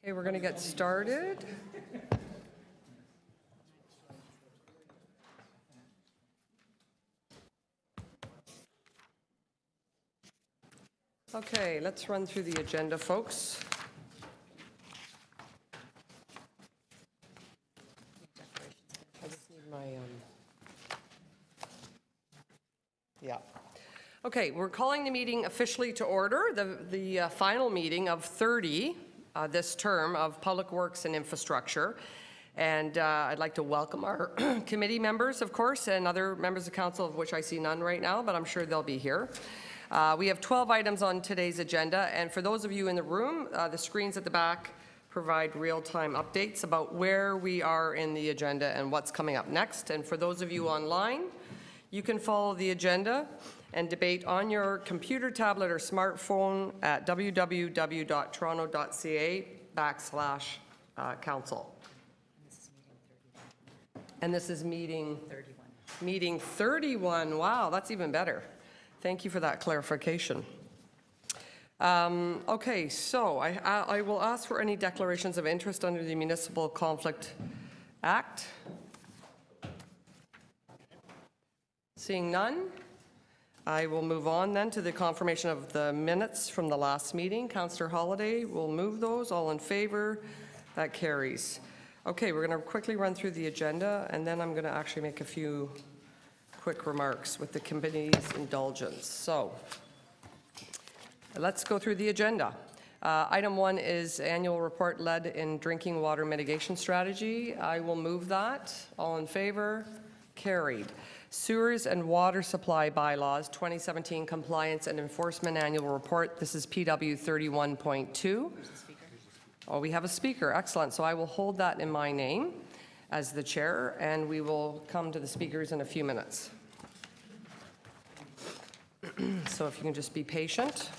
Okay, we're going to get started. Okay, let's run through the agenda, folks. I just need my, yeah. Okay, we're calling the meeting officially to order, the final meeting of 30 this term of Public Works and Infrastructure. And I'd like to welcome our committee members, of course, and other members of council, of which I see none right now, but I'm sure they'll be here. We have 12 items on today's agenda, and for those of you in the room, the screens at the back provide real-time updates about where we are in the agenda and what's coming up next. And for those of you online, you can follow the agenda and debate on your computer, tablet, or smartphone at www.toronto.ca/council. And this is meeting 31. Meeting 31. Wow, that's even better. Thank you for that clarification. Okay, so I will ask for any declarations of interest under the Municipal Conflict Act. Seeing none, I will move on then to the confirmation of the minutes from the last meeting. Councillor Holiday will move those. All in favor? That carries. Okay, we're going to quickly run through the agenda, and then I'm going to actually make a few quick remarks with the committee's indulgence. So let's go through the agenda. Item 1 is annual report lead in drinking water mitigation strategy. I will move that. All in favor? Carried. Sewers and Water Supply Bylaws 2017 Compliance and Enforcement Annual Report. This is PW 31.2. Oh, we have a speaker. Excellent. So I will hold that in my name as the chair, and we will come to the speakers in a few minutes. So if you can just be patient.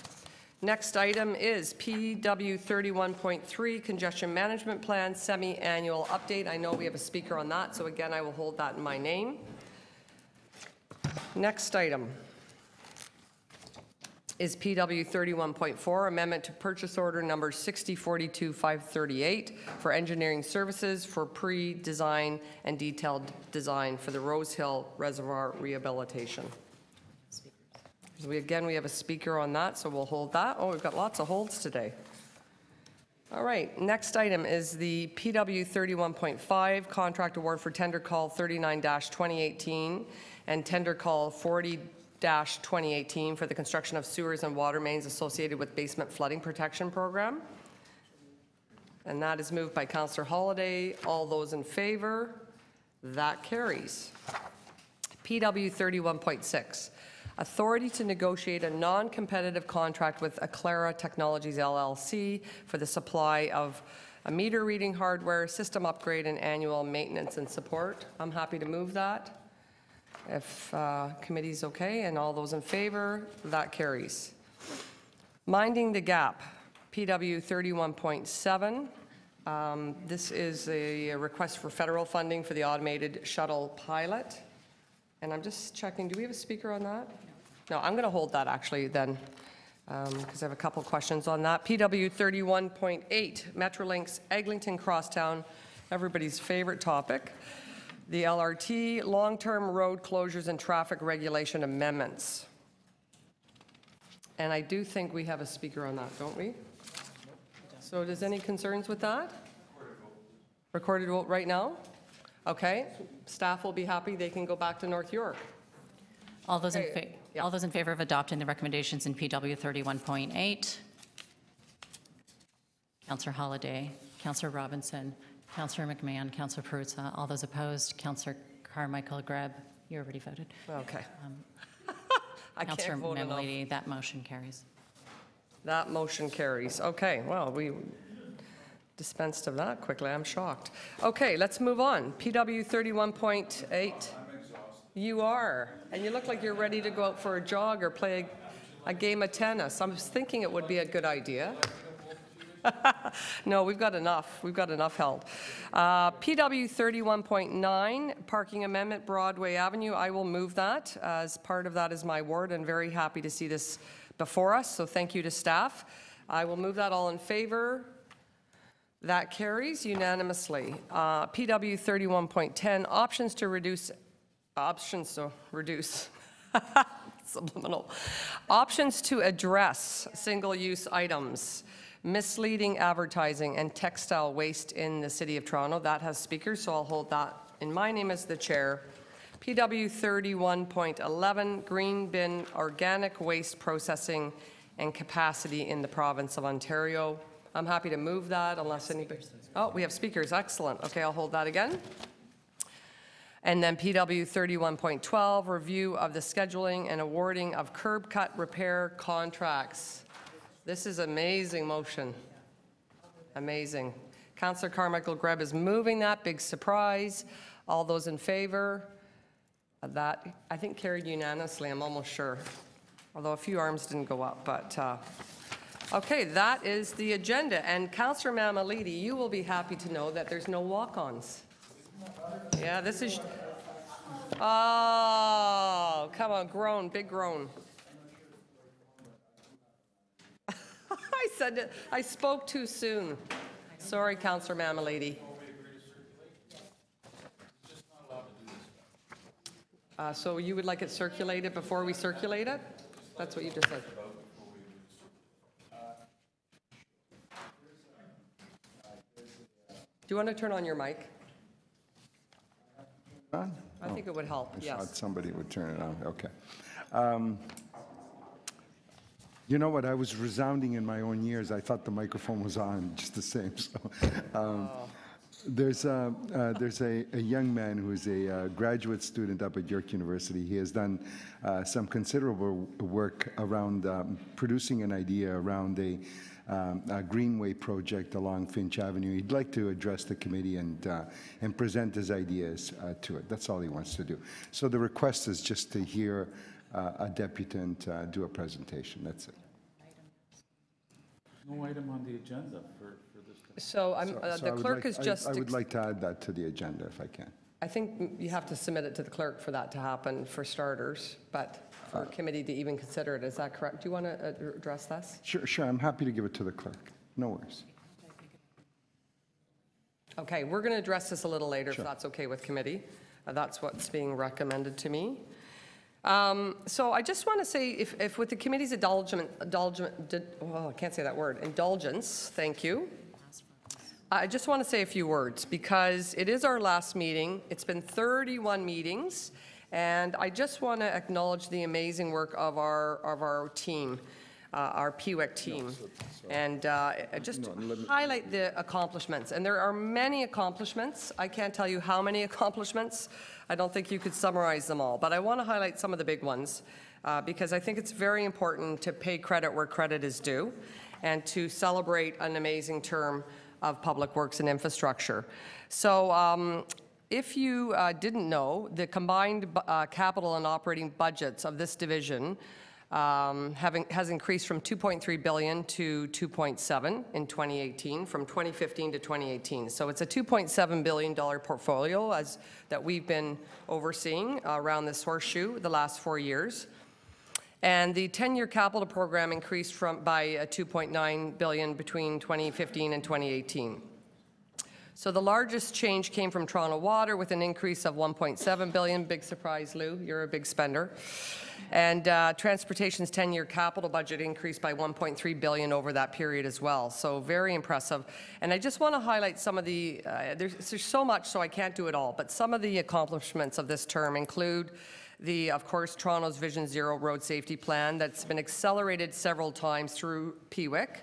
Next item is PW 31.3 Congestion Management Plan Semi-Annual Update. I know we have a speaker on that, so again, I will hold that in my name. Next item is PW 31.4, Amendment to Purchase Order Number 6042-538 for engineering services for pre-design and detailed design for the Rosehill Reservoir Rehabilitation. So we have a speaker on that, so we'll hold that. Oh, we've got lots of holds today. All right, next item is the PW 31.5 Contract Award for Tender Call 39-2018 and Tender Call 40-2018 for the construction of sewers and water mains associated with basement flooding protection program. And that is moved by Councillor Holiday. All those in favor? That carries. PW 31.6. Authority to negotiate a non-competitive contract with Aclara Technologies LLC for the supply of a meter reading hardware, system upgrade, and annual maintenance and support. I'm happy to move that. If committee's okay, and all those in favor, that carries. Minding the Gap, PW 31.7. This is a request for federal funding for the automated shuttle pilot. And I'm just checking, do we have a speaker on that? No, I'm going to hold that actually then, because I have a couple questions on that. PW 31.8, Metrolinx, Eglinton, Crosstown, everybody's favorite topic. The LRT, long-term road closures and traffic regulation amendments. And I do think we have a speaker on that, don't we? So does any concerns with that? Recorded vote right now? Okay. Staff will be happy. They can go back to North York. All those in favor of adopting the recommendations in PW 31.8? Councillor Holiday, Councillor Robinson, Councillor McMahon, Councillor Peruzza. All those opposed? Councillor Carmichael Greb. You already voted. Okay. Councillor Memolady, that motion carries. That motion carries. Okay. Well, we dispensed of that quickly. I'm shocked. Okay, let's move on. PW 31.8. You are. And you look like you're ready to go out for a jog or play a game of tennis. I was thinking it would be a good idea. No, we've got enough. We've got enough held. PW 31.9, Parking Amendment, Broadway Avenue. I will move that. As part of that is my ward, and very happy to see this before us. So thank you to staff. I will move that. All in favor? That carries unanimously. PW 31.10, options to reduce, subliminal, options to address single-use items, misleading advertising, and textile waste in the City of Toronto. That has speakers, so I'll hold that in my name as the chair. PW 31.11, green bin organic waste processing and capacity in the province of Ontario. I'm happy to move that unless anybody... Oh, we have speakers. Excellent. Okay, I'll hold that again. And then PW 31.12, review of the scheduling and awarding of curb cut repair contracts. This is amazing motion. Amazing. Councillor Carmichael Greb is moving that. Big surprise. All those in favor? That, I think, carried unanimously. I'm almost sure. Although a few arms didn't go up, but... Okay, that is the agenda. And Councillor Mamalidi, you will be happy to know that there's no walk-ons. Yeah, this is... Oh, come on, groan, big groan. I said it, I spoke too soon. Sorry, Councillor Mamalidi. So you would like it circulated before we circulate it? That's what you just said. Do you want to turn on your mic? I think it would help, I yes. thought somebody would turn it on. Okay. You know what? I was resounding in my own ears. I thought the microphone was on just the same. So, there's a young man who is a graduate student up at York University. He has done some considerable work around producing an idea around a Greenway project along Finch Avenue. He'd like to address the committee and present his ideas to it. That's all he wants to do. So the request is just to hear a deputant do a presentation. That's it. No item on the agenda for this. So, the clerk is just... I would like to add that to the agenda if I can. I think you have to submit it to the clerk for that to happen, for starters, but for a committee to even consider it. Is that correct? Do you want to address this? Sure. I'm happy to give it to the clerk. No worries. Okay, we're going to address this a little later, Sure. if that's okay with committee. That's what's being recommended to me. So I just want to say, if with the committee's indulgence, thank you. I just want to say a few words because it is our last meeting. It's been 31 meetings, and I just want to acknowledge the amazing work of our team, our PWEC team, and just highlight the accomplishments. And there are many accomplishments. I can't tell you how many accomplishments. I don't think you could summarize them all, but I want to highlight some of the big ones because I think it's very important to pay credit where credit is due and to celebrate an amazing term of public works and infrastructure. So if you didn't know, the combined capital and operating budgets of this division has increased from $2.3 billion to $2.7 in 2018, from 2015 to 2018. So it's a $2.7 billion portfolio that we've been overseeing around this horseshoe the last 4 years. And the 10-year capital program increased by $2.9 billion between 2015 and 2018. So the largest change came from Toronto Water with an increase of $1.7 billion. Big surprise, Lou, you're a big spender. And Transportation's 10-year capital budget increased by $1.3 billion over that period as well. So very impressive. And I just want to highlight some of the, there's so much, so I can't do it all, but some of the accomplishments of this term include of course, Toronto's Vision Zero road safety plan that's been accelerated several times through PWEC.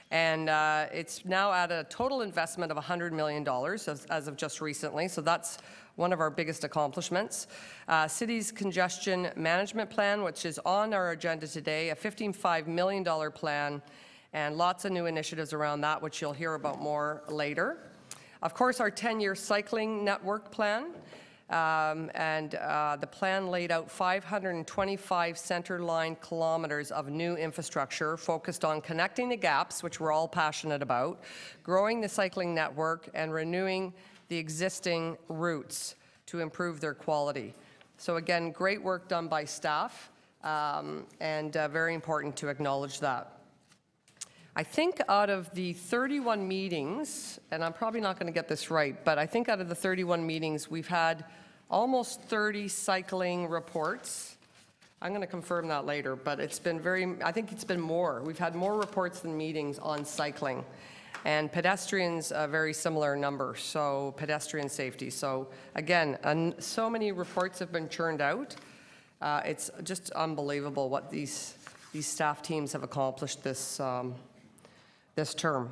And it's now at a total investment of $100 million as of just recently. So that's one of our biggest accomplishments. City's Congestion Management Plan, which is on our agenda today, a $15.5 million plan, and lots of new initiatives around that, which you'll hear about more later. Of course, our 10-year cycling network plan. The plan laid out 525 centerline kilometers of new infrastructure focused on connecting the gaps, which we're all passionate about, growing the cycling network, and renewing the existing routes to improve their quality. So again, great work done by staff, and very important to acknowledge that. I think out of the 31 meetings, and I'm probably not going to get this right, but I think out of the 31 meetings, we've had almost 30 cycling reports. I'm going to confirm that later, but it's been I think it's been more. We've had more reports than meetings on cycling. And pedestrians, a very similar number, so pedestrian safety. So again, so many reports have been churned out. It's just unbelievable what these staff teams have accomplished this term.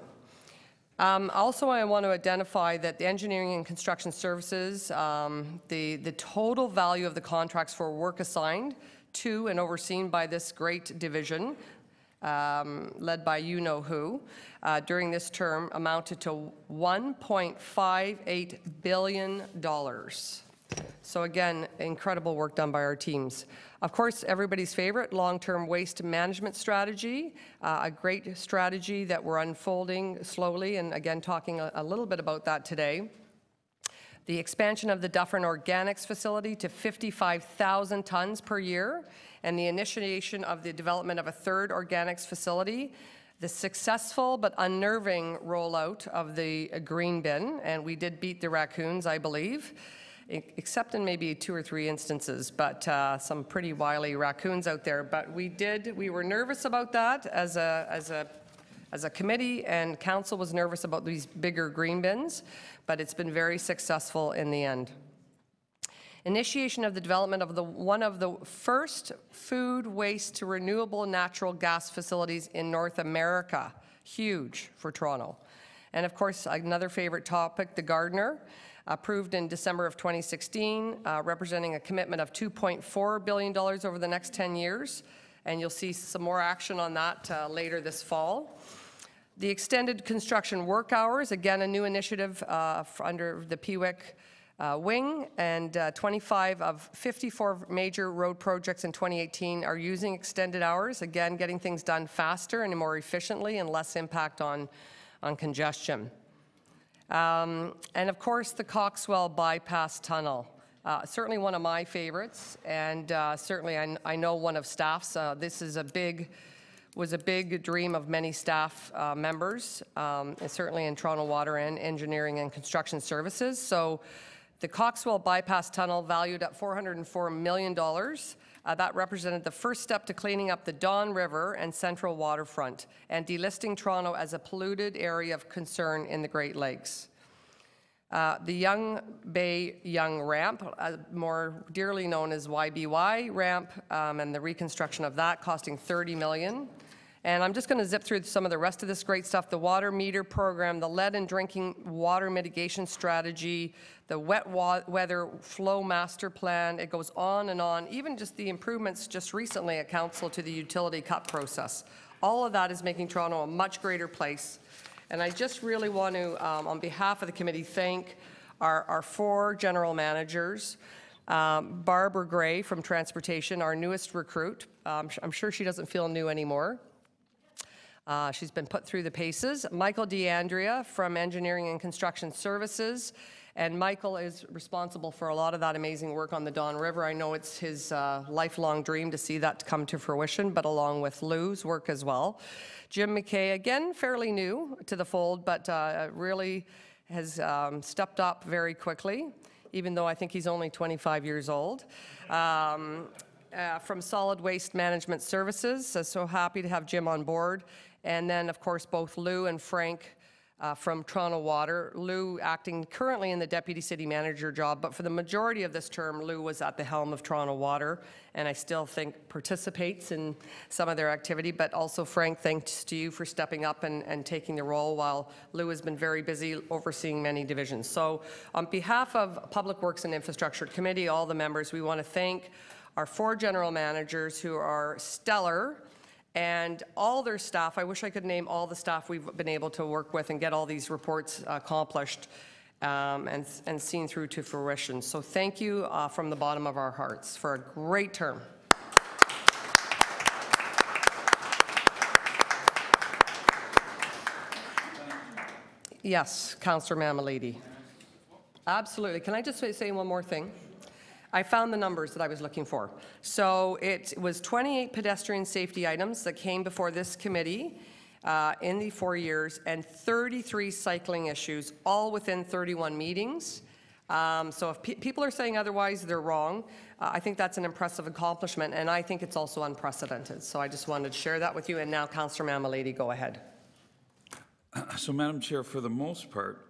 Also, I want to identify that the engineering and construction services, the total value of the contracts for work assigned to and overseen by this great division, led by you-know-who, during this term amounted to $1.58 billion. So again, incredible work done by our teams. Of course, everybody's favorite, long-term waste management strategy, a great strategy that we're unfolding slowly, and again, talking a little bit about that today. The expansion of the Dufferin Organics facility to 55,000 tons per year, and the initiation of the development of a third organics facility, the successful but unnerving rollout of the green bin, and we did beat the raccoons, I believe, except in maybe 2 or 3 instances, but some pretty wily raccoons out there. But we were nervous about that as a committee, and council was nervous about these bigger green bins, but it's been very successful in the end. Initiation of the development of one of the first food waste to renewable natural gas facilities in North America. Huge for Toronto. And of course, another favorite topic, the Gardner, approved in December of 2016, representing a commitment of $2.4 billion over the next 10 years. And you'll see some more action on that later this fall. The extended construction work hours, again, a new initiative under the PWIC wing, and 25 of 54 major road projects in 2018 are using extended hours, again, getting things done faster and more efficiently and less impact on congestion. And of course, the Coxwell Bypass Tunnel, certainly one of my favorites, and certainly I know one of staff's. This is was a big dream of many staff members, and certainly in Toronto Water and Engineering and Construction Services. So the Coxwell Bypass Tunnel, valued at $404 million, that represented the first step to cleaning up the Don River and Central Waterfront and delisting Toronto as a polluted area of concern in the Great Lakes. The Young Bay Young Ramp, more dearly known as YBY ramp, and the reconstruction of that costing $30 million. And I'm just going to zip through some of the rest of this great stuff. The water meter program, the lead and drinking water mitigation strategy, the wet weather flow master plan. It goes on and on. Even just the improvements just recently at council to the utility cut process. All of that is making Toronto a much greater place. And I just really want to, on behalf of the committee, thank our 4 general managers. Barbara Gray from Transportation, our newest recruit. I'm sure she doesn't feel new anymore. She's been put through the paces. Michael DeAndrea from Engineering and Construction Services. And Michael is responsible for a lot of that amazing work on the Don River. I know it's his lifelong dream to see that come to fruition, but along with Lou's work as well. Jim McKay, again, fairly new to the fold, but really has stepped up very quickly, even though I think he's only 25 years old. From Solid Waste Management Services, so happy to have Jim on board. And then, of course, both Lou and Frank from Toronto Water. Lou acting currently in the Deputy City Manager job, but for the majority of this term, Lou was at the helm of Toronto Water, and I still think participates in some of their activity. But also, Frank, thanks to you for stepping up and taking the role, while Lou has been very busy overseeing many divisions. So on behalf of Public Works and Infrastructure Committee, all the members, we want to thank our 4 general managers who are stellar, and all their staff. I wish I could name all the staff we've been able to work with and get all these reports accomplished and seen through to fruition. So thank you from the bottom of our hearts for a great term. Yes, Councillor Mamalady. Absolutely. Can I just say one more thing? I found the numbers that I was looking for. So it was 28 pedestrian safety items that came before this committee in the 4 years, and 33 cycling issues, all within 31 meetings. So if people are saying otherwise, they're wrong. I think that's an impressive accomplishment, and I think it's also unprecedented. So I just wanted to share that with you. And now, Councillor Mamalady, go ahead. So, Madam Chair, for the most part,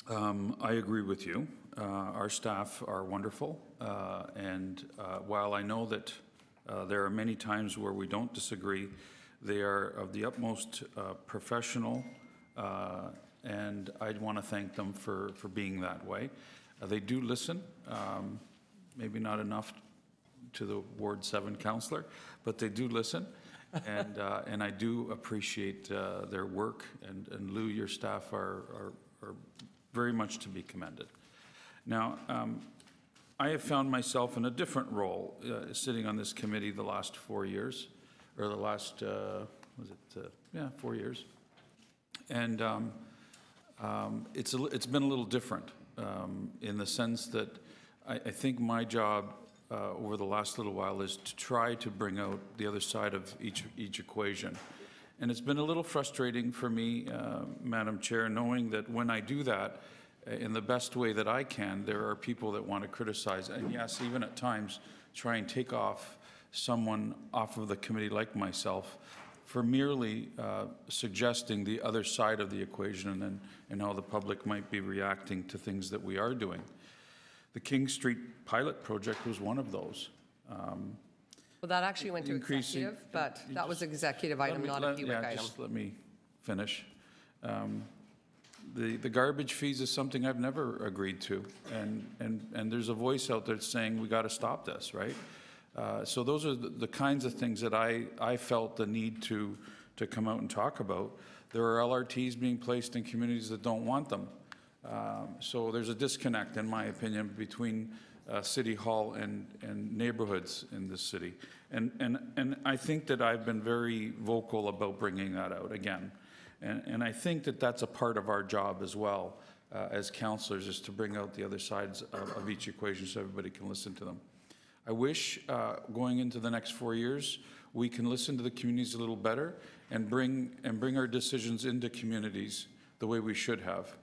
I agree with you. Our staff are wonderful, and while I know that there are many times where we don't disagree, they are of the utmost professional, and I want to thank them for being that way. They do listen, maybe not enough to the Ward 7 councillor, but they do listen, and I do appreciate their work, and Lou, your staff are very much to be commended. Now, I have found myself in a different role sitting on this committee the last 4 years, or the last, 4 years. And it's been a little different in the sense that I think my job over the last little while is to try to bring out the other side of each equation. And it's been a little frustrating for me, Madam Chair, knowing that when I do that, in the best way that I can, there are people that want to criticize, and yes, even at times, try and take off someone off of the committee like myself for merely suggesting the other side of the equation and how the public might be reacting to things that we are doing. The King Street pilot project was one of those. Well, that actually went to executive, but that was executive item, not a PWIC item. Just let me finish. The garbage fees is something I've never agreed to, and there's a voice out there saying we got to stop this, right? So those are the kinds of things that I felt the need to come out and talk about. There are LRTs being placed in communities that don't want them. So there's a disconnect, in my opinion, between City Hall and neighborhoods in this city. And I think that I've been very vocal about bringing that out again. And I think that that's a part of our job as well as councillors, is to bring out the other sides of each equation so everybody can listen to them. I wish going into the next 4 years, we can listen to the communities a little better and bring our decisions into communities the way we should have.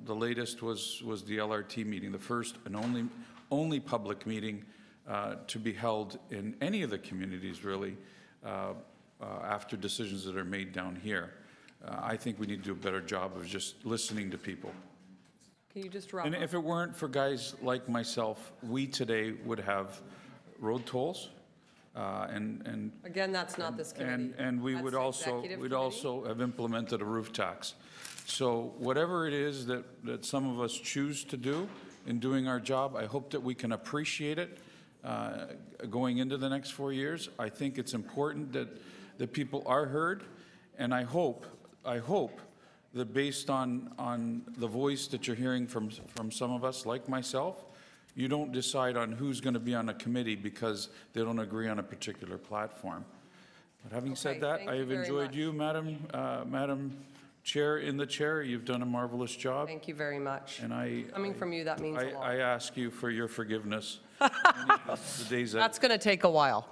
The latest was the LRT meeting, the first and only public meeting to be held in any of the communities, really, after decisions that are made down here. I think we need to do a better job of just listening to people. Can you just wrap And up? if it weren't for guys like myself, we today would have road tolls, and Again, that's not this committee. and we That's would the also executive committee. have implemented a roof tax. So whatever it is that some of us choose to do in doing our job, I hope that we can appreciate it going into the next 4 years. I think it's important that people are heard, and I hope that based on the voice that you're hearing from some of us, like myself, you don't decide on who's going to be on a committee because they don't agree on a particular platform. But having said that, thank I you have very enjoyed much. you, Madam Chair, in the chair. You've done a marvelous job. Thank you very much. And Coming from you, that means a lot. I ask you for your forgiveness. The days that That's going to take a while.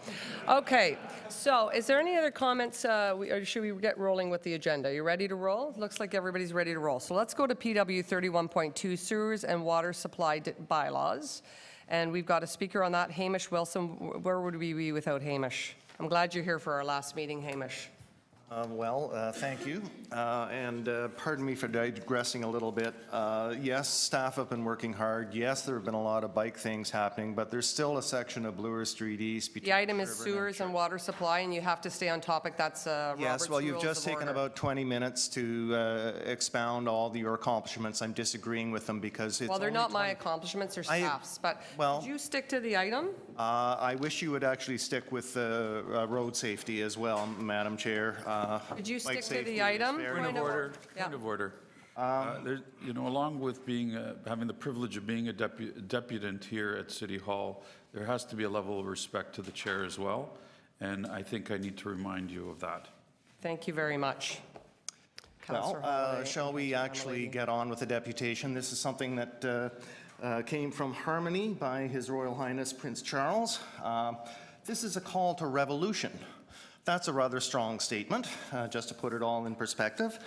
Okay, so is there any other comments, or should we get rolling with the agenda? You ready to roll? Looks like everybody's ready to roll. So let's go to PW 31.2, Sewers and Water Supply Bylaws. And we've got a speaker on that, Hamish Wilson. Where would we be without Hamish? I'm glad you're here for our last meeting, Hamish. Thank you. And pardon me for digressing a little bit. Yes, staff have been working hard. Yes, there have been a lot of bike things happening, but there's still a section of Bloor Street East between The item is River sewers and water supply, and you have to stay on topic. That's Robert's Yes, well, you've Rules just of taken Order. about 20 minutes to expound all your accomplishments. I'm disagreeing with them because it's Well, they're only not my 20 accomplishments, they're I- staff's, but well- did you stick to the item? I wish you would actually stick with road safety as well, Madam Chair. Did you Bike stick to safety the is item? very Point of order. Yeah. Point of order. You know, along with being having the privilege of being a deputant here at City Hall, there has to be a level of respect to the chair as well, and I think I need to remind you of that. Thank you very much. Councillor Well, Holloway. shall we actually get on with the deputation? This is something that came from Harmony by His Royal Highness Prince Charles. This is a call to revolution That's a rather strong statement, just to put it all in perspective.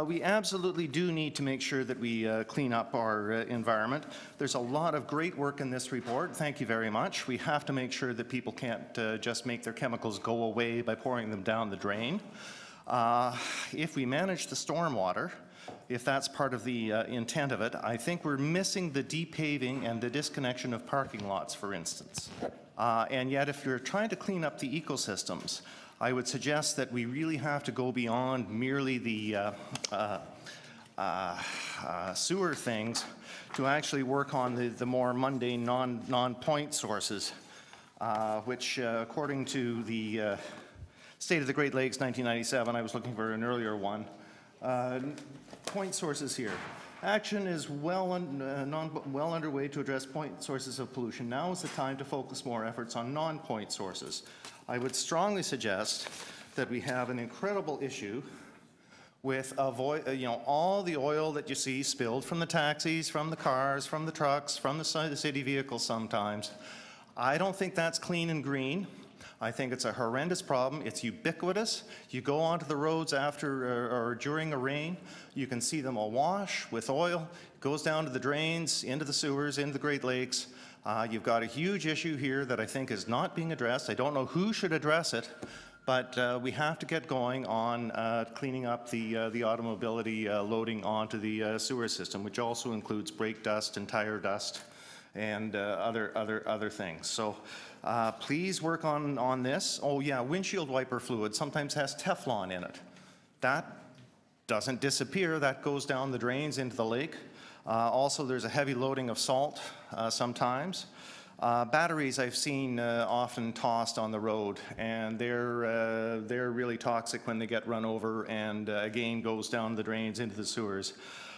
We absolutely do need to make sure that we clean up our environment. There's a lot of great work in this report. Thank you very much. We have to make sure that people can't just make their chemicals go away by pouring them down the drain. If we manage the stormwater, if that's part of the intent of it, I think we're missing the depaving and the disconnection of parking lots, for instance. And yet, if you're trying to clean up the ecosystems, I would suggest that we really have to go beyond merely the sewer things to actually work on the more mundane non-point sources, which according to the State of the Great Lakes 1997, I was looking for an earlier one, point sources here. Action is well underway to address point sources of pollution. Now is the time to focus more efforts on non-point sources. I would strongly suggest that we have an incredible issue with all the oil that you see spilled from the taxis, from the cars, from the trucks, from the city vehicles sometimes. I don't think that's clean and green. I think it's a horrendous problem. It's ubiquitous. You go onto the roads after or during a rain, you can see them awash with oil. It goes down to the drains, into the sewers, into the Great Lakes. You've got a huge issue here that I think is not being addressed. I don't know who should address it, but we have to get going on cleaning up the automobility loading onto the sewer system, which also includes brake dust and tire dust and other things. So please work on this. Oh yeah, windshield wiper fluid sometimes has Teflon in it. That doesn't disappear. That goes down the drains into the lake. Also, there's a heavy loading of salt sometimes. Batteries I've seen often tossed on the road, and they're really toxic when they get run over and again goes down the drains into the sewers.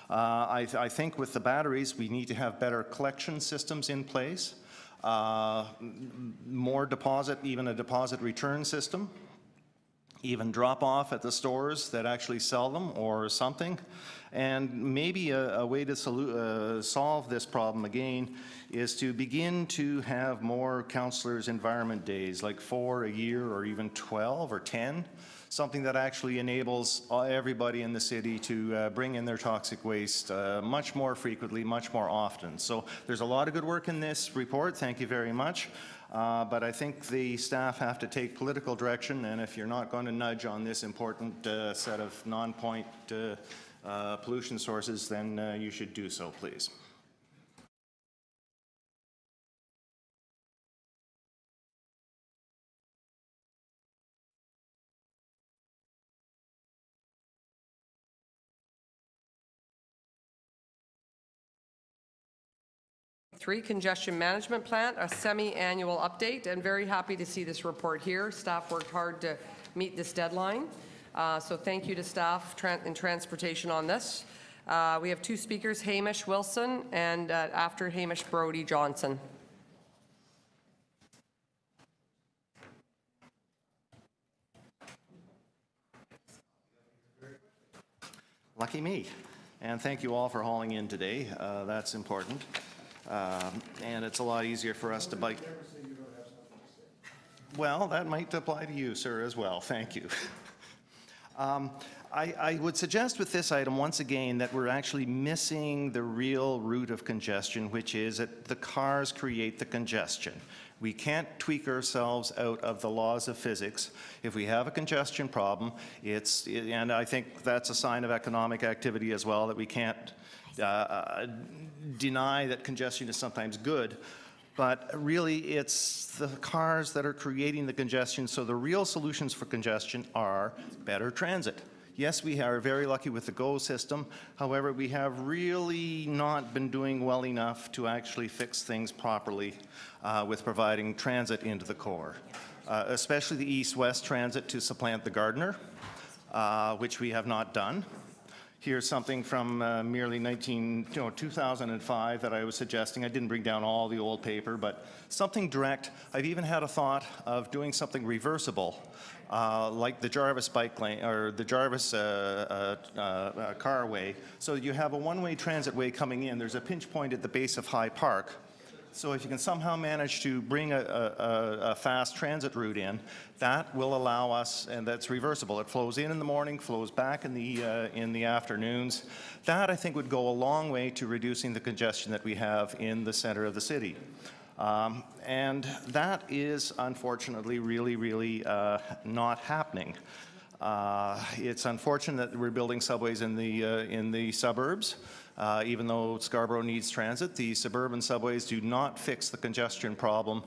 I think with the batteries we need to have better collection systems in place, more deposit, even a deposit return system, even drop off at the stores that actually sell them or something. And maybe a way to solve this problem again is to begin to have more counselors' environment days, like 4 a year or even 12 or 10, something that actually enables everybody in the city to bring in their toxic waste much more frequently, much more often. So there's a lot of good work in this report. Thank you very much. But I think the staff have to take political direction, and if you're not going to nudge on this important set of non-point pollution sources, then you should do so, please. Congestion Management Plan, a semi-annual update, and very happy to see this report here. Staff worked hard to meet this deadline. So thank you to staff in transportation on this. We have two speakers, Hamish Wilson and after Hamish, Brody Johnson. Lucky me. And thank you all for hauling in today. That's important. And it's a lot easier for us to bike. Well, that might apply to you, sir, as well. Thank you. I would suggest with this item, once again, that we're actually missing the real root of congestion, which is that the cars create the congestion. We can't tweak ourselves out of the laws of physics. If we have a congestion problem, and I think that's a sign of economic activity as well, that we can't deny that congestion is sometimes good, but really it's the cars that are creating the congestion. So the real solutions for congestion are better transit. Yes, we are very lucky with the GO system. However, we have really not been doing well enough to actually fix things properly with providing transit into the core, especially the east-west transit to supplant the Gardiner, which we have not done. Here's something from merely 2005 that I was suggesting. I didn't bring down all the old paper, but something direct. I've even had a thought of doing something reversible, like the Jarvis bike lane or the Jarvis carway. So you have a one-way transit way coming in. There's a pinch point at the base of High Park. So if you can somehow manage to bring a fast transit route in, that will allow us, and that's reversible. It flows in the morning, flows back in the afternoons. That, I think, would go a long way to reducing the congestion that we have in the center of the city. And that is, unfortunately, really not happening. It's unfortunate that we're building subways in the suburbs. Even though Scarborough needs transit, the suburban subways do not fix the congestion problem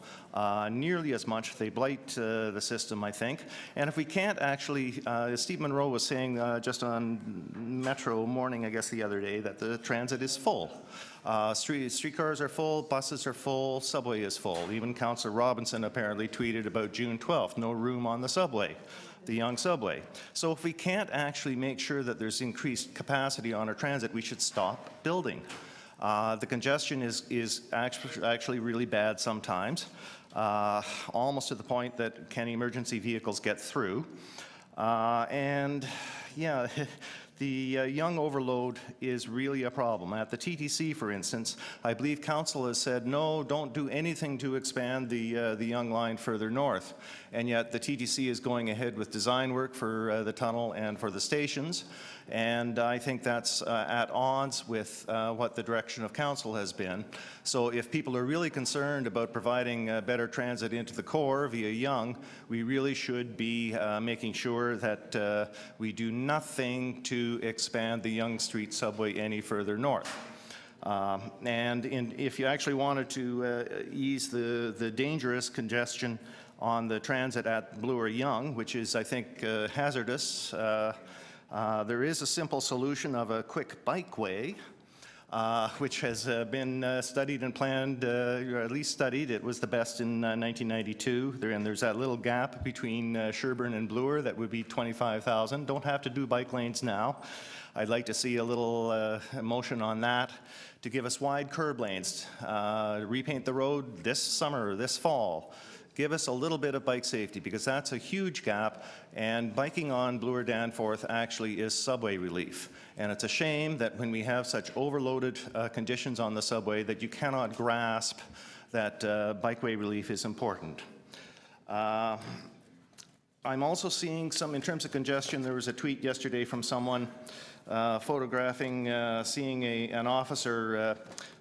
nearly as much. They blight the system, I think. And if we can't actually, as Steve Monroe was saying just on Metro Morning, I guess the other day, that the transit is full. Streetcars are full, buses are full, subway is full. Even Councillor Robinson apparently tweeted about June 12th, no room on the subway, the young subway. So if we can't actually make sure that there's increased capacity on our transit, we should stop building. The congestion is actually really bad sometimes, almost to the point that can emergency vehicles get through? And yeah, the young overload is really a problem. At the TTC, for instance, I believe council has said, no, don't do anything to expand the young line further north. And yet the TTC is going ahead with design work for the tunnel and for the stations. And I think that's at odds with what the direction of council has been. So if people are really concerned about providing better transit into the core via Yonge, we really should be making sure that we do nothing to expand the Yonge Street subway any further north. If you actually wanted to ease the dangerous congestion on the transit at Bloor-Yonge, which is, I think, hazardous, there is a simple solution of a quick bikeway, which has been studied and planned, or at least studied. It was the best in 1992. There's that little gap between Sherbourne and Bloor that would be 25,000. Don't have to do bike lanes now. I'd like to see a little motion on that to give us wide curb lanes, repaint the road this summer or this fall. Give us a little bit of bike safety, because that's a huge gap, and biking on Bloor-Danforth actually is subway relief. And it's a shame that when we have such overloaded conditions on the subway that you cannot grasp that bikeway relief is important. I'm also seeing some, in terms of congestion, there was a tweet yesterday from someone photographing, seeing an officer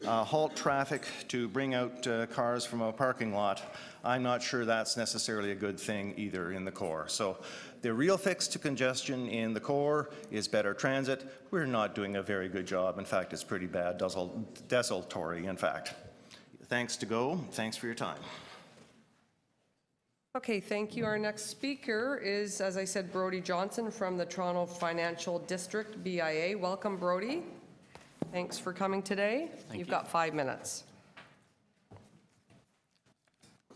halt traffic to bring out cars from a parking lot. I'm not sure that's necessarily a good thing either in the core. So the real fix to congestion in the core is better transit. We're not doing a very good job. In fact, it's pretty bad, desultory, in fact. Thanks to go. Thanks for your time. Okay, thank you. Our next speaker is, as I said, Brodie Johnson from the Toronto Financial District, BIA. Welcome, Brodie. Thanks for coming today. You've got 5 minutes.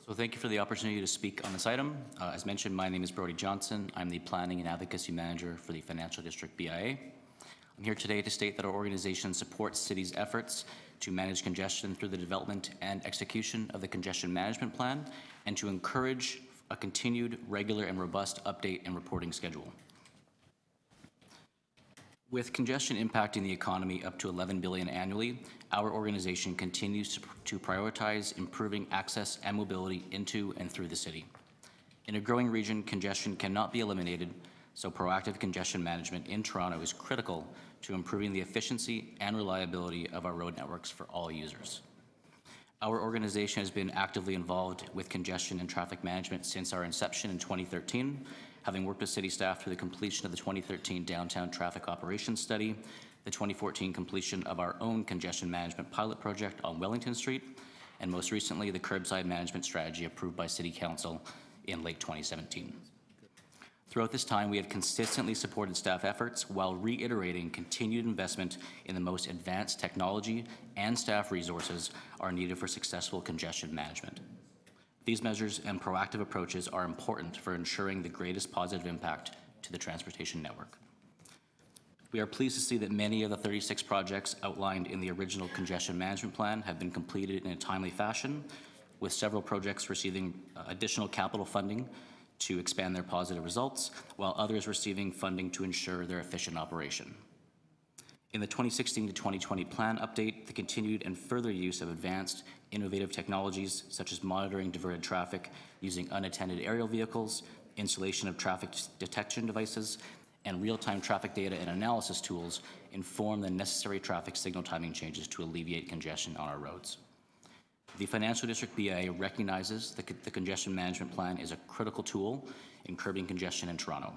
So thank you for the opportunity to speak on this item. As mentioned, my name is Brodie Johnson. I'm the Planning and Advocacy Manager for the Financial District BIA. I'm here today to state that our organization supports city's efforts to manage congestion through the development and execution of the Congestion Management Plan, and to encourage a continued, regular, and robust update and reporting schedule. With congestion impacting the economy up to $11 billion annually, our organization continues to prioritize improving access and mobility into and through the city. In a growing region, congestion cannot be eliminated, so proactive congestion management in Toronto is critical to improving the efficiency and reliability of our road networks for all users. Our organization has been actively involved with congestion and traffic management since our inception in 2013, having worked with city staff through the completion of the 2013 Downtown Traffic Operations Study, the 2014 completion of our own congestion management pilot project on Wellington Street, and most recently the curbside management strategy approved by City Council in late 2017. Throughout this time, we have consistently supported staff efforts while reiterating continued investment in the most advanced technology and staff resources are needed for successful congestion management. These measures and proactive approaches are important for ensuring the greatest positive impact to the transportation network. We are pleased to see that many of the 36 projects outlined in the original Congestion Management Plan have been completed in a timely fashion, with several projects receiving additional capital funding to expand their positive results, while others receiving funding to ensure their efficient operation. In the 2016 to 2020 plan update, the continued and further use of advanced, innovative technologies such as monitoring diverted traffic using unattended aerial vehicles, installation of traffic detection devices, and real-time traffic data and analysis tools inform the necessary traffic signal timing changes to alleviate congestion on our roads. The Financial District BIA recognizes that the congestion management plan is a critical tool in curbing congestion in Toronto.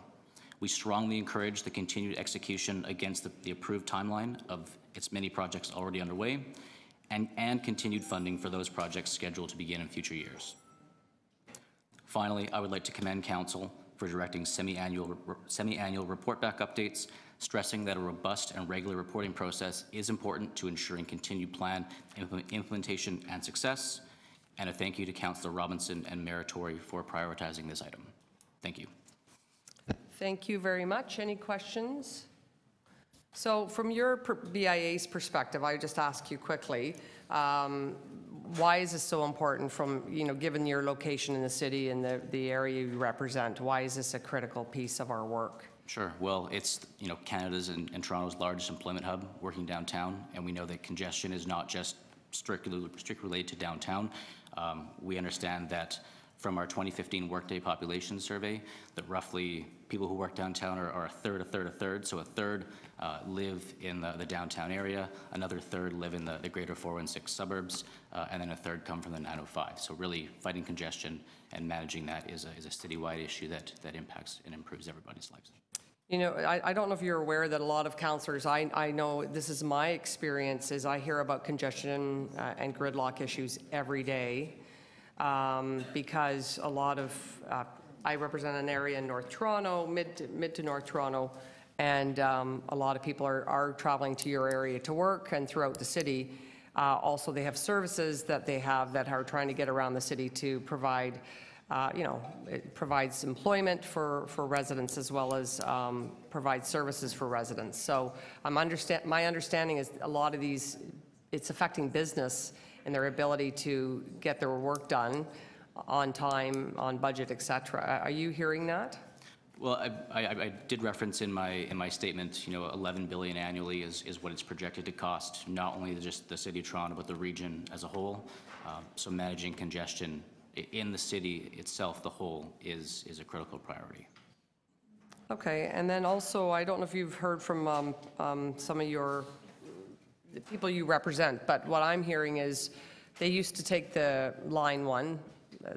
We strongly encourage the continued execution against the approved timeline of its many projects already underway and continued funding for those projects scheduled to begin in future years. Finally, I would like to commend Council for directing semi-annual report back updates, stressing that a robust and regular reporting process is important to ensuring continued plan implementation and success. And a thank you to Councillor Robinson and Mayor Tory for prioritizing this item. Thank you. Thank you very much. Any questions? So from your BIA's perspective, I just ask you quickly, why is this so important from, given your location in the city and the area you represent, why is this a critical piece of our work? Sure. Well, it's, Canada's and Toronto's largest employment hub working downtown, and we know that congestion is not just strictly related to downtown. We understand that from our 2015 workday population survey, that roughly people who work downtown are a third. So a third live in the downtown area, another third live in the greater 416 suburbs, and then a third come from the 905. So really fighting congestion and managing that is a citywide issue that impacts and improves everybody's lives. I don't know if you're aware that a lot of councillors, I know this is my experience, is I hear about congestion and gridlock issues every day. Because a lot of, I represent an area in North Toronto, mid to North Toronto, and a lot of people are traveling to your area to work and throughout the city. Also, they have services that they have that are trying to get around the city to provide, it provides employment for residents as well as provide services for residents. So my understanding is a lot of these, it's affecting business and their ability to get their work done on time, on budget, etc. Are you hearing that? Well, I did reference in my statement, 11 billion annually is what it's projected to cost, not only just the City of Toronto, but the region as a whole. So managing congestion in the city itself, the whole, is a critical priority. Okay, and then also, I don't know if you've heard from some of the people you represent, but what I'm hearing is they used to take the Line 1,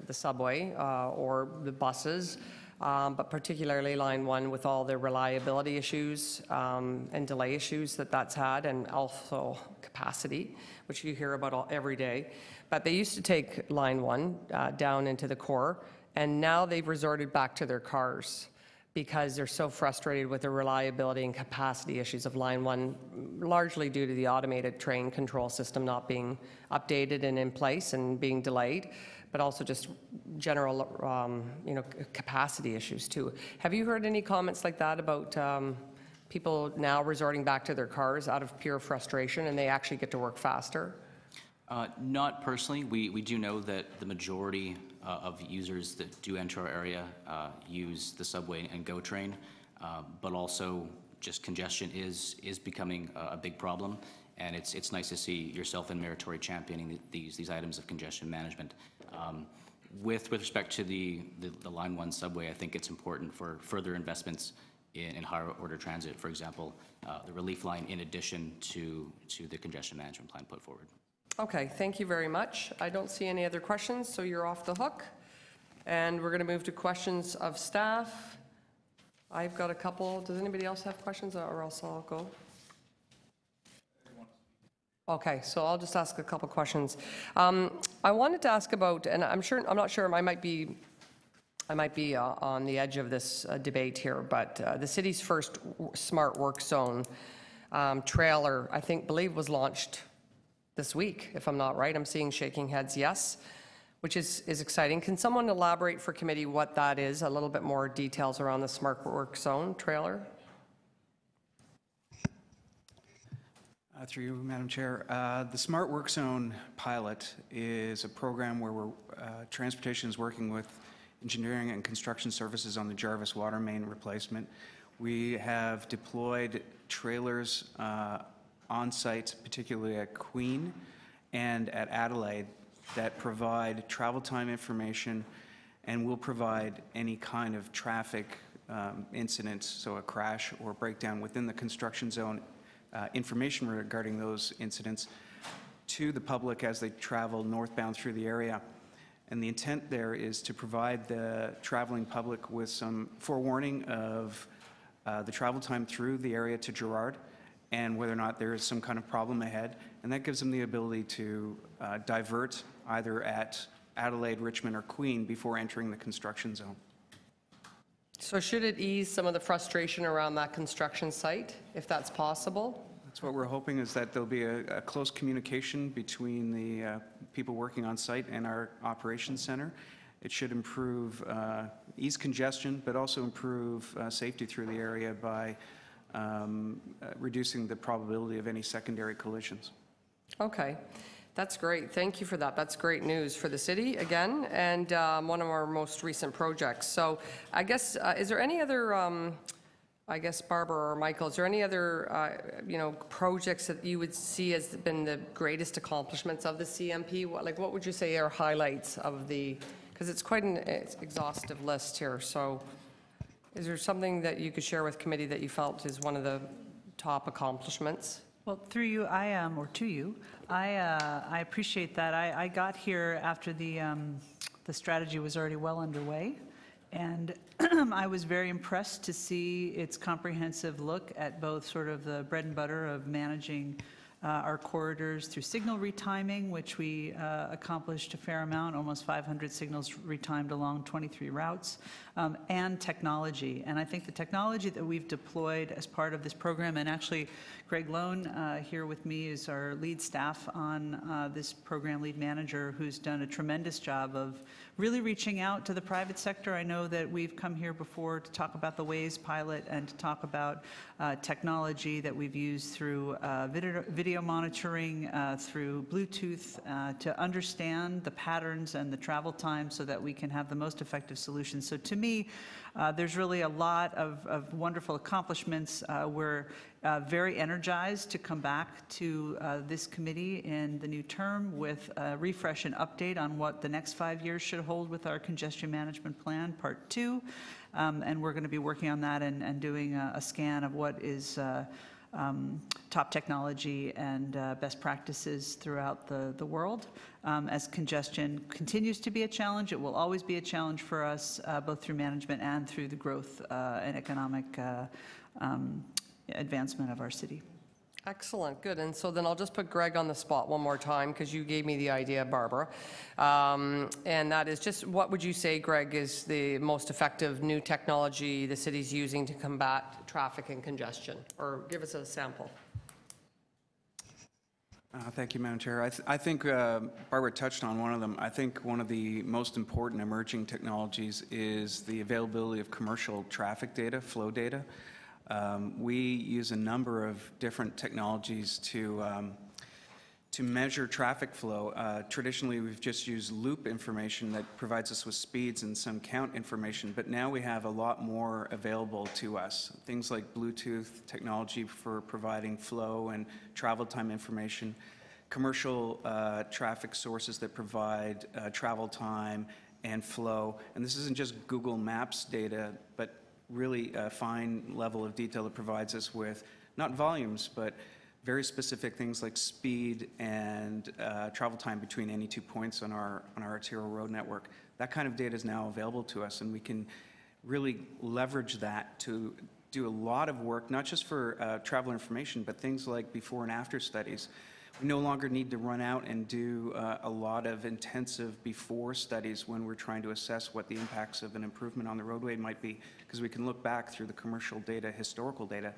the subway, or the buses, but particularly Line 1 with all the reliability issues and delay issues that's had, and also capacity, which you hear about every day. But they used to take Line 1 down into the core, and now they've resorted back to their cars, because they're so frustrated with the reliability and capacity issues of Line 1, largely due to the automated train control system not being updated and in place and being delayed, but also just general, capacity issues too. Have you heard any comments like that about people now resorting back to their cars out of pure frustration and they actually get to work faster? Not personally. We do know that the majority of users that do enter our area use the subway and GO train, but also just congestion is becoming a big problem, and it's nice to see yourself and Mayor Tory championing these items of congestion management. With respect to the Line 1 subway, I think it's important for further investments in higher order transit, for example, the relief line in addition to the congestion management plan put forward. Okay, thank you very much. I don't see any other questions, so you're off the hook. And we're going to move to questions of staff. I've got a couple. Does anybody else have questions, or else I'll go? Okay, so I'll just ask a couple questions. I wanted to ask about, and I'm not sure, I might be on the edge of this debate here, but the city's first smart work zone trailer, believe was launched this week, if I'm not right. I'm seeing shaking heads, yes, which is exciting. Can someone elaborate for committee what that is, a little bit more details around the smart work zone trailer? Through you, Madam Chair. The Smart Work Zone pilot is a program where transportation is working with engineering and construction services on the Jarvis water main replacement. We have deployed trailers on site, particularly at Queen and at Adelaide, that provide travel time information and will provide any kind of traffic incidents, so a crash or breakdown within the construction zone, information regarding those incidents to the public as they travel northbound through the area. And the intent there is to provide the traveling public with some forewarning of the travel time through the area to Gerrard and whether or not there is some kind of problem ahead. And that gives them the ability to divert either at Adelaide, Richmond, or Queen before entering the construction zone. So should it ease some of the frustration around that construction site, if that's possible? That's what we're hoping, is that there'll be a close communication between the people working on site and our operations center. It should improve, ease congestion, but also improve safety through the area by reducing the probability of any secondary collisions. Okay, that's great. Thank you for that. That's great news for the city, again, and one of our most recent projects. So I guess, is there any other, I guess, Barbara or Michael, is there any other, projects that you would see as been the greatest accomplishments of the CMP? What would you say are highlights of the, because it's quite an exhaustive list here, so is there something that you could share with committee that you felt is one of the top accomplishments? Well, through you, or to you, I appreciate that. I got here after the strategy was already well underway, and I was very impressed to see its comprehensive look at both sort of the bread and butter of managing our corridors through signal retiming, which we accomplished a fair amount, almost 500 signals retimed along 23 routes, and technology. And I think the technology that we've deployed as part of this program, and actually Greg Lone here with me is our lead staff on this program, lead manager, who's done a tremendous job of really reaching out to the private sector. I know that we've come here before to talk about the Waze pilot and to talk about technology that we've used through video monitoring, through Bluetooth, to understand the patterns and the travel time so that we can have the most effective solutions. So to me, there's really a lot of wonderful accomplishments. We're very energized to come back to this committee in the new term with a refresh and update on what the next 5 years should hold with our congestion management plan, part 2. And we're going to be working on that and doing a scan of what is top technology and best practices throughout the world. As congestion continues to be a challenge, it will always be a challenge for us, both through management and through the growth and economic advancement of our city. Excellent, good. And so then I'll just put Greg on the spot one more time because you gave me the idea, Barbara. And that is just, what would you say, Greg, is the most effective new technology the city's using to combat traffic and congestion? Or give us a sample. Thank you, Madam Chair. I think Barbara touched on one of them. I think one of the most important emerging technologies is the availability of commercial traffic data, flow data. We use a number of different technologies to measure traffic flow. Traditionally, we've just used loop information that provides us with speeds and some count information, but now we have a lot more available to us. Things like Bluetooth technology for providing flow and travel time information, commercial traffic sources that provide travel time and flow. And this isn't just Google Maps data, but really a fine level of detail that provides us with not volumes, but very specific things like speed and travel time between any 2 points on our arterial road network. That kind of data is now available to us, and we can really leverage that to do a lot of work, not just for travel information, but things like before and after studies. We no longer need to run out and do a lot of intensive before studies when we're trying to assess what the impacts of an improvement on the roadway might be, because we can look back through the commercial data, historical data,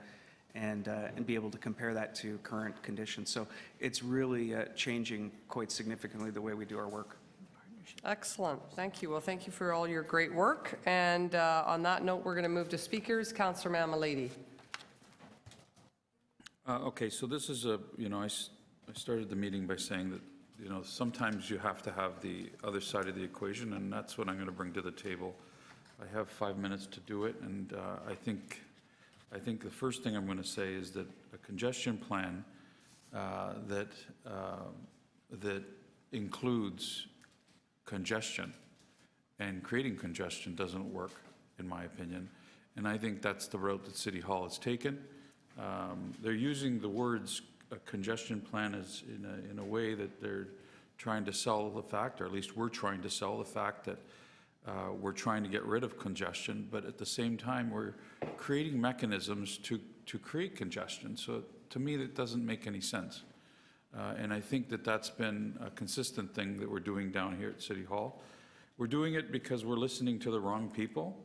and be able to compare that to current conditions. So it's really changing quite significantly the way we do our work. Excellent. Thank you. Well, thank you for all your great work. And on that note, we're going to move to speakers. Councillor Mamalady. Okay, so this is a, I started the meeting by saying that, sometimes you have to have the other side of the equation, and that's what I'm going to bring to the table. I have 5 minutes to do it, and I think I think the first thing I'm going to say is that a congestion plan that includes congestion and creating congestion doesn't work, in my opinion. And I think that's the route that City Hall has taken. They're using the words congestion plan as in a way that they're trying to sell the fact, or at least we're trying to sell the fact that we're trying to get rid of congestion, but at the same time we're creating mechanisms to create congestion. So to me that doesn't make any sense. And I think that that's been a consistent thing that we're doing down here at City Hall. We're doing it because we're listening to the wrong people.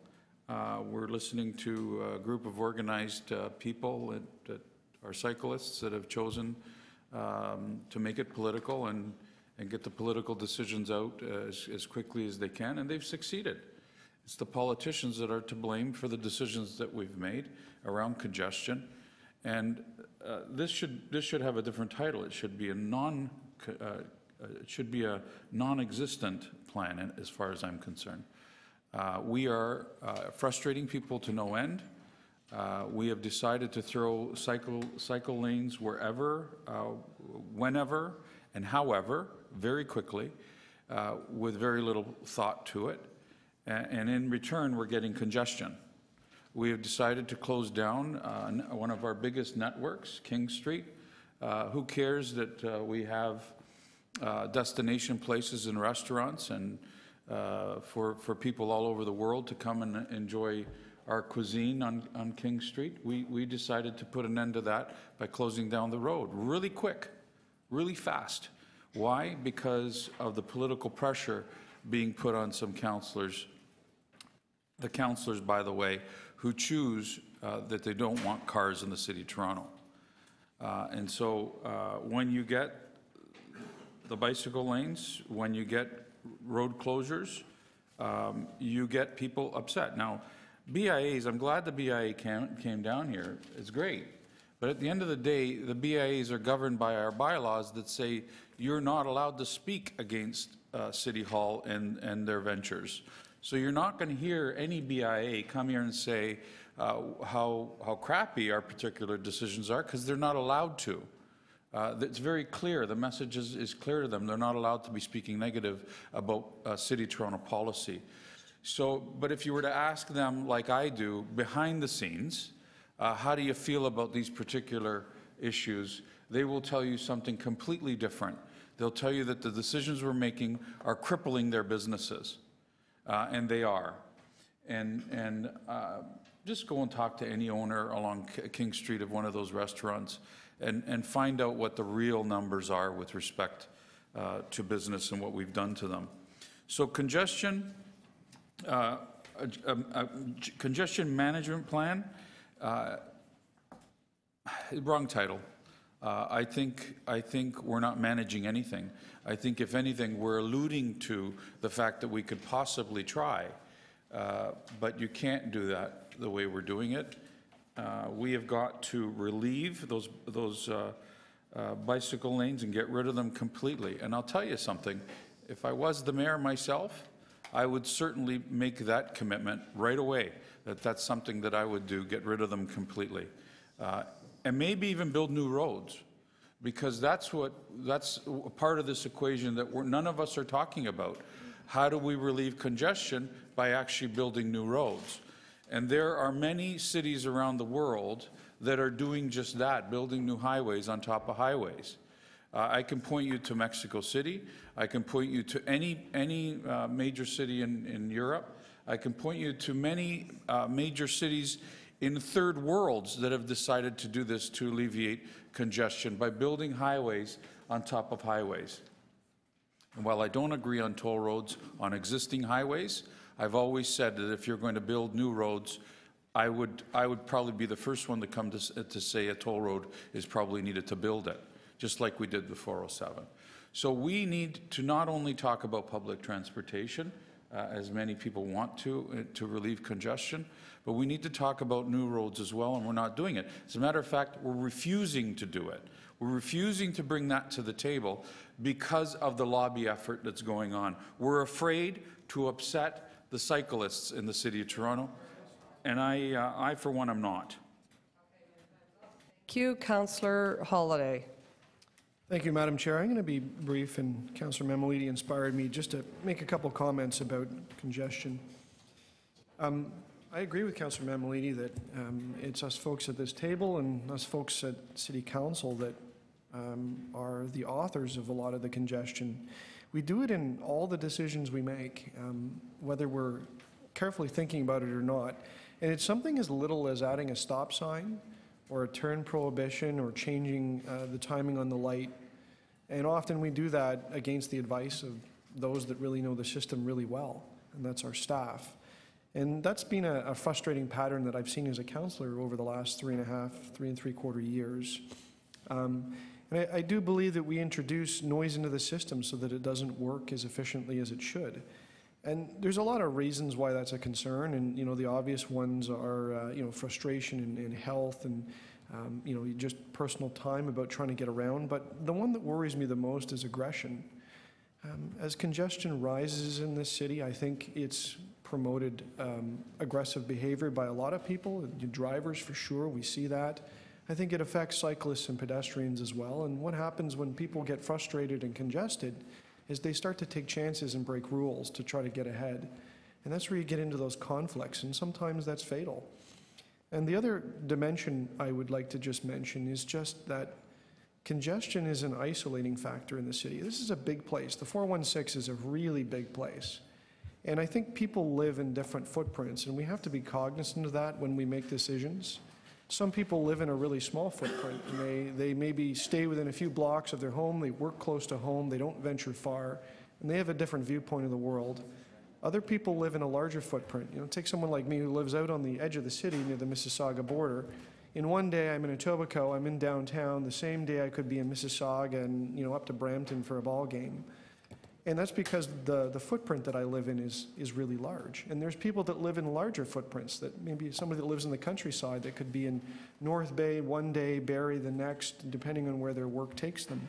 We're listening to a group of organized people that are cyclists that have chosen to make it political and get the political decisions out as quickly as they can, and they've succeeded. It's the politicians that are to blame for the decisions that we've made around congestion, and this should have a different title. It should be a non-existent plan, as far as I'm concerned. We are frustrating people to no end. We have decided to throw cycle lanes wherever, whenever, and however, very quickly, with very little thought to it. And in return, we're getting congestion. We have decided to close down one of our biggest networks, King Street. Who cares that we have destination places and restaurants and for people all over the world to come and enjoy our cuisine on King Street? We decided to put an end to that by closing down the road really quick, really fast. Why? Because of the political pressure being put on some councillors. The councillors, by the way, who choose that they don't want cars in the City of Toronto. And so when you get the bicycle lanes, when you get road closures, you get people upset. Now, BIAs, I'm glad the BIA came down here. It's great. But at the end of the day, the BIAs are governed by our bylaws that say you're not allowed to speak against City Hall and their ventures. So you're not going to hear any BIA come here and say how crappy our particular decisions are, because they're not allowed to. It's very clear. The message is clear to them. They're not allowed to be speaking negative about City Toronto policy. So, but if you were to ask them, like I do, behind the scenes, how do you feel about these particular issues, they will tell you something completely different. They'll tell you that the decisions we're making are crippling their businesses, and they are. And just go and talk to any owner along King Street of one of those restaurants and find out what the real numbers are with respect to business and what we've done to them. So congestion, congestion management plan, wrong title. I think we're not managing anything. I think if anything, we're alluding to the fact that we could possibly try, but you can't do that the way we're doing it. We have got to relieve those bicycle lanes and get rid of them completely. And I'll tell you something, if I was the mayor myself, I would certainly make that commitment right away, that's something that I would do, get rid of them completely. And maybe even build new roads, because that's part of this equation that none of us are talking about. How do we relieve congestion? By actually building new roads. And there are many cities around the world that are doing just that, building new highways on top of highways. I can point you to Mexico City. I can point you to any major city in Europe. I can point you to many major cities in third worlds that have decided to do this to alleviate congestion by building highways on top of highways. And while I don't agree on toll roads on existing highways, I've always said that if you're going to build new roads, I would probably be the first one to come to say a toll road is probably needed to build it, just like we did the 407. So we need to not only talk about public transportation, as many people want to relieve congestion, but we need to talk about new roads as well, and we're not doing it. As a matter of fact, we're refusing to do it. We're refusing to bring that to the table because of the lobby effort that's going on. We're afraid to upset the cyclists in the City of Toronto, and I for one, am not. you. Councillor Holyday. Thank you, Madam Chair. I'm going to be brief, and Councillor Memoletti inspired me just to make a couple comments about congestion. I agree with Councillor Memoletti that it's us folks at this table and us folks at City Council that are the authors of a lot of the congestion. We do it in all the decisions we make, whether we're carefully thinking about it or not. And it's something as little as adding a stop sign or a turn prohibition or changing the timing on the light. And often we do that against the advice of those that really know the system really well, and that's our staff. And that's been a frustrating pattern that I've seen as a councillor over the last 3.75 years. And I do believe that we introduce noise into the system so that it doesn't work as efficiently as it should. And there's a lot of reasons why that's a concern, and the obvious ones are frustration and health, and just personal time about trying to get around. But the one that worries me the most is aggression. As congestion rises in this city, I think it's promoted aggressive behavior by a lot of people, drivers for sure, we see that. I think it affects cyclists and pedestrians as well. And what happens when people get frustrated and congested is they start to take chances and break rules to try to get ahead. And that's where you get into those conflicts, and sometimes that's fatal. And the other dimension I would like to just mention is just that congestion is an isolating factor in the city. This is a big place. The 416 is a really big place. And I think people live in different footprints, and we have to be cognizant of that when we make decisions. Some people live in a really small footprint, and they maybe stay within a few blocks of their home, they work close to home, they don't venture far, and they have a different viewpoint of the world. Other people live in a larger footprint. Take someone like me who lives out on the edge of the city near the Mississauga border. In one day I'm in Etobicoke, I'm in downtown. The same day I could be in Mississauga and up to Brampton for a ball game. And that's because the footprint that I live in is really large. And there's people that live in larger footprints, that maybe somebody that lives in the countryside that could be in North Bay one day, Barrie the next, depending on where their work takes them.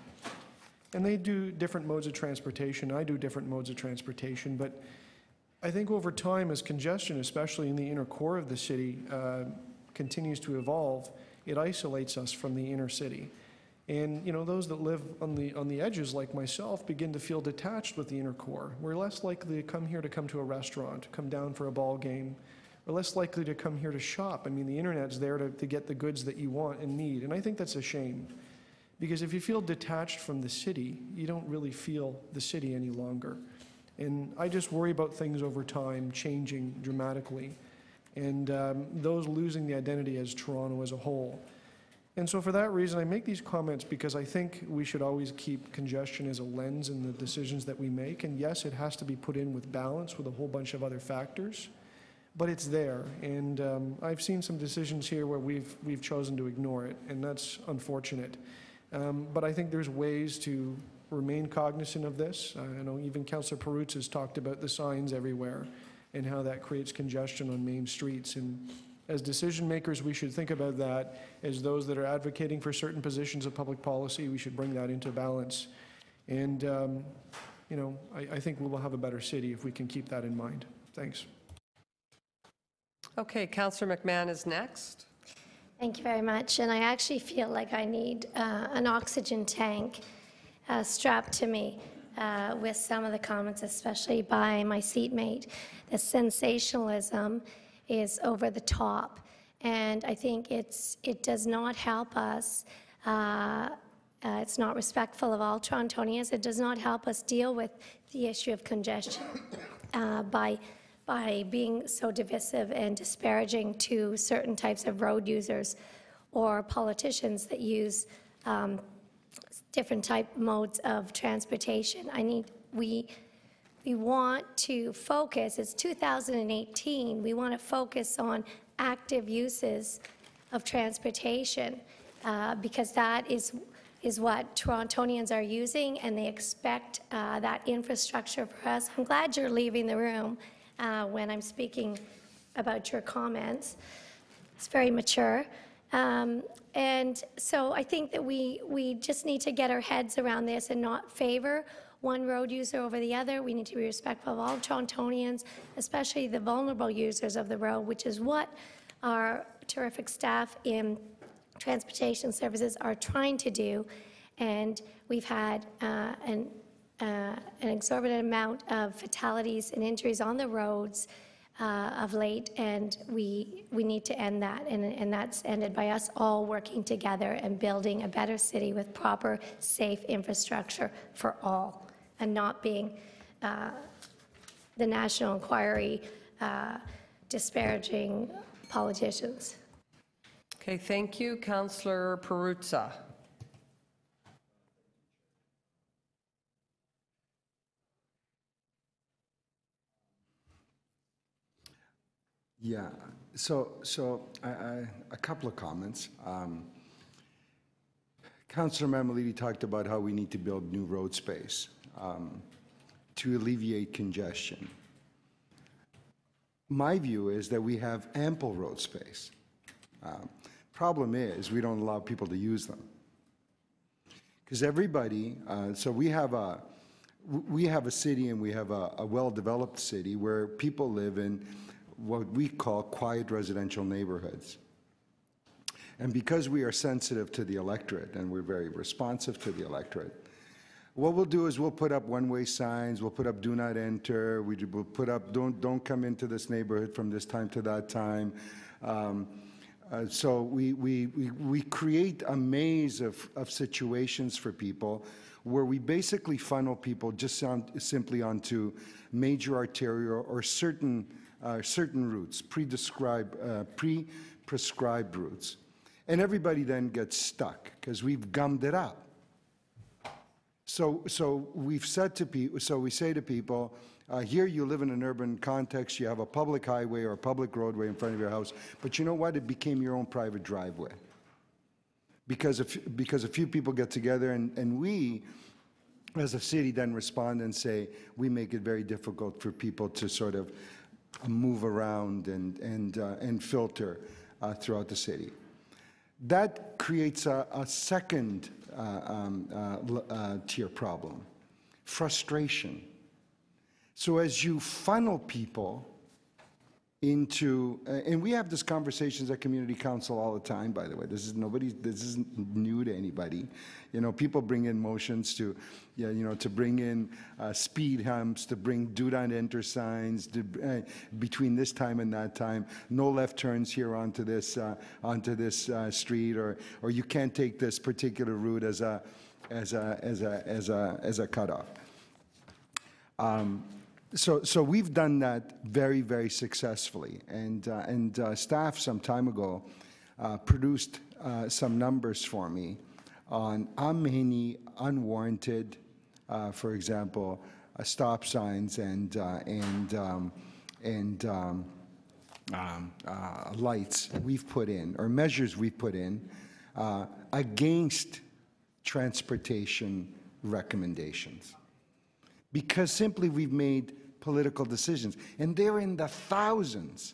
And they do different modes of transportation. I do different modes of transportation. But I think over time, as congestion, especially in the inner core of the city, continues to evolve, it isolates us from the inner city. And those that live on the edges, like myself, begin to feel detached with the inner core. We're less likely to come here to come to a restaurant, to come down for a ball game. We're less likely to come here to shop. I mean, the internet's there to get the goods that you want and need. And I think that's a shame. Because if you feel detached from the city, you don't really feel the city any longer. And I just worry about things over time changing dramatically, and those losing the identity as Toronto as a whole. And so for that reason, I make these comments because I think we should always keep congestion as a lens in the decisions that we make. And yes, it has to be put in with balance with a whole bunch of other factors, but it's there. And I've seen some decisions here where we've chosen to ignore it, and that's unfortunate. But I think there's ways to remain cognizant of this. I know even Councillor Perutz has talked about the signs everywhere and how that creates congestion on main streets. And as decision makers, we should think about that. As those that are advocating for certain positions of public policy, we should bring that into balance. And, I think we will have a better city if we can keep that in mind. Thanks. Okay, Councillor McMahon is next. Thank you very much. And I actually feel like I need an oxygen tank strapped to me with some of the comments, especially by my seatmate. The sensationalism is over the top, and I think it does not help us. It's not respectful of all Torontonians. It does not help us deal with the issue of congestion by being so divisive and disparaging to certain types of road users or politicians that use different modes of transportation. We want to focus, it's 2018, we want to focus on active uses of transportation because that is what Torontonians are using, and they expect that infrastructure for us. I'm glad you're leaving the room when I'm speaking about your comments. It's very mature. And so I think that we just need to get our heads around this and not favor one road user over the other. We need to be respectful of all Torontonians, especially the vulnerable users of the road, which is what our terrific staff in transportation services are trying to do, and we've had an exorbitant amount of fatalities and injuries on the roads of late, and we need to end that, and that's ended by us all working together and building a better city with proper, safe infrastructure for all, and not being the National Inquiry disparaging politicians. Okay, thank you. Councillor Perruzza. Yeah, so a couple of comments. Councillor Misleading talked about how we need to build new road space to alleviate congestion. My view is that we have ample road space. Problem is, we don't allow people to use them. Because everybody, so we have a city, and we have a well-developed city where people live in what we call quiet residential neighborhoods. And because we are sensitive to the electorate, and we're very responsive to the electorate, what we'll do is we'll put up one-way signs, we'll put up do not enter, we'll put up don't come into this neighborhood from this time to that time. So we create a maze of situations for people where we basically funnel people just simply onto major arterial or certain routes, pre-prescribed routes. And everybody then gets stuck because we've gummed it up. So we've said to people, so we say to people, here you live in an urban context, you have a public highway or a public roadway in front of your house, but you know what? It became your own private driveway. Because a few people get together, and we, as a city, then respond and say, we make it very difficult for people to sort of move around and filter throughout the city. That creates a second tier problem, frustration. So as you funnel people into, and we have these conversations at community council all the time, by the way. This isn't new to anybody. You know, people bring in motions to, to bring in speed humps, to bring do not enter signs, between this time and that time, no left turns here onto this street, or you can't take this particular route as a cutoff. So we've done that very, very successfully, and staff some time ago produced some numbers for me on how many unwarranted, for example, stop signs and lights we've put in, or measures we've put in against transportation recommendations. Because simply we've made political decisions, and they're in the thousands.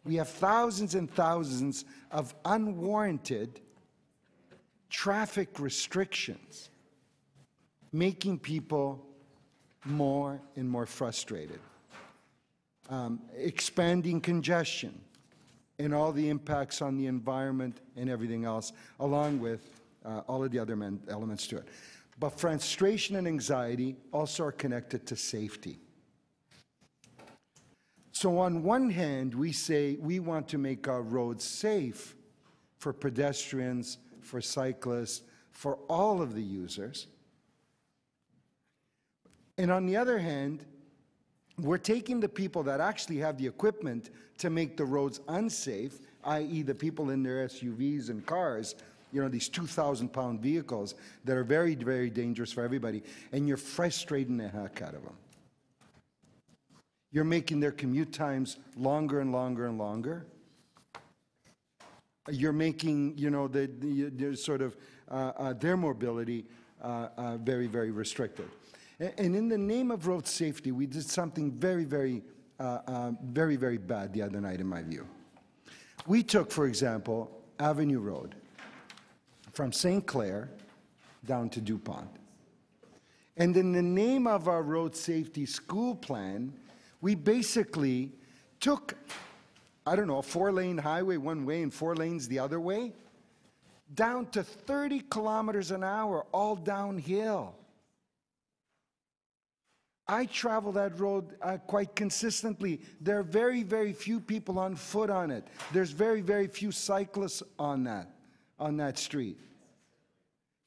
We have thousands and thousands of unwarranted traffic restrictions, making people more and more frustrated. Expanding congestion and all the impacts on the environment and everything else, along with all of the other elements to it. But frustration and anxiety also are connected to safety. So on one hand, we say we want to make our roads safe for pedestrians, for cyclists, for all of the users. And on the other hand, we're taking the people that actually have the equipment to make the roads unsafe, i.e. the people in their SUVs and cars, these 2,000-pound vehicles that are very, very dangerous for everybody, and you're frustrating the heck out of them. You're making their commute times longer and longer and longer. You're making, their mobility very, very restricted. And in the name of road safety, we did something very, very bad the other night, in my view. We took, for example, Avenue Road from St. Clair down to DuPont. And in the name of our road safety school plan, we basically took, I don't know, a 4-lane highway one way and 4 lanes the other way, down to 30 kilometers an hour, all downhill. I travel that road quite consistently. There are very, very few people on foot on it. There's very, very few cyclists on that street.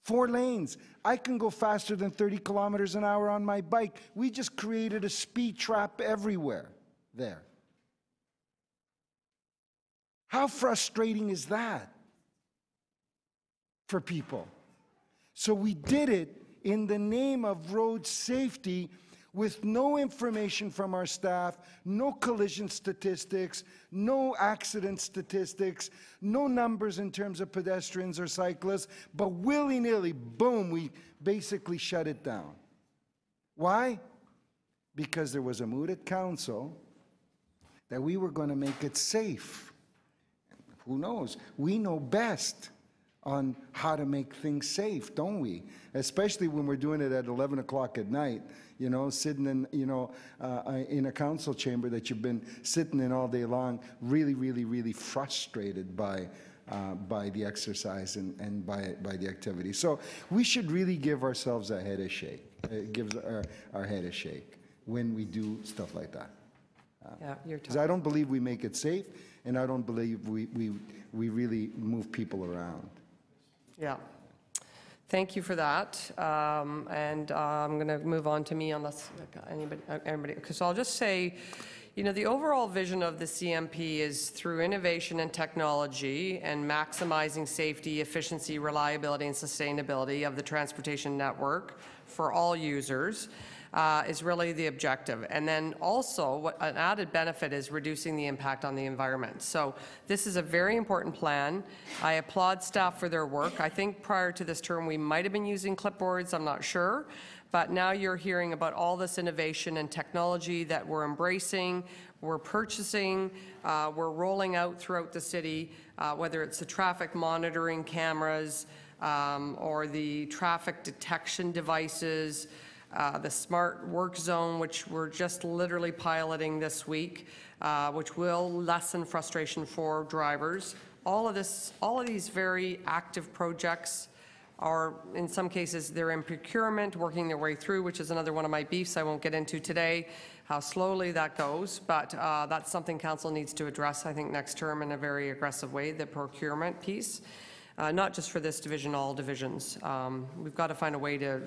4 lanes. I can go faster than 30 kilometers an hour on my bike. We just created a speed trap everywhere there. How frustrating is that for people? So we did it in the name of road safety, with no information from our staff, no collision statistics, no accident statistics, no numbers in terms of pedestrians or cyclists, but willy-nilly, boom, we basically shut it down. Why? Because there was a mood at council that we were going to make it safe. Who knows? We know best on how to make things safe, don't we? Especially when we're doing it at 11 o'clock at night, you know, sitting in, you know, in a council chamber that you've been sitting in all day long, really, really, really frustrated by the exercise and by the activity. So we should really give ourselves a head a shake. It gives our head a shake when we do stuff like that. Yeah, because I don't believe we make it safe, and I don't believe we really move people around. Yeah. Thank you for that. And I'm going to move on to me unless anybody, because I'll just say, you know, the overall vision of the CMP is through innovation and technology and maximizing safety, efficiency, reliability, and sustainability of the transportation network for all users. Is really the objective. And then also, an added benefit is reducing the impact on the environment. So this is a very important plan. I applaud staff for their work. I think prior to this term, we might have been using clipboards, I'm not sure. But now you're hearing about all this innovation and technology that we're embracing, we're purchasing, we're rolling out throughout the city, whether it's the traffic monitoring cameras or the traffic detection devices, the smart work zone, which we're just literally piloting this week, which will lessen frustration for drivers. All of these very active projects are, in some cases, they're in procurement, working their way through, which is another one of my beefs I won't get into today, how slowly that goes, but that's something council needs to address, I think, next term in a very aggressive way, the procurement piece. Not just for this division, all divisions. We've got to find a way to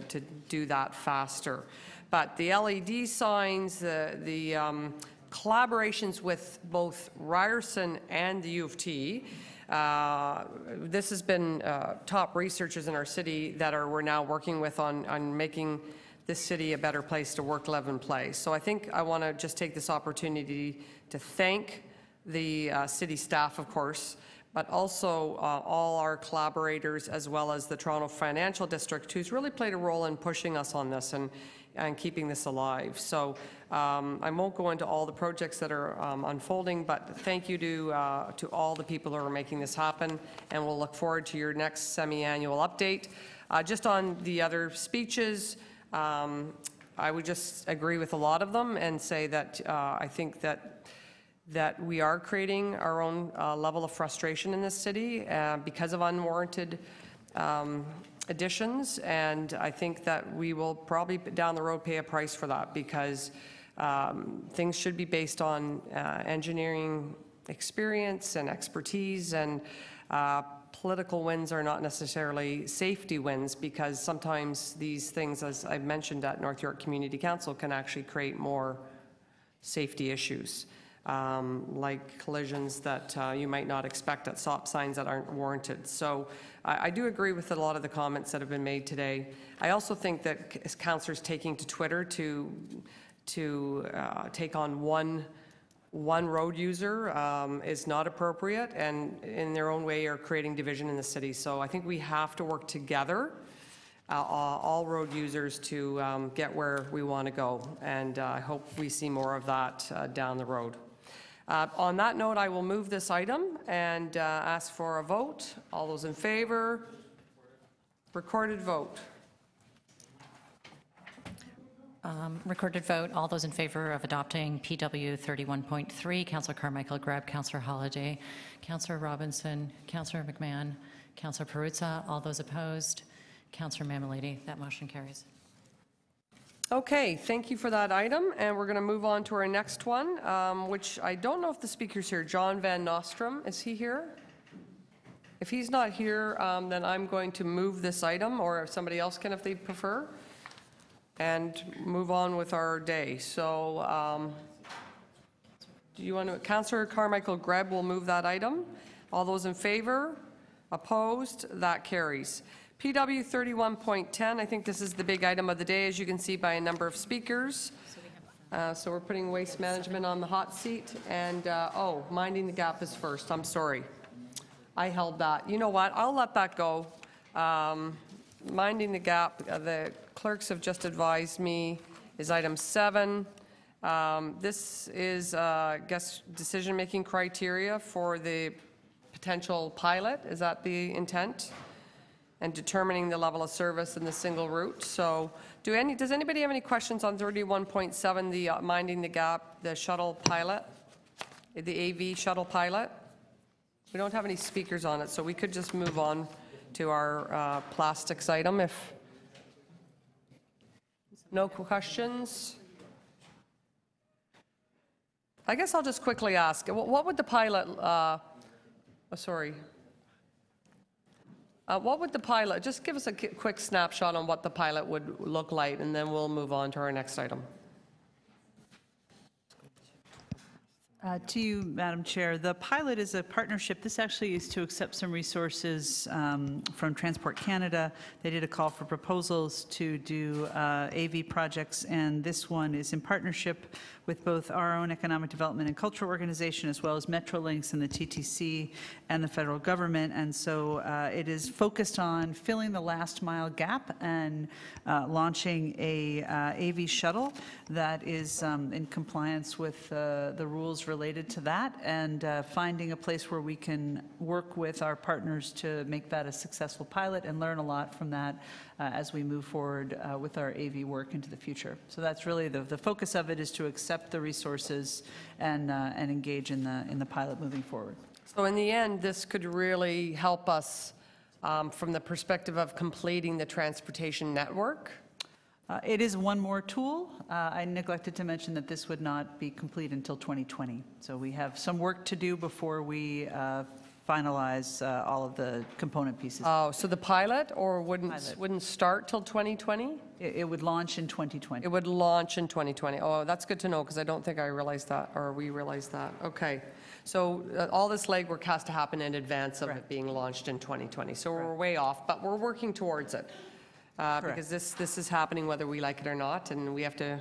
do that faster. But the LED signs, the collaborations with both Ryerson and the U of T, this has been top researchers in our city that we're now working with on making this city a better place to work, live, and play. So I think I want to just take this opportunity to thank the city staff, of course, but also all our collaborators, as well as the Toronto Financial District, who's really played a role in pushing us on this and keeping this alive. So I won't go into all the projects that are unfolding, but thank you to all the people who are making this happen, and we'll look forward to your next semi-annual update. Just on the other speeches, I would just agree with a lot of them and say that I think that we are creating our own level of frustration in this city because of unwarranted additions, and I think that we will probably down the road pay a price for that, because things should be based on engineering experience and expertise, and political wins are not necessarily safety wins, because sometimes these things, as I mentioned at North York Community Council, can actually create more safety issues. Like collisions that you might not expect at stop signs that aren't warranted. So I do agree with a lot of the comments that have been made today. I also think that councillors taking to Twitter to take on one road user is not appropriate, and in their own way are creating division in the city. So I think we have to work together, all road users, to get where we want to go, and I hope we see more of that down the road. On that note, I will move this item and ask for a vote. All those in favor? Recorded vote. Recorded vote. All those in favor of adopting PW 31.3, Councillor Carmichael Greb, Councillor Holyday, Councillor Robinson, Councillor McMahon, Councillor Perruzza. All those opposed, Councillor Misleading. That motion carries. Okay, thank you for that item, and we're going to move on to our next one, which I don't know if the speaker's here. John Van Nostrum, is he here? If he's not here, then I'm going to move this item, or if somebody else can if they prefer, and move on with our day. So do you want to, Councillor Carmichael Greb will move that item. All those in favor? Opposed? That carries. PW 31.10, I think this is the big item of the day, as you can see by a number of speakers. So we're putting waste management on the hot seat. And, oh, minding the gap is first. I'm sorry. I held that. You know what? I'll let that go. Minding the gap, the clerks have just advised me, is item 7. This is, I guess, decision-making criteria for the potential pilot. Is that the intent? And determining the level of service in the single route. So does anybody have any questions on 31.7, the minding the gap, the shuttle pilot, the AV shuttle pilot? We don't have any speakers on it, so we could just move on to our plastics item if no questions. I guess I'll just quickly ask, what would the pilot, what would the pilot, just give us a quick snapshot on what the pilot would look like, and then we'll move on to our next item. To you, Madam Chair. The pilot is a partnership. This actually is to accept some resources from Transport Canada. They did a call for proposals to do AV projects, and this one is in partnership with both our own Economic Development and Cultural Organization, as well as Metrolinx and the TTC and the federal government. And so it is focused on filling the last mile gap and launching a AV shuttle that is in compliance with the rules related to that, and finding a place where we can work with our partners to make that a successful pilot and learn a lot from that as we move forward with our AV work into the future. So that's really the focus of it, is to accept the resources and engage in the pilot moving forward. So in the end, this could really help us from the perspective of completing the transportation network. It is one more tool. I neglected to mention that this would not be complete until 2020. So we have some work to do before we finalize all of the component pieces. Oh, so the pilot wouldn't start till 2020? It would launch in 2020. It would launch in 2020. Oh, that's good to know, because I don't think I realized that, or we realized that. Okay. So all this legwork has to happen in advance of it being launched in 2020. So we're way off, but we're working towards it. Because this is happening whether we like it or not, and we have to.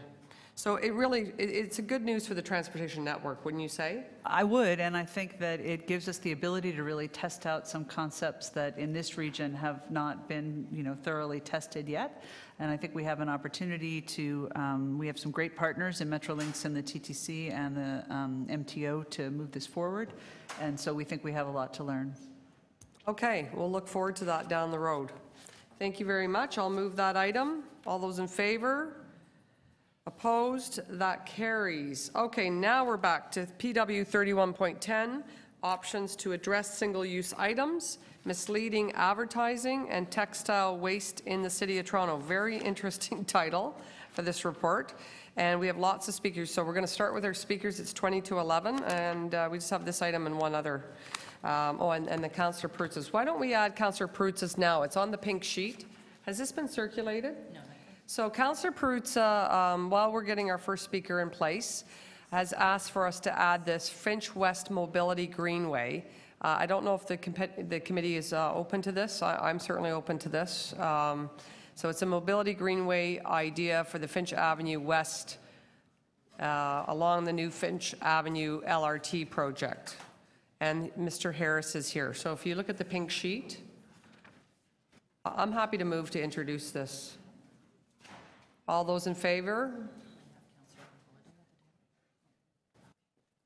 So it's a good news for the transportation network, wouldn't you say? I would, and I think that it gives us the ability to really test out some concepts that in this region have not been, thoroughly tested yet. And I think we have an opportunity to. We have some great partners in Metrolinx and the TTC and the MTO to move this forward, and so we think we have a lot to learn. Okay, we'll look forward to that down the road. Thank you very much. I'll move that item. All those in favor? Opposed? That carries. Okay, now we're back to PW 31.10, options to address single-use items, misleading advertising, and textile waste in the City of Toronto. Very interesting title for this report. And we have lots of speakers, so we're going to start with our speakers. It's 20 to 11, and we just have this item and one other. And the Councillor Perrutzas. Why don't we add Councillor Perrutzas now? It's on the pink sheet. Has this been circulated? No. So Councillor Perruzza, while we're getting our first speaker in place, has asked for us to add this Finch West Mobility Greenway. I don't know if the committee is open to this. I'm certainly open to this. So it's a mobility greenway idea for the Finch Avenue West along the new Finch Avenue LRT project. And Mr. Harris is here. So if you look at the pink sheet, I'm happy to move to introduce this. All those in favor?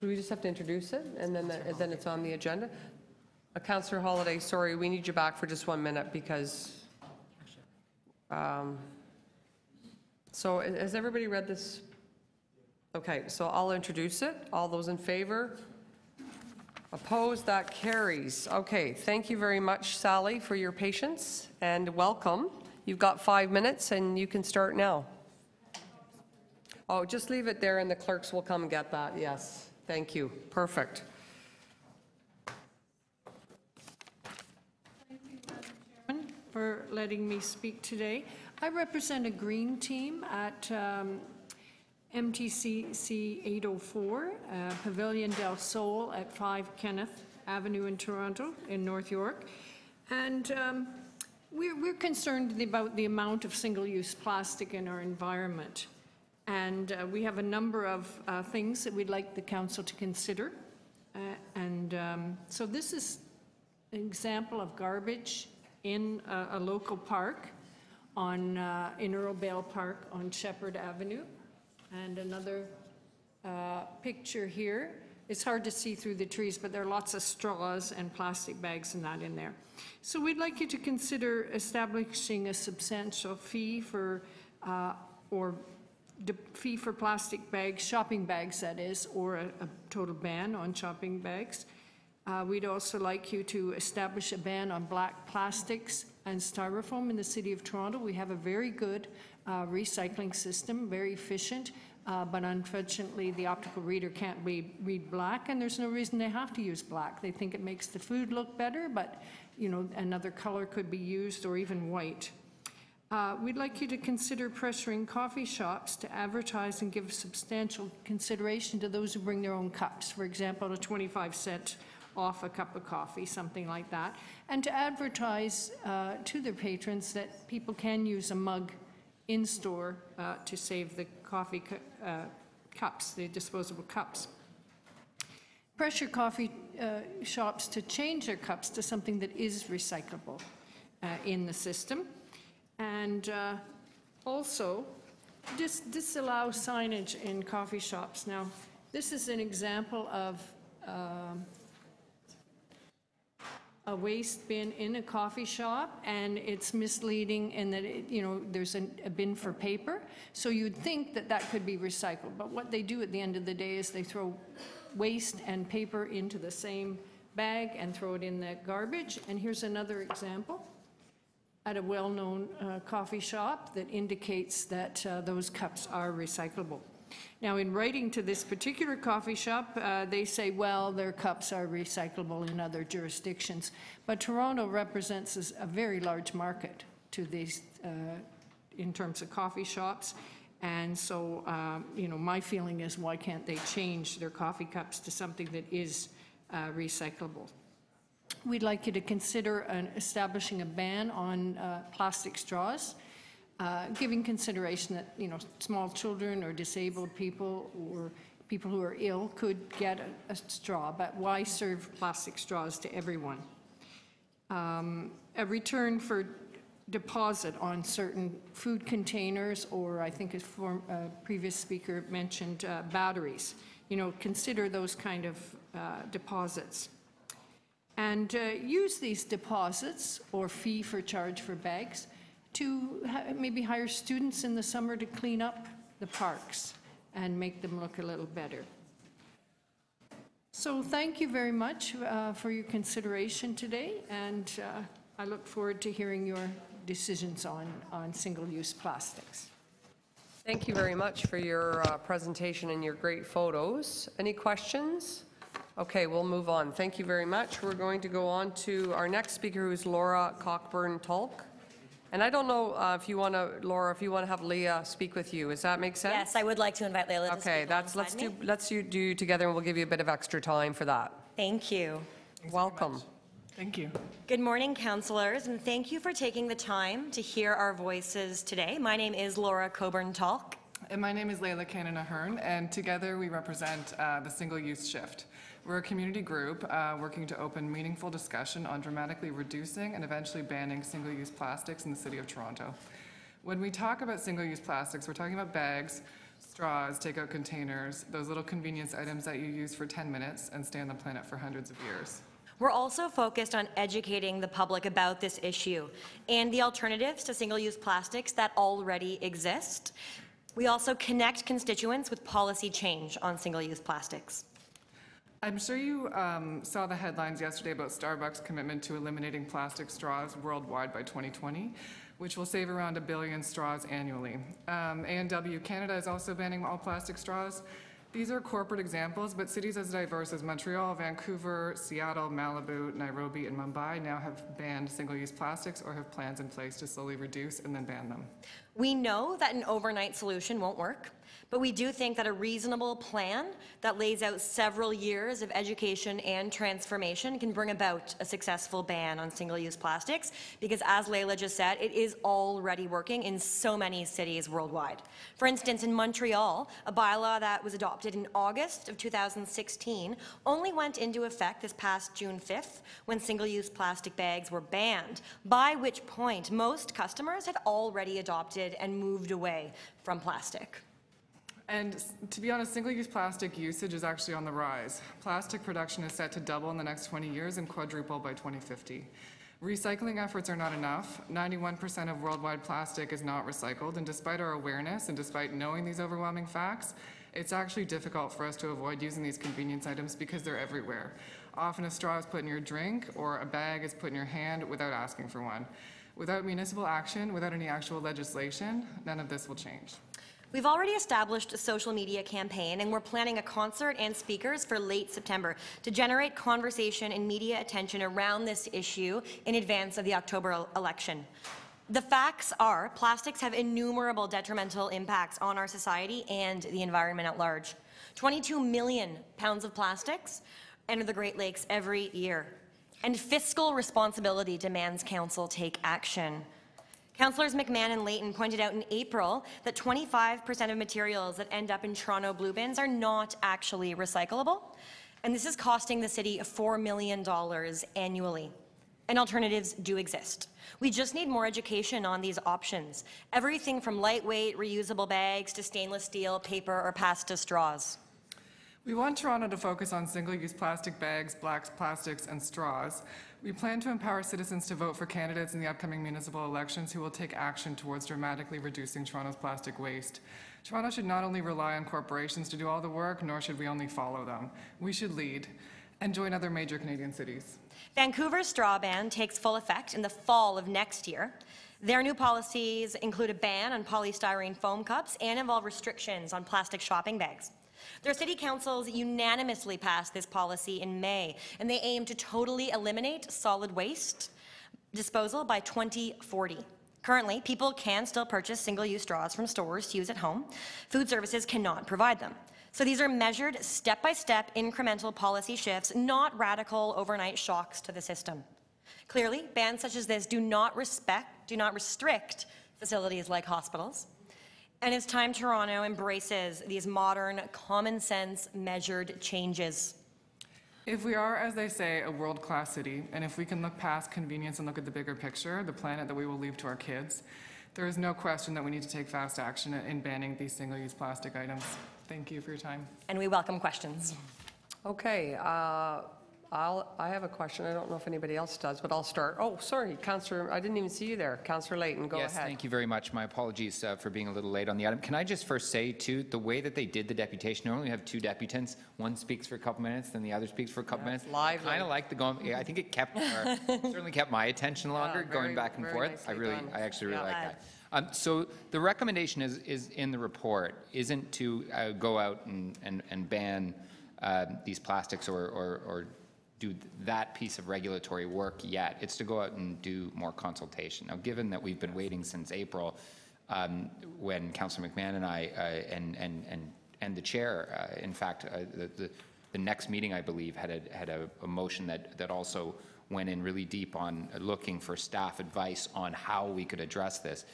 Do we just have to introduce it and then it's on the agenda? Councillor Holliday, sorry, we need you back for just 1 minute because. So has everybody read this? Okay, so I'll introduce it. All those in favor? Opposed? That carries. Okay, thank you very much, Sally, for your patience, and welcome. You've got 5 minutes, and you can start now. Oh, just leave it there, and the clerks will come get that. Yes, thank you. Perfect. Thank you, Madam Chairman, for letting me speak today. I represent a green team at MTCC 804, Pavilion del Sol at 5 Kenneth Avenue in Toronto, in North York. And we're concerned about the amount of single-use plastic in our environment. And we have a number of things that we'd like the council to consider. So this is an example of garbage in a local park in Earl Bale Park on Shepherd Avenue. And another picture here. It's hard to see through the trees, but there are lots of straws and plastic bags and that in there. So we'd like you to consider establishing a substantial fee for, fee for plastic bags, shopping bags that is, or a total ban on shopping bags. We'd also like you to establish a ban on black plastics and styrofoam in the City of Toronto. We have a very good recycling system, very efficient, but unfortunately the optical reader can't read black, and there's no reason they have to use black. They think it makes the food look better, but you know, another color could be used, or even white. We'd like you to consider pressuring coffee shops to advertise and give substantial consideration to those who bring their own cups. For example, a 25-cent off a cup of coffee, something like that, and to advertise to their patrons that people can use a mug in store to save the coffee cups, the disposable cups. Pressure coffee shops to change their cups to something that is recyclable in the system. And also, disallow signage in coffee shops. Now, this is an example of a waste bin in a coffee shop, and it's misleading in that there's a bin for paper, so you'd think that that could be recycled, but what they do at the end of the day is they throw waste and paper into the same bag and throw it in the garbage. And here's another example at a well-known coffee shop that indicates that those cups are recyclable. Now, in writing to this particular coffee shop, they say, well, their cups are recyclable in other jurisdictions. But Toronto represents a very large market to these, in terms of coffee shops. And so, my feeling is, why can't they change their coffee cups to something that is recyclable? We'd like you to consider establishing a ban on plastic straws. Giving consideration that, small children or disabled people or people who are ill could get a straw, but why serve plastic straws to everyone? A return for deposit on certain food containers, or I think a previous speaker mentioned batteries. Consider those kind of deposits. And use these deposits or fee for charge for bags to maybe hire students in the summer to clean up the parks and make them look a little better. So thank you very much for your consideration today, and I look forward to hearing your decisions on single-use plastics. Thank you very much for your presentation and your great photos. Any questions? Okay, we'll move on. Thank you very much. We're going to go on to our next speaker, who is Laura Cockburn-Talk. And I don't know if you want to, Laura, if you want to have Leah speak with you. Does that make sense? Yes, I would like to invite Leah to speak. Okay, let's do together, and we'll give you a bit of extra time for that. Thank you. Welcome. Thank you. Good morning, councillors, and thank you for taking the time to hear our voices today. My name is Laura Cockburn-Talk. And my name is Layla Cannon-Ahern, and together we represent the Single Use Shift. We're a community group working to open meaningful discussion on dramatically reducing and eventually banning single-use plastics in the City of Toronto. When we talk about single-use plastics, we're talking about bags, straws, takeout containers, those little convenience items that you use for 10 minutes and stay on the planet for hundreds of years. We're also focused on educating the public about this issue and the alternatives to single-use plastics that already exist. We also connect constituents with policy change on single-use plastics. I'm sure you saw the headlines yesterday about Starbucks' commitment to eliminating plastic straws worldwide by 2020, which will save around 1 billion straws annually. A&W Canada is also banning all plastic straws. These are corporate examples, but cities as diverse as Montreal, Vancouver, Seattle, Malibu, Nairobi, and Mumbai now have banned single-use plastics or have plans in place to slowly reduce and then ban them. We know that an overnight solution won't work, but we do think that a reasonable plan that lays out several years of education and transformation can bring about a successful ban on single-use plastics, because as Layla just said, it is already working in so many cities worldwide. For instance, in Montreal, a bylaw that was adopted in August of 2016 only went into effect this past June 5th when single-use plastic bags were banned, by which point most customers had already adopted and moved away from plastic. And to be honest, single-use plastic usage is actually on the rise. Plastic production is set to double in the next 20 years and quadruple by 2050. Recycling efforts are not enough. 91% of worldwide plastic is not recycled, and despite our awareness and despite knowing these overwhelming facts, it's actually difficult for us to avoid using these convenience items because they're everywhere. Often a straw is put in your drink or a bag is put in your hand without asking for one. Without municipal action, without any actual legislation, none of this will change. We've already established a social media campaign, and we're planning a concert and speakers for late September to generate conversation and media attention around this issue in advance of the October election. The facts are, plastics have innumerable detrimental impacts on our society and the environment at large. 22 million pounds of plastics enter the Great Lakes every year, and fiscal responsibility demands Council take action. Councillors McMahon and Layton pointed out in April that 25% of materials that end up in Toronto blue bins are not actually recyclable, and this is costing the city $4 million annually. And alternatives do exist. We just need more education on these options. Everything from lightweight, reusable bags to stainless steel, paper, or pasta straws. We want Toronto to focus on single-use plastic bags, black plastics, and straws. We plan to empower citizens to vote for candidates in the upcoming municipal elections who will take action towards dramatically reducing Toronto's plastic waste. Toronto should not only rely on corporations to do all the work, nor should we only follow them. We should lead and join other major Canadian cities. Vancouver's straw ban takes full effect in the fall of next year. Their new policies include a ban on polystyrene foam cups and involve restrictions on plastic shopping bags. Their city councils unanimously passed this policy in May, and they aim to totally eliminate solid waste disposal by 2040. Currently, people can still purchase single-use straws from stores to use at home. Food services cannot provide them. So these are measured, step-by-step, incremental policy shifts, not radical overnight shocks to the system. Clearly, bans such as this do not restrict facilities like hospitals. And it's time Toronto embraces these modern, common-sense, measured changes. If we are, as they say, a world-class city, and if we can look past convenience and look at the bigger picture, the planet that we will leave to our kids, there is no question that we need to take fast action in banning these single-use plastic items. Thank you for your time. And we welcome questions. Okay, I have a question. I don't know if anybody else does, but I'll start. Oh, sorry, Councillor, I didn't even see you there. Councillor Layton, go ahead. Yes, thank you very much. My apologies for being a little late on the item. Can I just first say, too, the way that they did the deputation, normally we have two deputants. One speaks for a couple minutes, then the other speaks for a couple minutes. Lively. Kind of like the going. I think it kept, certainly kept my attention longer, going back and forth. I actually really like that. So the recommendation is in the report isn't to go out and ban these plastics or do that piece of regulatory work yet. It's to go out and do more consultation. Now, given that we've been waiting since April, when Councillor McMahon and I and the chair, in fact, the next meeting, I believe, had a motion that also went in really deep on looking for staff advice on how we could address this.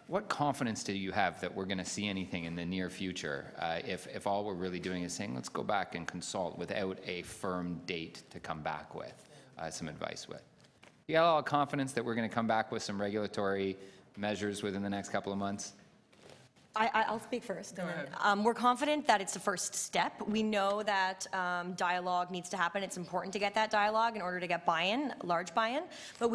What confidence do you have that we're going to see anything in the near future if all we're really doing is saying, let's go back and consult without a firm date to come back with some advice with? You got a lot of confidence that we're going to come back with some regulatory measures within the next couple of months? I'll speak first. We're confident that it's the first step. We know that dialogue needs to happen. It's important to get that dialogue in order to get buy-in, large buy-in. But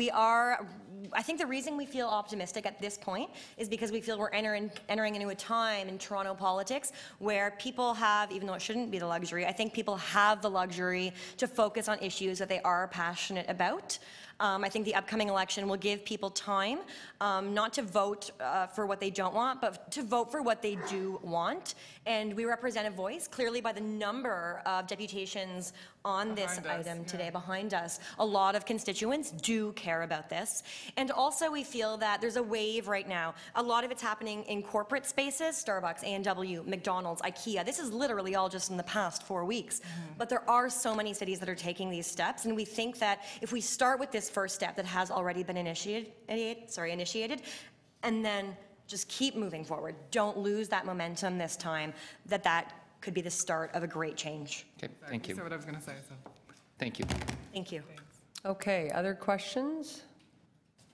I think the reason we feel optimistic at this point is because we feel we're entering into a time in Toronto politics where people have, even though it shouldn't be the luxury, I think people have the luxury to focus on issues that they are passionate about. I think the upcoming election will give people time not to vote for what they don't want, but to vote for what they do want. And we represent a voice, clearly by the number of deputations on this item today behind us. A lot of constituents do care about this. And also we feel that there's a wave right now. A lot of it's happening in corporate spaces, Starbucks, A&W, McDonald's, IKEA. This is literally all just in the past 4 weeks. But there are so many cities that are taking these steps, and we think that if we start with this first step that has already been initiated, and then just keep moving forward. Don't lose that momentum this time, that could be the start of a great change. Okay, thank you. That's what I was going to say. So. Thank you. Thank you. Okay, other questions?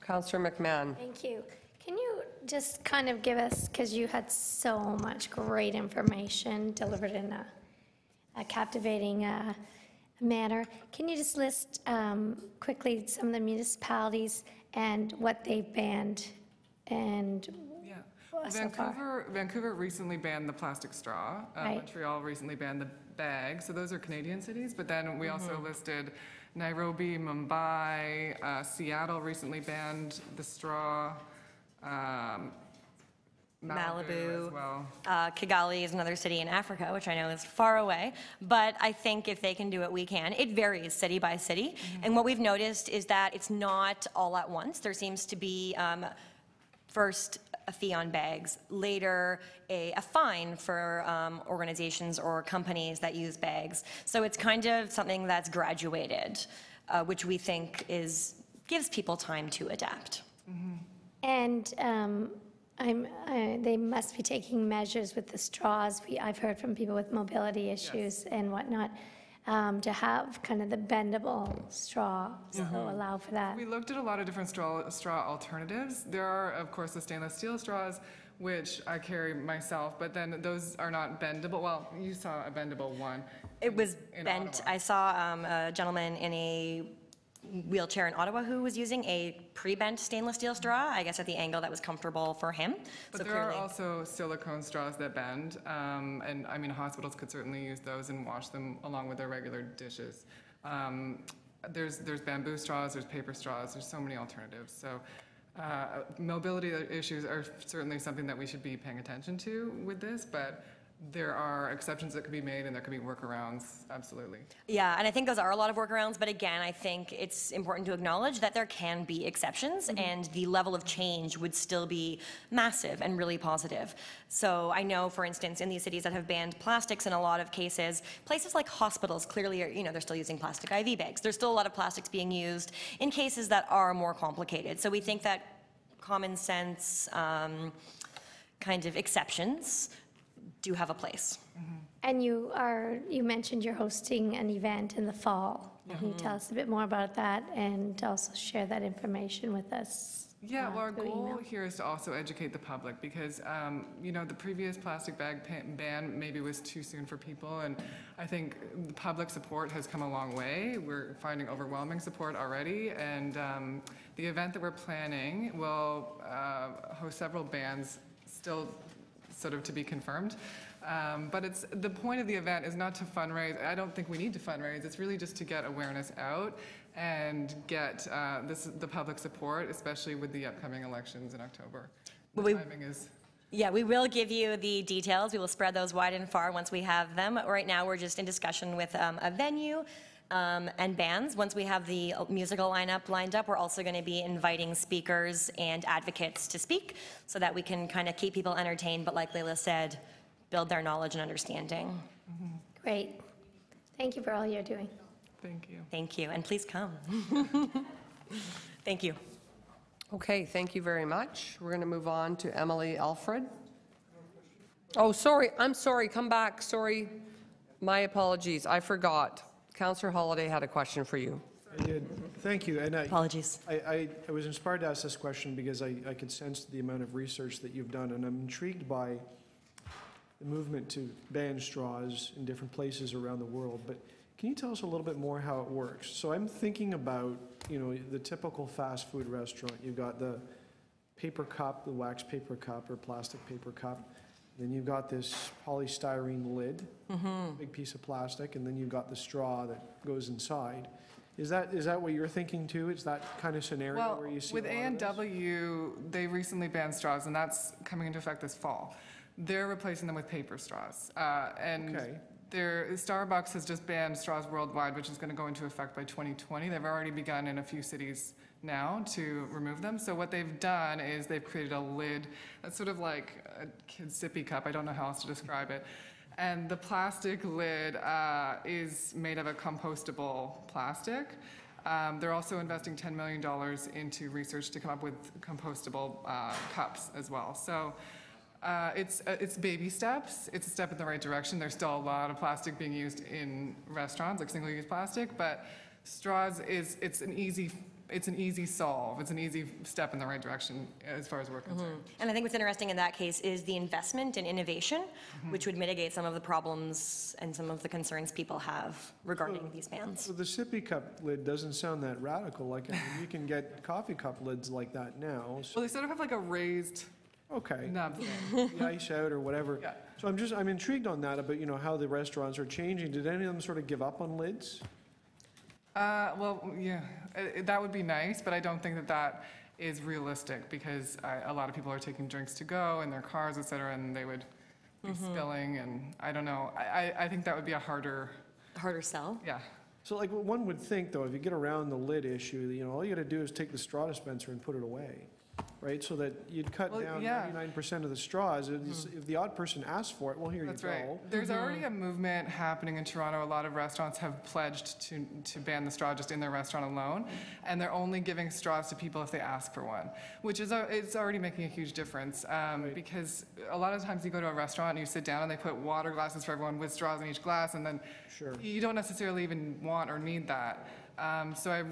Councillor McMahon. Thank you. Can you just kind of give us, because you had so much great information delivered in a captivating manner, can you just list quickly some of the municipalities and what they've banned and so far? Vancouver recently banned the plastic straw. Right. Montreal recently banned the bag. So those are Canadian cities. But then we also listed Nairobi, Mumbai, Seattle recently banned the straw. Malibu as well. Kigali is another city in Africa, which I know is far away, but I think if they can do it, we can. It varies city by city, and what we've noticed is that it's not all at once. There seems to be first a fee on bags, later a fine for organizations or companies that use bags. So it's kind of something that's graduated, which we think gives people time to adapt. And they must be taking measures with the straws. I've heard from people with mobility issues and whatnot, to have kind of the bendable straw, so allow for that. We looked at a lot of different straw alternatives. There are, of course, the stainless steel straws, which I carry myself, but then those are not bendable. Well, you saw a bendable one. It was bent. Ottawa. I saw a gentleman in a wheelchair in Ottawa who was using a pre-bent stainless steel straw, I guess at the angle that was comfortable for him. But so there are also silicone straws that bend, and I mean hospitals could certainly use those and wash them along with their regular dishes. There's bamboo straws, there's paper straws, there's so many alternatives. So mobility issues are certainly something that we should be paying attention to with this, but there are exceptions that could be made and there could be workarounds, absolutely. Yeah, and I think those are a lot of workarounds, but again, I think it's important to acknowledge that there can be exceptions and the level of change would still be massive and really positive. So I know, for instance, in these cities that have banned plastics in a lot of cases, places like hospitals clearly are, they're still using plastic IV bags. There's still a lot of plastics being used in cases that are more complicated. So we think that common sense kind of exceptions do have a place. And you mentioned you're hosting an event in the fall. Can you tell us a bit more about that and also share that information with us? Yeah, well, our goal here is to also educate the public because, the previous plastic bag ban maybe was too soon for people, and I think the public support has come a long way. We're finding overwhelming support already, and the event that we're planning will host several bands still sort of to be confirmed. But the point of the event is not to fundraise. I don't think we need to fundraise. It's really just to get awareness out and get the public support, especially with the upcoming elections in October. The timing is... Yeah, we will give you the details. We will spread those wide and far once we have them. Right now, we're just in discussion with a venue and bands. Once we have the musical lineup lined up, we're also going to be inviting speakers and advocates to speak so that we can kind of keep people entertained, but like Leila said, build their knowledge and understanding. Great. Thank you for all you're doing. Thank you. Thank you, and please come. Thank you. Okay, thank you very much. We're going to move on to Emily Alfred. Oh, sorry, I'm sorry, come back, sorry. My apologies, I forgot. Councillor Holladay had a question for you. I did. Thank you. And Apologies. I was inspired to ask this question because I could sense the amount of research that you've done, and I'm intrigued by the movement to ban straws in different places around the world. But can you tell us a little bit more how it works? So I'm thinking about, you know, the typical fast food restaurant. You've got the paper cup, the wax paper cup or plastic paper cup. Then you've got this polystyrene lid, big piece of plastic, and then you've got the straw that goes inside. Is that what you're thinking too? It's that kind of scenario where you see with a lot of this? A&W, they recently banned straws, and that's coming into effect this fall. They're replacing them with paper straws. Starbucks has just banned straws worldwide, which is going to go into effect by 2020. They've already begun in a few cities now to remove them. So what they've done is they've created a lid that's sort of like a kid's sippy cup. I don't know how else to describe it. And the plastic lid is made of a compostable plastic. They're also investing $10 million into research to come up with compostable cups as well. So it's baby steps. It's a step in the right direction. There's still a lot of plastic being used in restaurants, like single-use plastic, but straws it's an easy solve. It's an easy step in the right direction as far as we're concerned. And I think what's interesting in that case is the investment in innovation, which would mitigate some of the problems and some of the concerns people have regarding these bans. So the sippy cup lid doesn't sound that radical. Like, I mean, you can get coffee cup lids like that now. So. Well, they sort of have like a raised nub thing. The ice out or whatever. Yeah. So I'm intrigued on that about, you know, how the restaurants are changing. Did any of them sort of give up on lids? Well, yeah, that would be nice, but I don't think that is realistic because a lot of people are taking drinks to go in their cars, et cetera, and they would be spilling, and I don't know. I think that would be a harder sell? Yeah. So like one would think, though, if you get around the lid issue, you know, all you got to do is take the straw dispenser and put it away. Right, so that you'd cut down 99% of the straws. If the odd person asks for it, well, here That's you go. right. There's already a movement happening in Toronto. A lot of restaurants have pledged to ban the straw just in their restaurant alone, and they're only giving straws to people if they ask for one, which is it's already making a huge difference because a lot of times you go to a restaurant and you sit down and they put water glasses for everyone with straws in each glass, and then you don't necessarily even want or need that. So I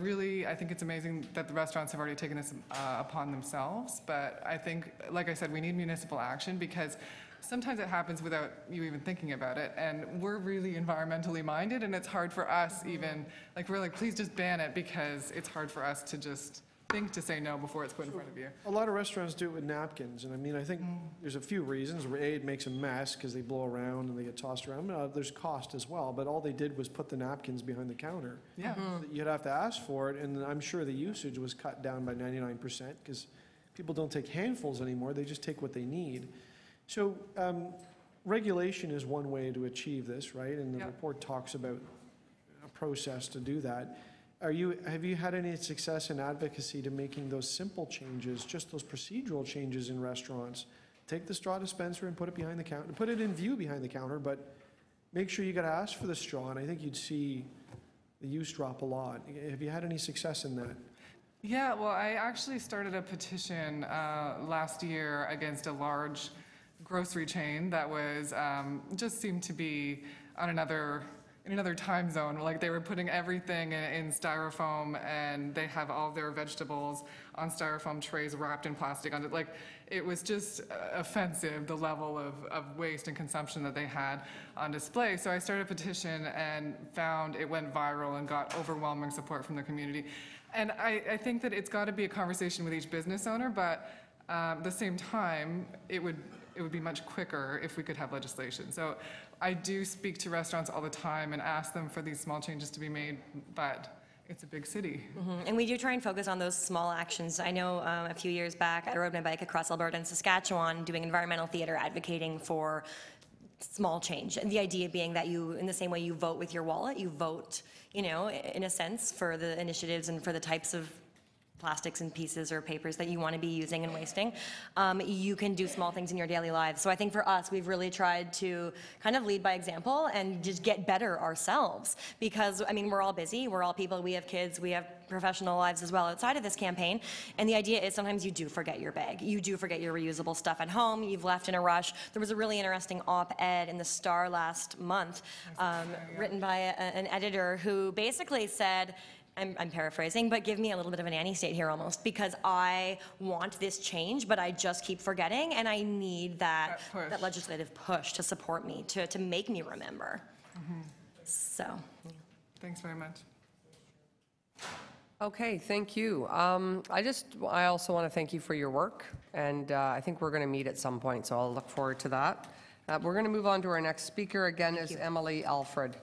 think it's amazing that the restaurants have already taken this upon themselves, but I think, like I said, we need municipal action because sometimes it happens without you even thinking about it, and we're really environmentally minded, and it's hard for us even, like we're like, please just ban it because it's hard for us to just think to say no before it's put in front of you. A lot of restaurants do it with napkins, and I mean, I think there's a few reasons. A, it makes a mess because they blow around and they get tossed around. There's cost as well, but all they did was put the napkins behind the counter. Yeah. You'd have to ask for it, and I'm sure the usage was cut down by 99% because people don't take handfuls anymore. They just take what they need. So regulation is one way to achieve this, right? And the report talks about a process to do that. Have you had any success in advocacy to making those simple changes, just those procedural changes in restaurants? Take the straw dispenser and put it behind the counter, put it in view behind the counter, but make sure you got to ask for the straw, and I think you'd see the use drop a lot. Have you had any success in that? Yeah, well, I actually started a petition last year against a large grocery chain that was just seemed to be on another time zone. Like they were putting everything in styrofoam, and they have all their vegetables on styrofoam trays wrapped in plastic on it. Like it was just offensive, the level of waste and consumption that they had on display. So I started a petition and found it went viral and got overwhelming support from the community. And I think that it's got to be a conversation with each business owner, but at the same time, it would be much quicker if we could have legislation. So I do speak to restaurants all the time and ask them for these small changes to be made, but it's a big city. And we do try and focus on those small actions. I know a few years back, I rode my bike across Alberta and Saskatchewan doing environmental theater, advocating for small change. And the idea being that you, in the same way you vote with your wallet, you vote, you know, in a sense, for the initiatives and for the types of plastics and pieces or papers that you want to be using and wasting. You can do small things in your daily lives. So I think for us, we've really tried to kind of lead by example and just get better ourselves, because I mean, we're all busy, we're all people, we have kids, we have professional lives as well outside of this campaign. And the idea is sometimes you do forget your bag. You do forget your reusable stuff at home. You've left in a rush. There was a really interesting op-ed in the Star last month written by an editor who basically said, I'm paraphrasing, but give me a little bit of a nanny state here almost, because I want this change, but I just keep forgetting, and I need that legislative push to support me, to make me remember. So. Thanks very much. Okay, thank you. I also want to thank you for your work, and I think we're going to meet at some point, so I'll look forward to that. We're going to move on to our next speaker. Again is Emily Alfred.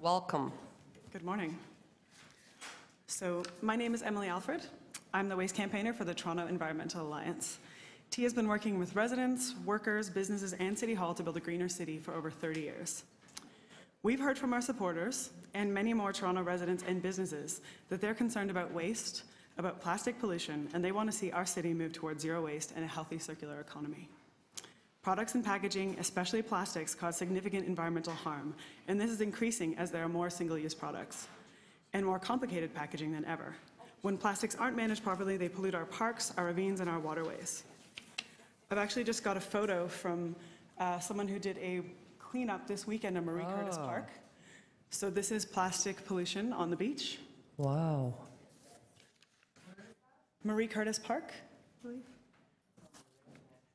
Welcome. Good morning. So my name is Emily Alfred. I'm the waste campaigner for the Toronto Environmental Alliance. T has been working with residents, workers, businesses, and City Hall to build a greener city for over 30 years. We've heard from our supporters and many more Toronto residents and businesses that they're concerned about waste, about plastic pollution, and they want to see our city move towards zero waste and a healthy circular economy. Products and packaging, especially plastics, cause significant environmental harm, and this is increasing as there are more single-use products and more complicated packaging than ever. When plastics aren't managed properly, they pollute our parks, our ravines, and our waterways. I've actually just got a photo from someone who did a cleanup this weekend in Marie Curtis Park. So this is plastic pollution on the beach. Wow. Marie Curtis Park, I believe.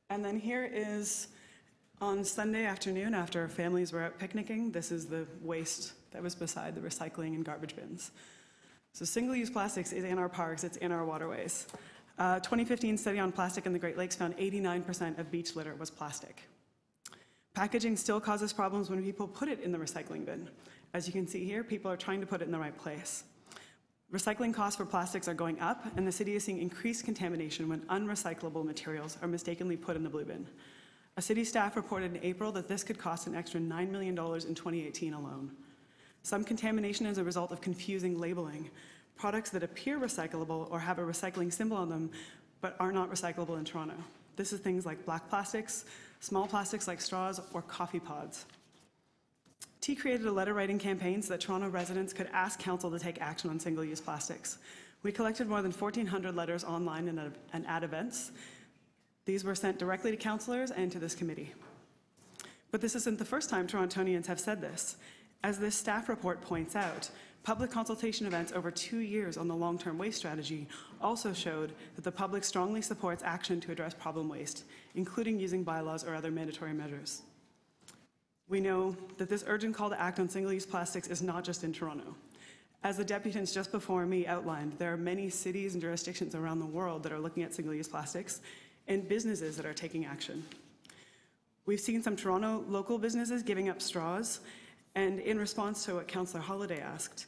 And then here is on Sunday afternoon after families were out picnicking. This is the waste that was beside the recycling and garbage bins. So single-use plastics is in our parks, it's in our waterways. 2015 study on plastic in the Great Lakes found 89% of beach litter was plastic. Packaging still causes problems when people put it in the recycling bin. As you can see here, people are trying to put it in the right place. Recycling costs for plastics are going up, and the city is seeing increased contamination when unrecyclable materials are mistakenly put in the blue bin. A city staff reported in April that this could cost an extra $9 million in 2018 alone. Some contamination is a result of confusing labeling. Products that appear recyclable or have a recycling symbol on them, but are not recyclable in Toronto. This is things like black plastics, small plastics like straws, or coffee pods. T created a letter writing campaign so that Toronto residents could ask council to take action on single-use plastics. We collected more than 1,400 letters online and at events. These were sent directly to councillors and to this committee. But this isn't the first time Torontonians have said this. As this staff report points out, public consultation events over 2 years on the long-term waste strategy also showed that the public strongly supports action to address problem waste, including using bylaws or other mandatory measures. We know that this urgent call to act on single-use plastics is not just in Toronto. As the deputants just before me outlined, there are many cities and jurisdictions around the world that are looking at single-use plastics and businesses that are taking action. We've seen some Toronto local businesses giving up straws, and in response to what Councillor Holliday asked,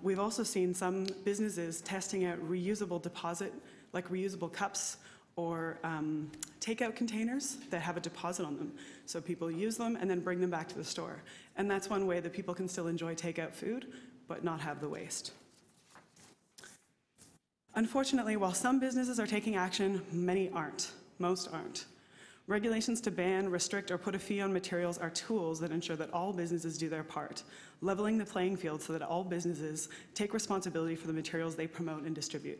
we've also seen some businesses testing out reusable deposit, like reusable cups or takeout containers that have a deposit on them. So people use them and then bring them back to the store. And that's one way that people can still enjoy takeout food, but not have the waste. Unfortunately, while some businesses are taking action, many aren't. Most aren't. Regulations to ban, restrict, or put a fee on materials are tools that ensure that all businesses do their part, leveling the playing field so that all businesses take responsibility for the materials they promote and distribute.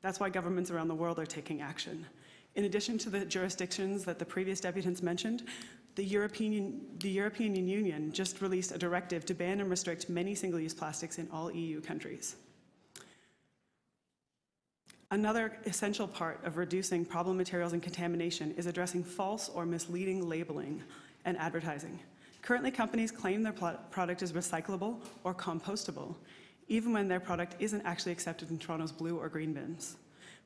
That's why governments around the world are taking action. In addition to the jurisdictions that the previous deputants mentioned, the European Union just released a directive to ban and restrict many single-use plastics in all EU countries. Another essential part of reducing problem materials and contamination is addressing false or misleading labeling and advertising. Currently, companies claim their product is recyclable or compostable, even when their product isn't actually accepted in Toronto's blue or green bins.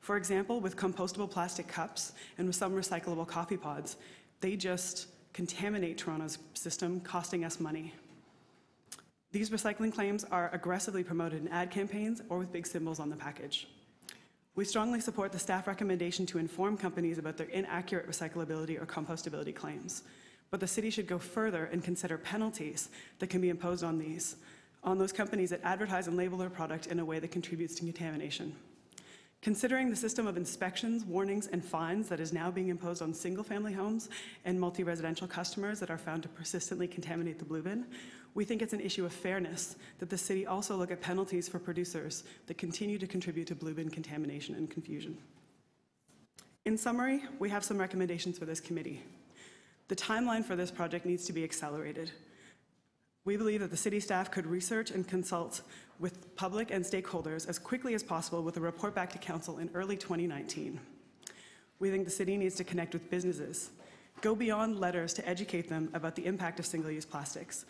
For example, with compostable plastic cups and with some recyclable coffee pods, they just contaminate Toronto's system, costing us money. These recycling claims are aggressively promoted in ad campaigns or with big symbols on the package. We strongly support the staff recommendation to inform companies about their inaccurate recyclability or compostability claims. But the city should go further and consider penalties that can be imposed on those companies that advertise and label their product in a way that contributes to contamination. Considering the system of inspections, warnings, and fines that is now being imposed on single-family homes and multi-residential customers that are found to persistently contaminate the blue bin, we think it's an issue of fairness that the city also look at penalties for producers that continue to contribute to blue bin contamination and confusion. In summary, we have some recommendations for this committee. The timeline for this project needs to be accelerated. We believe that the city staff could research and consult with public and stakeholders as quickly as possible with a report back to council in early 2019. We think the city needs to connect with businesses, go beyond letters to educate them about the impact of single-use plastics,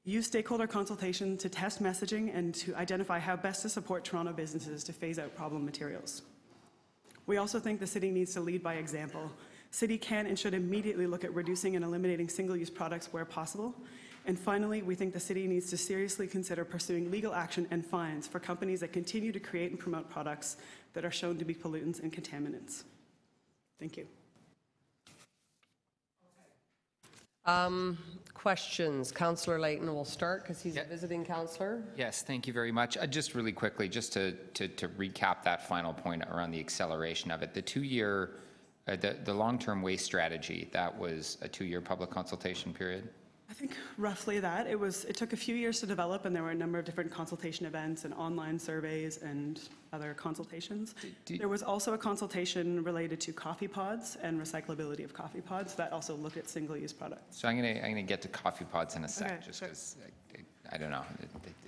use stakeholder consultation to test messaging and to identify how best to support Toronto businesses to phase out problem materials. We also think the city needs to lead by example. City can and should immediately look at reducing and eliminating single-use products where possible. And finally, we think the city needs to seriously consider pursuing legal action and fines for companies that continue to create and promote products that are shown to be pollutants and contaminants. Thank you. Questions? Councillor Layton will start because he's a visiting councillor. Yes, thank you very much. Just really quickly, just to recap that final point around the acceleration of it, the 2-year, the long-term waste strategy, that was a 2-year public consultation period? I think roughly that. It took a few years to develop, and there were a number of different consultation events and online surveys and other consultations. There was also a consultation related to coffee pods and recyclability of coffee pods that also looked at single-use products. So I'm gonna get to coffee pods in a sec, Okay, just sure. because I don't know,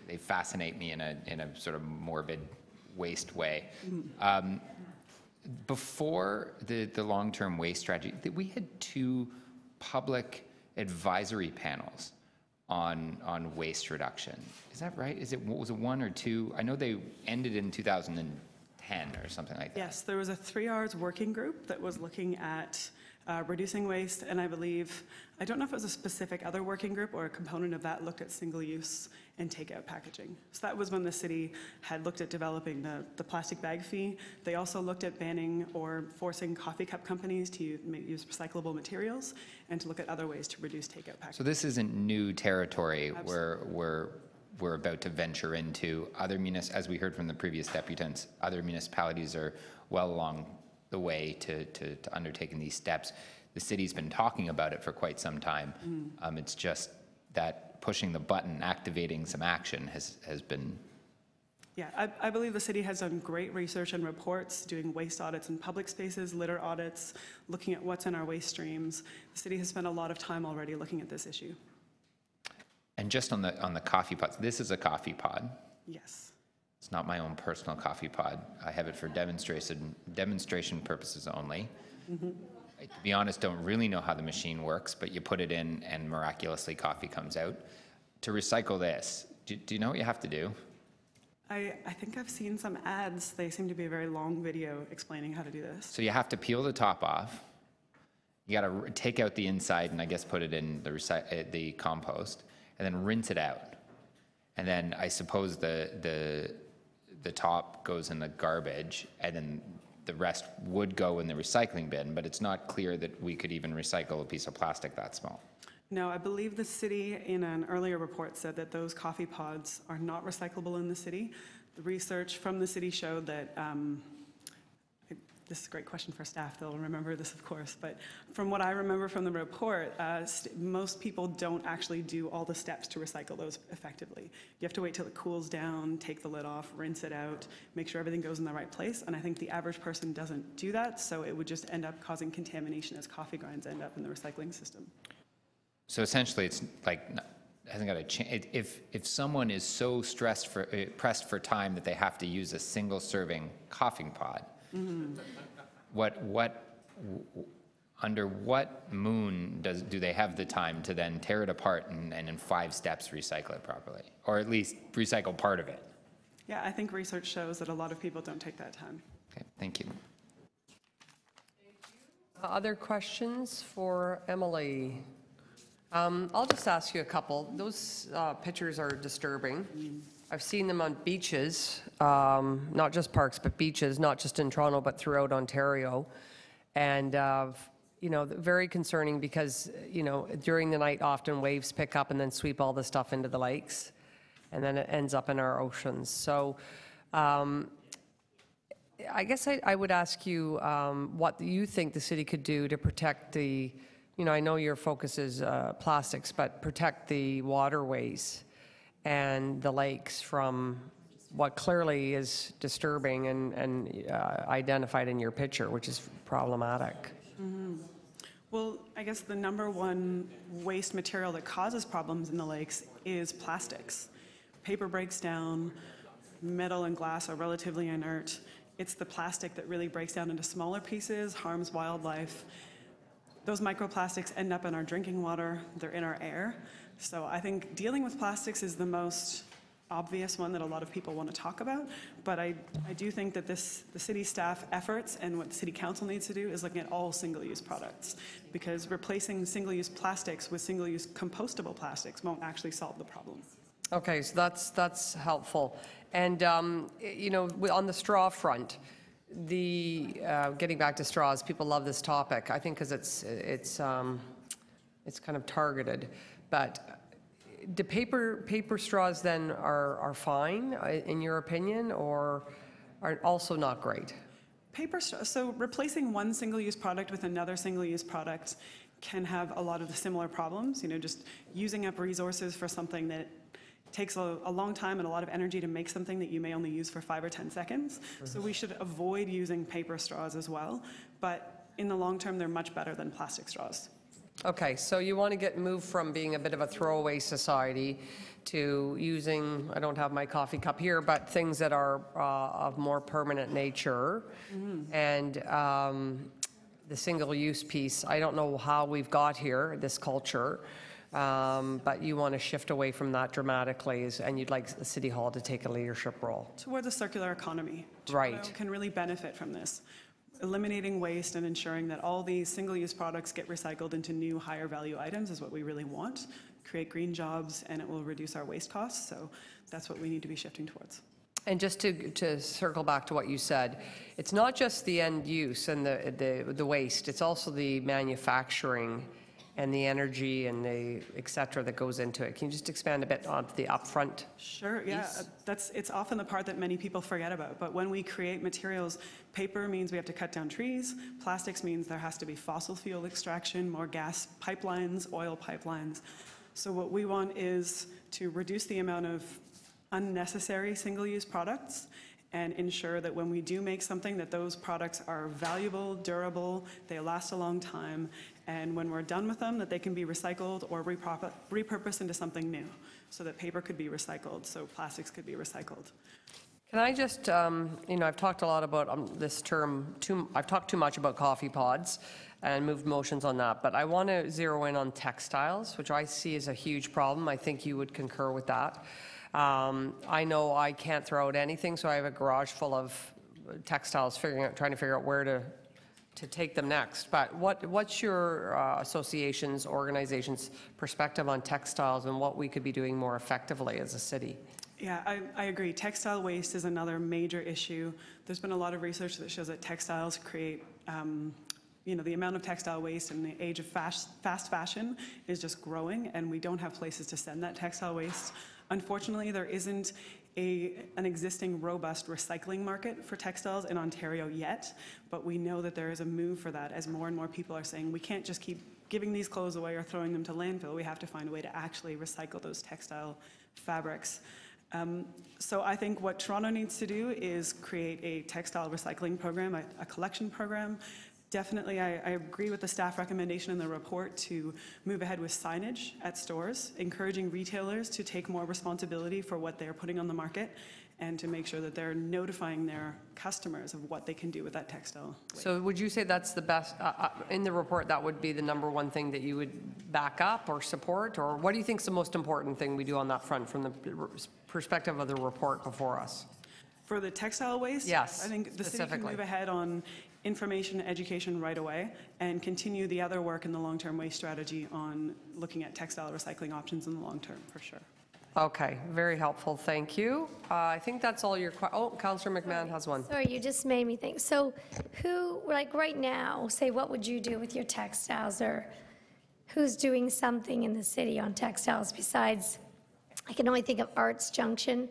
they fascinate me in a sort of morbid waste way. Before the long-term waste strategy, we had 2 public advisory panels on waste reduction. Is that right? Was it 1 or 2? I know they ended in 2010 or something like that. Yes, there was a 3Rs working group that was looking at reducing waste, and I don't know if it was a specific other working group or a component of that looked at single-use and takeout packaging. So that was when the city had looked at developing the plastic bag fee. They also looked at banning or forcing coffee cup companies to use recyclable materials and to look at other ways to reduce takeout packaging. So this isn't new territory where we're about to venture into. As we heard from the previous deputants, other municipalities are well along the way to undertaking these steps. The city's been talking about it for quite some time. It's just that pushing the button, activating some action has been. Yeah, I believe the city has done great research and reports, doing waste audits in public spaces, litter audits, looking at what's in our waste streams. The city has spent a lot of time already looking at this issue. And just on the coffee pods, this is a coffee pod. Yes. It's not my own personal coffee pod. I have it for demonstration purposes only. I, to be honest, don't really know how the machine works, but you put it in and miraculously coffee comes out. To recycle this, do you know what you have to do? I think I've seen some ads. They seem to be a very long video explaining how to do this. So you have to peel the top off. You got to take out the inside and I guess put it in the compost, and then rinse it out. And then I suppose the top goes in the garbage, and then the rest would go in the recycling bin, but it's not clear that we could even recycle a piece of plastic that small. No, I believe the city in an earlier report said that those coffee pods are not recyclable in the city. The research from the city showed that, this is a great question for staff, they'll remember this of course, but from what I remember from the report, most people don't actually do all the steps to recycle those effectively. You have to wait till it cools down, take the lid off, rinse it out, make sure everything goes in the right place, and I think the average person doesn't do that, so it would just end up causing contamination as coffee grinds end up in the recycling system. So essentially it's like, hasn't got to change. If someone is so pressed for time that they have to use a single serving coffee pod, under what moon do they have the time to then tear it apart and in 5 steps recycle it properly, or at least recycle part of it? Yeah, I think research shows that a lot of people don't take that time. Okay, thank you. Other questions for Emily? I'll just ask you a couple. Those pictures are disturbing. I've seen them on beaches, not just parks, but beaches, not just in Toronto, but throughout Ontario. And, very concerning because, during the night, often waves pick up and then sweep all the stuff into the lakes. And then it ends up in our oceans. So I guess I would ask you what you think the city could do to protect the, I know your focus is plastics, but protect the waterways and the lakes from what clearly is disturbing and identified in your picture, which is problematic. Well, I guess the number one waste material that causes problems in the lakes is plastics. Paper breaks down, metal and glass are relatively inert. It's the plastic that really breaks down into smaller pieces, harms wildlife. Those microplastics end up in our drinking water, they're in our air. So I think dealing with plastics is the most obvious one that a lot of people want to talk about, but I do think that the city staff efforts and what the city council needs to do is looking at all single-use products, because replacing single-use plastics with single-use compostable plastics won't actually solve the problem. Okay, so that's helpful. And you know, on the straw front, getting back to straws, people love this topic. I think because it's kind of targeted, but. Do paper straws then are fine, in your opinion, or are also not great? Paper straws, so replacing one single-use product with another single-use product can have a lot of the similar problems, you know, just using up resources for something that takes a long time and a lot of energy to make something that you may only use for 5 or 10 seconds. So we should avoid using paper straws as well, but in the long term, they're much better than plastic straws. Okay, so you want to move from being a bit of a throwaway society to using, I don't have my coffee cup here, but things that are of more permanent nature. And the single-use piece, I don't know how we've got here, this culture, but you want to shift away from that dramatically, and you'd like the City Hall to take a leadership role. Towards a circular economy. Right. Toronto can really benefit from this. Eliminating waste and ensuring that all these single-use products get recycled into new higher value items is what we really want. Create green jobs, and it will reduce our waste costs, so that's what we need to be shifting towards. And just to circle back to what you said, it's not just the end use and the waste, it's also the manufacturing and the energy and the et cetera that goes into it. Can you just expand a bit on the upfront? Sure, yeah. It's often the part that many people forget about. But when we create materials, paper means we have to cut down trees. Plastics means there has to be fossil fuel extraction, more gas pipelines, oil pipelines. So what we want is to reduce the amount of unnecessary single-use products and ensure that when we do make something, that those products are valuable, durable, they last a long time, and when we're done with them, that they can be recycled or repurposed into something new, so that paper could be recycled, so plastics could be recycled. Can I just, you know, I've talked a lot about this term, I've talked too much about coffee pods and moved motions on that, but I want to zero in on textiles, which I see as a huge problem. I think you would concur with that. I know I can't throw out anything, so I have a garage full of textiles, trying to figure out where to take them next. But what's your association's, organization's perspective on textiles and what we could be doing more effectively as a city? Yeah, I agree. Textile waste is another major issue. There's been a lot of research that shows that textiles create, you know, the amount of textile waste in the age of fast fashion is just growing, and we don't have places to send that textile waste. Unfortunately, there isn't an existing robust recycling market for textiles in Ontario yet, but we know that there is a move for that as more and more people are saying we can't just keep giving these clothes away or throwing them to landfill. We have to find a way to actually recycle those textile fabrics. So I think what Toronto needs to do is create a textile recycling program, a collection program. Definitely, I agree with the staff recommendation in the report to move ahead with signage at stores, encouraging retailers to take more responsibility for what they're putting on the market and to make sure that they're notifying their customers of what they can do with that textile waste. So would you say that's the best, in the report, that would be the number one thing that you would back up or support? Or what do you think is the most important thing we do on that front from the perspective of the report before us? For the textile waste? Yes, I think the city can move ahead on information education right away and continue the other work in the long-term waste strategy on looking at textile recycling options in the long term, for sure. Okay, very helpful, thank you. I think that's all your questions. Oh, Councillor McMahon has one. Sorry, you just made me think. So who, like right now, say what would you do with your textiles, or who's doing something in the city on textiles besides, I can only think of Arts Junction,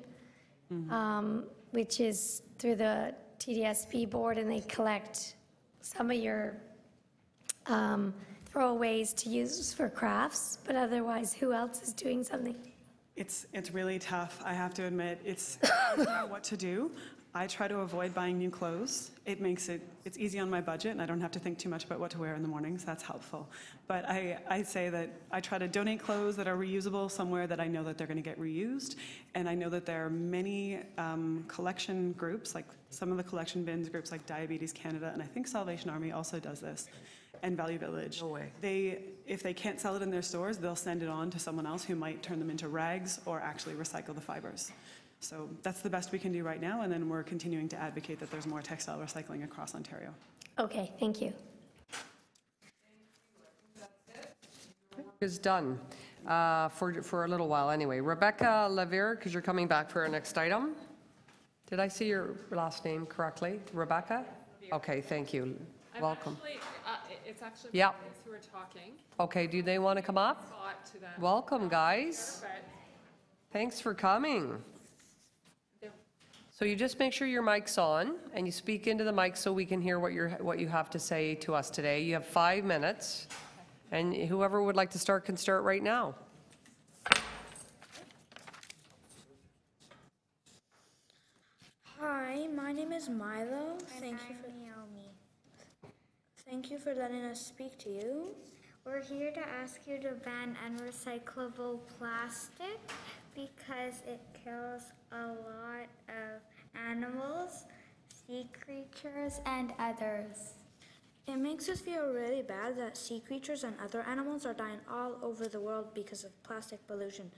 which is through the TDSP board, and they collect some of your throwaways to use for crafts, but otherwise, who else is doing something? It's really tough, I have to admit. It's I don't know what to do. I try to avoid buying new clothes. It's easy on my budget, and I don't have to think too much about what to wear in the mornings. That's helpful. But I say that I try to donate clothes that are reusable somewhere that I know that they're going to get reused. And I know that there are many collection groups, like some of the collection bins groups like Diabetes Canada, and I think Salvation Army also does this, and Value Village. No way. If they can't sell it in their stores, they'll send it on to someone else who might turn them into rags or actually recycle the fibers. So that's the best we can do right now, and then we're continuing to advocate that there's more textile recycling across Ontario. Okay, thank you. Is done for a little while anyway. Rebecca Levere, because you're coming back for our next item. Did I see your last name correctly? Rebecca? Okay, thank you. Welcome. It's actually Yeah. who are talking. Okay, do they want to come up? Welcome, guys. Thanks for coming. So you just make sure your mic's on and you speak into the mic so we can hear what you have to say to us today. You have 5 minutes, and whoever would like to start can start right now. Hi, my name is Milo. Thank you for letting us speak to you. We're here to ask you to ban unrecyclable plastic because it kills a lot of animals, sea creatures, and others. It makes us feel really bad that sea creatures and other animals are dying all over the world because of plastic pollution.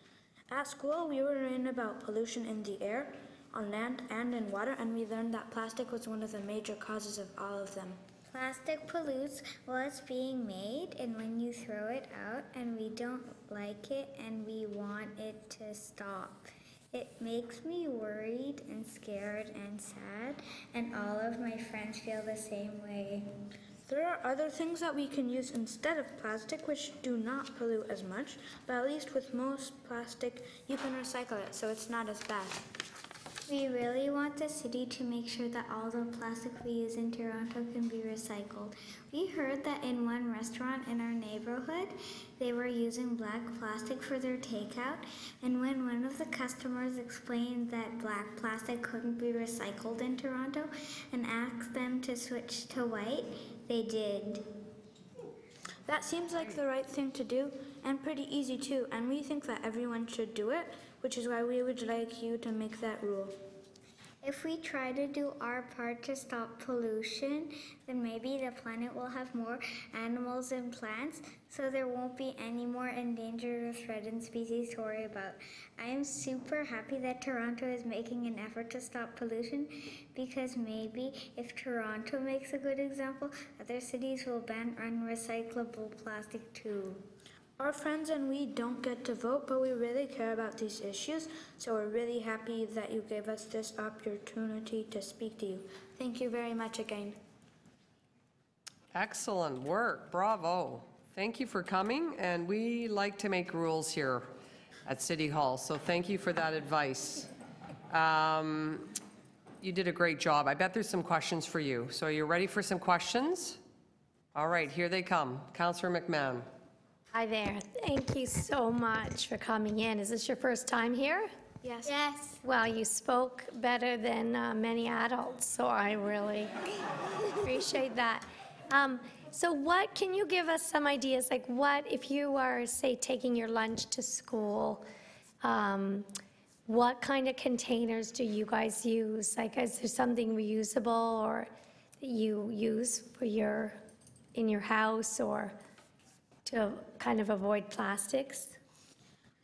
At school, we were learning about pollution in the air, on land, and in water, and we learned that plastic was one of the major causes of all of them. Plastic pollutes what's being made, and when you throw it out and we don't like it and we want it to stop. It makes me worried and scared and sad, and all of my friends feel the same way. There are other things that we can use instead of plastic which do not pollute as much, but at least with most plastic you can recycle it, so it's not as bad. We really want the city to make sure that all the plastic we use in Toronto can be recycled. We heard that in one restaurant in our neighborhood, they were using black plastic for their takeout, and when one of the customers explained that black plastic couldn't be recycled in Toronto and asked them to switch to white, they did. That seems like the right thing to do, and pretty easy too, and we think that everyone should do it, which is why we would like you to make that rule. If we try to do our part to stop pollution, then maybe the planet will have more animals and plants, so there won't be any more endangered or threatened species to worry about. I am super happy that Toronto is making an effort to stop pollution, because maybe if Toronto makes a good example, other cities will ban unrecyclable plastic too. Our friends and we don't get to vote, but we really care about these issues, so we're really happy that you gave us this opportunity to speak to you. Thank you very much again. Excellent work. Bravo. Thank you for coming, and we like to make rules here at City Hall, so thank you for that advice. You did a great job. I bet there's some questions for you. So are you ready for some questions? All right, here they come. Councillor McMahon. Hi there. Thank you so much for coming in. Is this your first time here? Yes. Yes. Well, you spoke better than many adults, so I really appreciate that. So what, can you give us some ideas, like what, if you are, say, taking your lunch to school, what kind of containers do you guys use? Like, is there something reusable or that you use for in your house, or to kind of avoid plastics?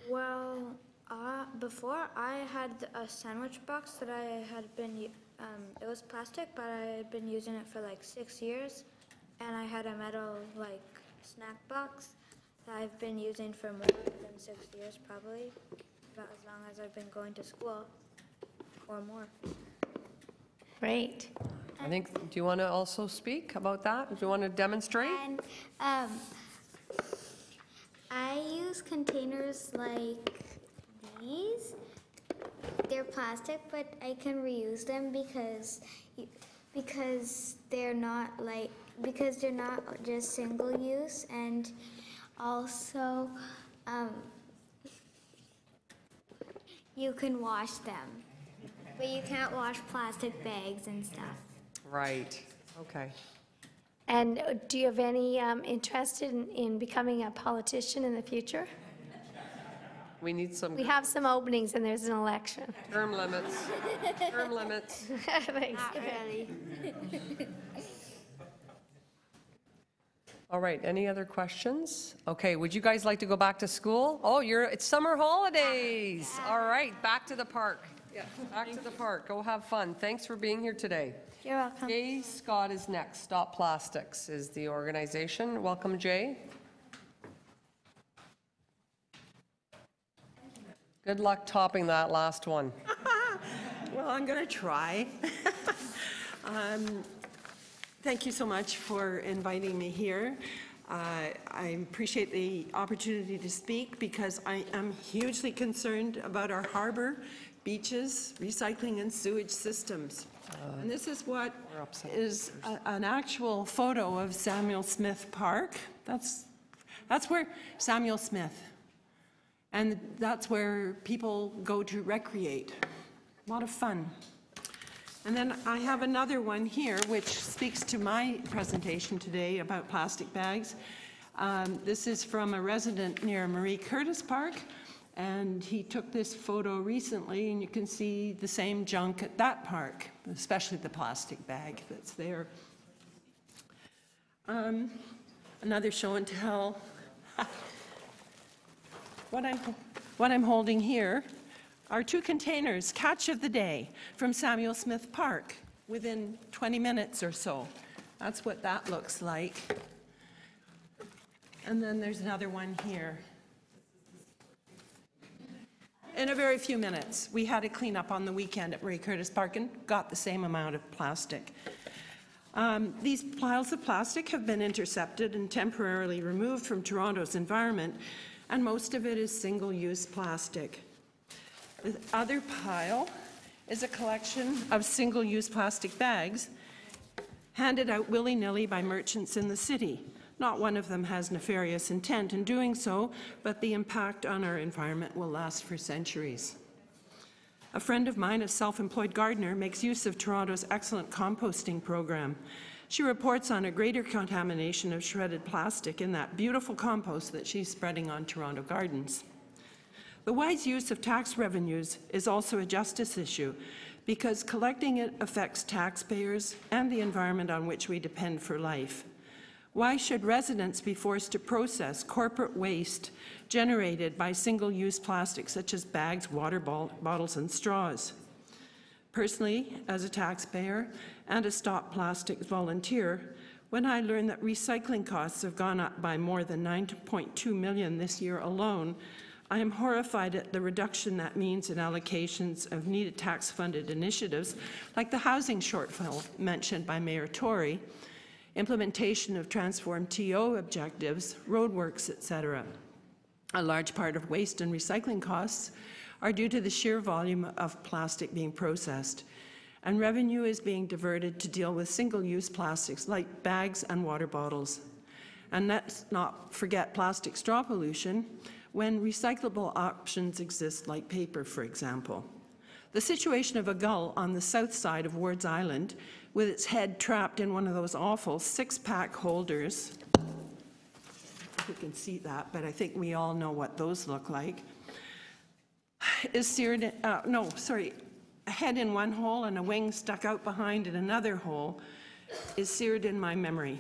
Well, before I had a sandwich box that I had been, it was plastic, but I had been using it for like 6 years. And I had a metal snack box that I've been using for more than 6 years, probably, about as long as I've been going to school or more. Great. I think, do you want to also speak about that? Do you want to demonstrate? And I use containers like these. They're plastic, but I can reuse them because they're not just single use, and also you can wash them. But you can't wash plastic bags and stuff. Right, okay. And do you have any interest in becoming a politician in the future? We need some. We have some openings and there's an election. Term limits. Term limits. Thanks. Not really. All right, any other questions? Okay, would you guys like to go back to school? Oh, it's summer holidays. All right, back to the park. Yeah, back to the park. Go have fun. Thanks for being here today. You're welcome. Jay Scott is next. Stop Plastics is the organization. Welcome, Jay. Good luck topping that last one. Well, I'm going to try. Thank you so much for inviting me here. I appreciate the opportunity to speak because I am hugely concerned about our harbor, beaches, recycling and sewage systems. And this is what is an actual photo of Samuel Smith Park. That's where Samuel Smith, and that's where people go to recreate. A lot of fun. And then I have another one here which speaks to my presentation today about plastic bags. This is from a resident near Marie Curtis Park, and he took this photo recently, and you can see the same junk at that park, especially the plastic bag that's there. Another show and tell. What I'm holding here are 2 containers, catch of the day, from Samuel Smith Park within 20 minutes or so. That's what that looks like. And then there's another one here. In a very few minutes, we had a cleanup on the weekend at Ray Curtis Park and got the same amount of plastic. These piles of plastic have been intercepted and temporarily removed from Toronto's environment, and most of it is single-use plastic. The other pile is a collection of single-use plastic bags handed out willy-nilly by merchants in the city. Not one of them has nefarious intent in doing so, but the impact on our environment will last for centuries. A friend of mine, a self-employed gardener, makes use of Toronto's excellent composting program. She reports on a greater contamination of shredded plastic in that beautiful compost that she's spreading on Toronto gardens. The wise use of tax revenues is also a justice issue because collecting it affects taxpayers and the environment on which we depend for life. Why should residents be forced to process corporate waste generated by single-use plastics such as bags, water bottles, and straws? Personally, as a taxpayer and a Stop Plastics volunteer, when I learned that recycling costs have gone up by more than $9.2 million this year alone, I am horrified at the reduction that means in allocations of needed tax-funded initiatives like the housing shortfall mentioned by Mayor Tory, implementation of transformed TO objectives, roadworks, etc. A large part of waste and recycling costs are due to the sheer volume of plastic being processed, and revenue is being diverted to deal with single-use plastics like bags and water bottles. And let's not forget plastic straw pollution when recyclable options exist like paper, for example. The situation of a gull on the south side of Wards Island with its head trapped in one of those awful 6-pack holders, I don't know if you can see that, but I think we all know what those look like, is seared, a head in one hole and a wing stuck out behind in another hole is seared in my memory.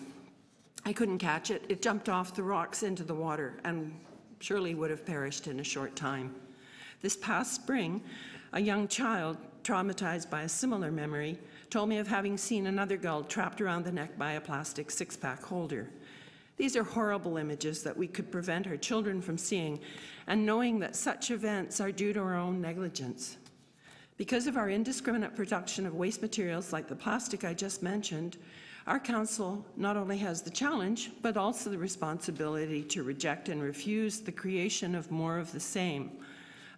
I couldn't catch it. It jumped off the rocks into the water and surely would have perished in a short time. This past spring, a young child, traumatized by a similar memory, told me of having seen another gull trapped around the neck by a plastic 6-pack holder. These are horrible images that we could prevent our children from seeing, and knowing that such events are due to our own negligence. Because of our indiscriminate production of waste materials like the plastic I just mentioned, our council not only has the challenge, but also the responsibility to reject and refuse the creation of more of the same.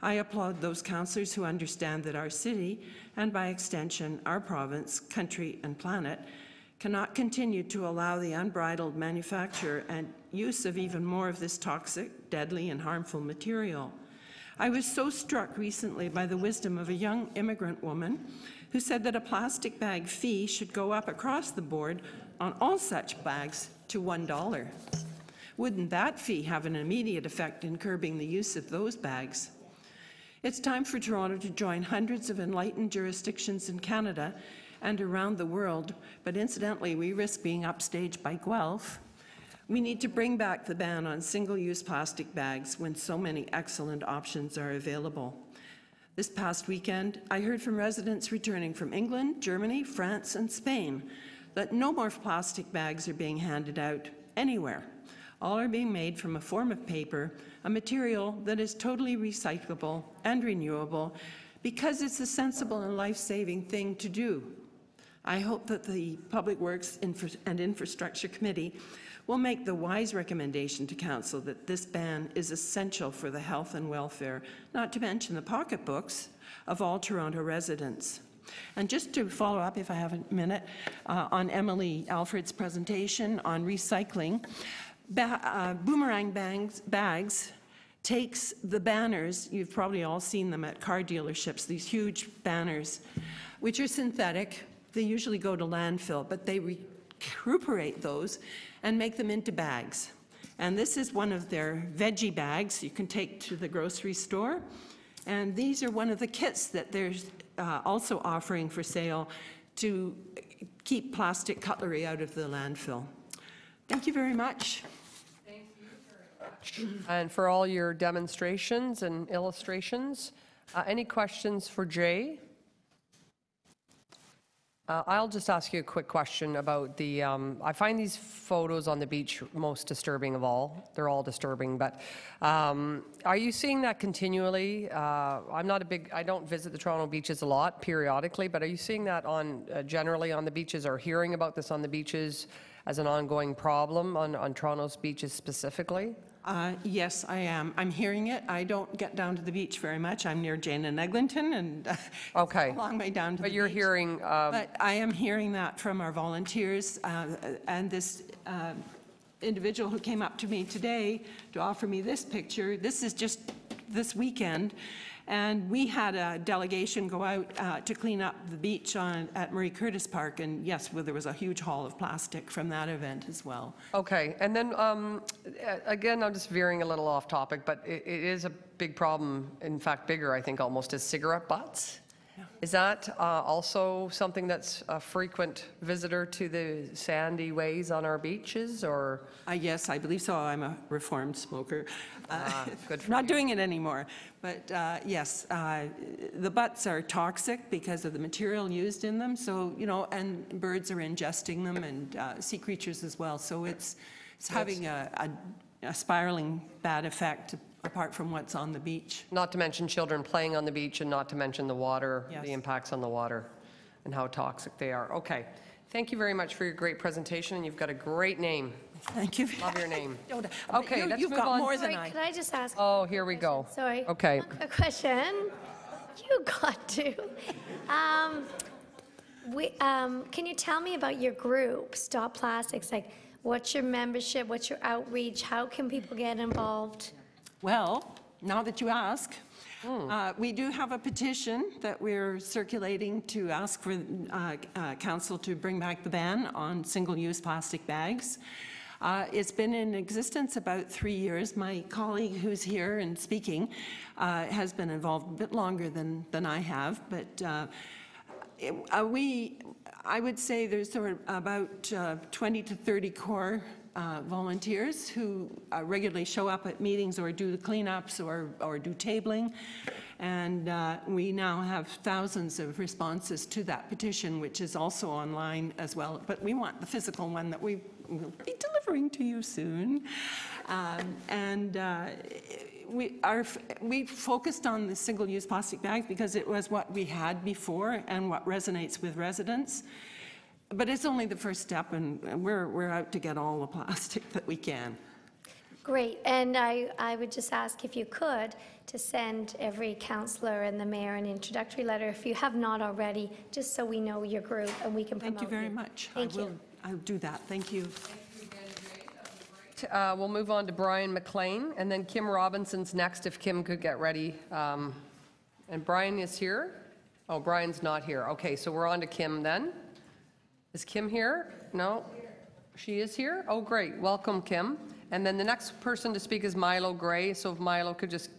I applaud those councillors who understand that our city, and by extension our province, country and planet, cannot continue to allow the unbridled manufacture and use of even more of this toxic, deadly and harmful material. I was so struck recently by the wisdom of a young immigrant woman who said that a plastic bag fee should go up across the board on all such bags to $1. Wouldn't that fee have an immediate effect in curbing the use of those bags? It's time for Toronto to join hundreds of enlightened jurisdictions in Canada and around the world, but incidentally, we risk being upstaged by Guelph. We need to bring back the ban on single-use plastic bags when so many excellent options are available. This past weekend, I heard from residents returning from England, Germany, France, and Spain that no more plastic bags are being handed out anywhere. All are being made from a form of paper, a material that is totally recyclable and renewable because it's a sensible and life-saving thing to do. I hope that the Public Works and Infrastructure Committee will make the wise recommendation to Council that this ban is essential for the health and welfare, not to mention the pocketbooks of all Toronto residents. And just to follow up, if I have a minute, on Emily Alfred's presentation on recycling, boomerang bags takes the banners, you've probably all seen them at car dealerships, these huge banners, which are synthetic. They usually go to landfill, but they recuperate those and make them into bags. And this is one of their veggie bags you can take to the grocery store. And these are one of the kits that they're also offering for sale to keep plastic cutlery out of the landfill. Thank you very much. Thank you very much. And for all your demonstrations and illustrations, any questions for Jay? I'll just ask you a quick question about the, I find these photos on the beach most disturbing of all. They're all disturbing, but are you seeing that continually? I don't visit the Toronto beaches a lot, periodically, but are you seeing that on generally on the beaches or hearing about this on the beaches as an ongoing problem on Toronto's beaches specifically? Yes, I am. I'm hearing it. I don't get down to the beach very much. I'm near Jane and Eglinton, and okay, a long way down to the beach. But you're hearing... But I am hearing that from our volunteers, and this individual who came up to me today to offer me this picture, this is just this weekend, and we had a delegation go out to clean up the beach at Marie Curtis Park, and yes, well, there was a huge haul of plastic from that event as well. Okay, and then again, I'm just veering a little off topic, but it is a big problem, in fact bigger, I think almost, is cigarette butts. Yeah. Is that also something that's a frequent visitor to the sandy ways on our beaches, or? Yes, I believe so. I'm a reformed smoker. Good for Not you. doing it anymore. But yes, the butts are toxic because of the material used in them. So, you know, and birds are ingesting them, and sea creatures as well. So it's having a spiraling bad effect apart from what's on the beach. Not to mention children playing on the beach, and not to mention the water, yes, the impacts on the water and how toxic they are. Okay. Thank you very much for your great presentation, and you've got a great name. Thank you. Love your name. Okay, let's you've move got on. more than Sorry, I. could I just ask? Oh, here we go. Sorry. Okay. A question. You got to. Can you tell me about your group, Stop Plastics? Like, what's your membership? What's your outreach? How can people get involved? Well, now that you ask, we do have a petition that we're circulating to ask for Council to bring back the ban on single-use plastic bags. It's been in existence about 3 years. My colleague who's here and speaking has been involved a bit longer than I have, but I would say there's sort of about 20 to 30 core volunteers who regularly show up at meetings or do the cleanups or do tabling. And we now have thousands of responses to that petition, which is also online as well. But we want the physical one that we will be delivering to you soon. We focused on the single-use plastic bags because it was what we had before and what resonates with residents. But it's only the first step, and we're out to get all the plastic that we can. Great, and I would just ask if you could to send every councillor and the mayor an introductory letter if you have not already, just so we know your group and we can promote you. Thank you very much. Thank you. I'll do that. Thank you. We'll move on to Brian McLean, and then Kim Robinson's next, if Kim could get ready. And Brian is here? Oh, Brian's not here. Okay, so we're on to Kim then. Is Kim here? No? She is here? Oh, great. Welcome, Kim. And then the next person to speak is Milo Gray. So if Milo could just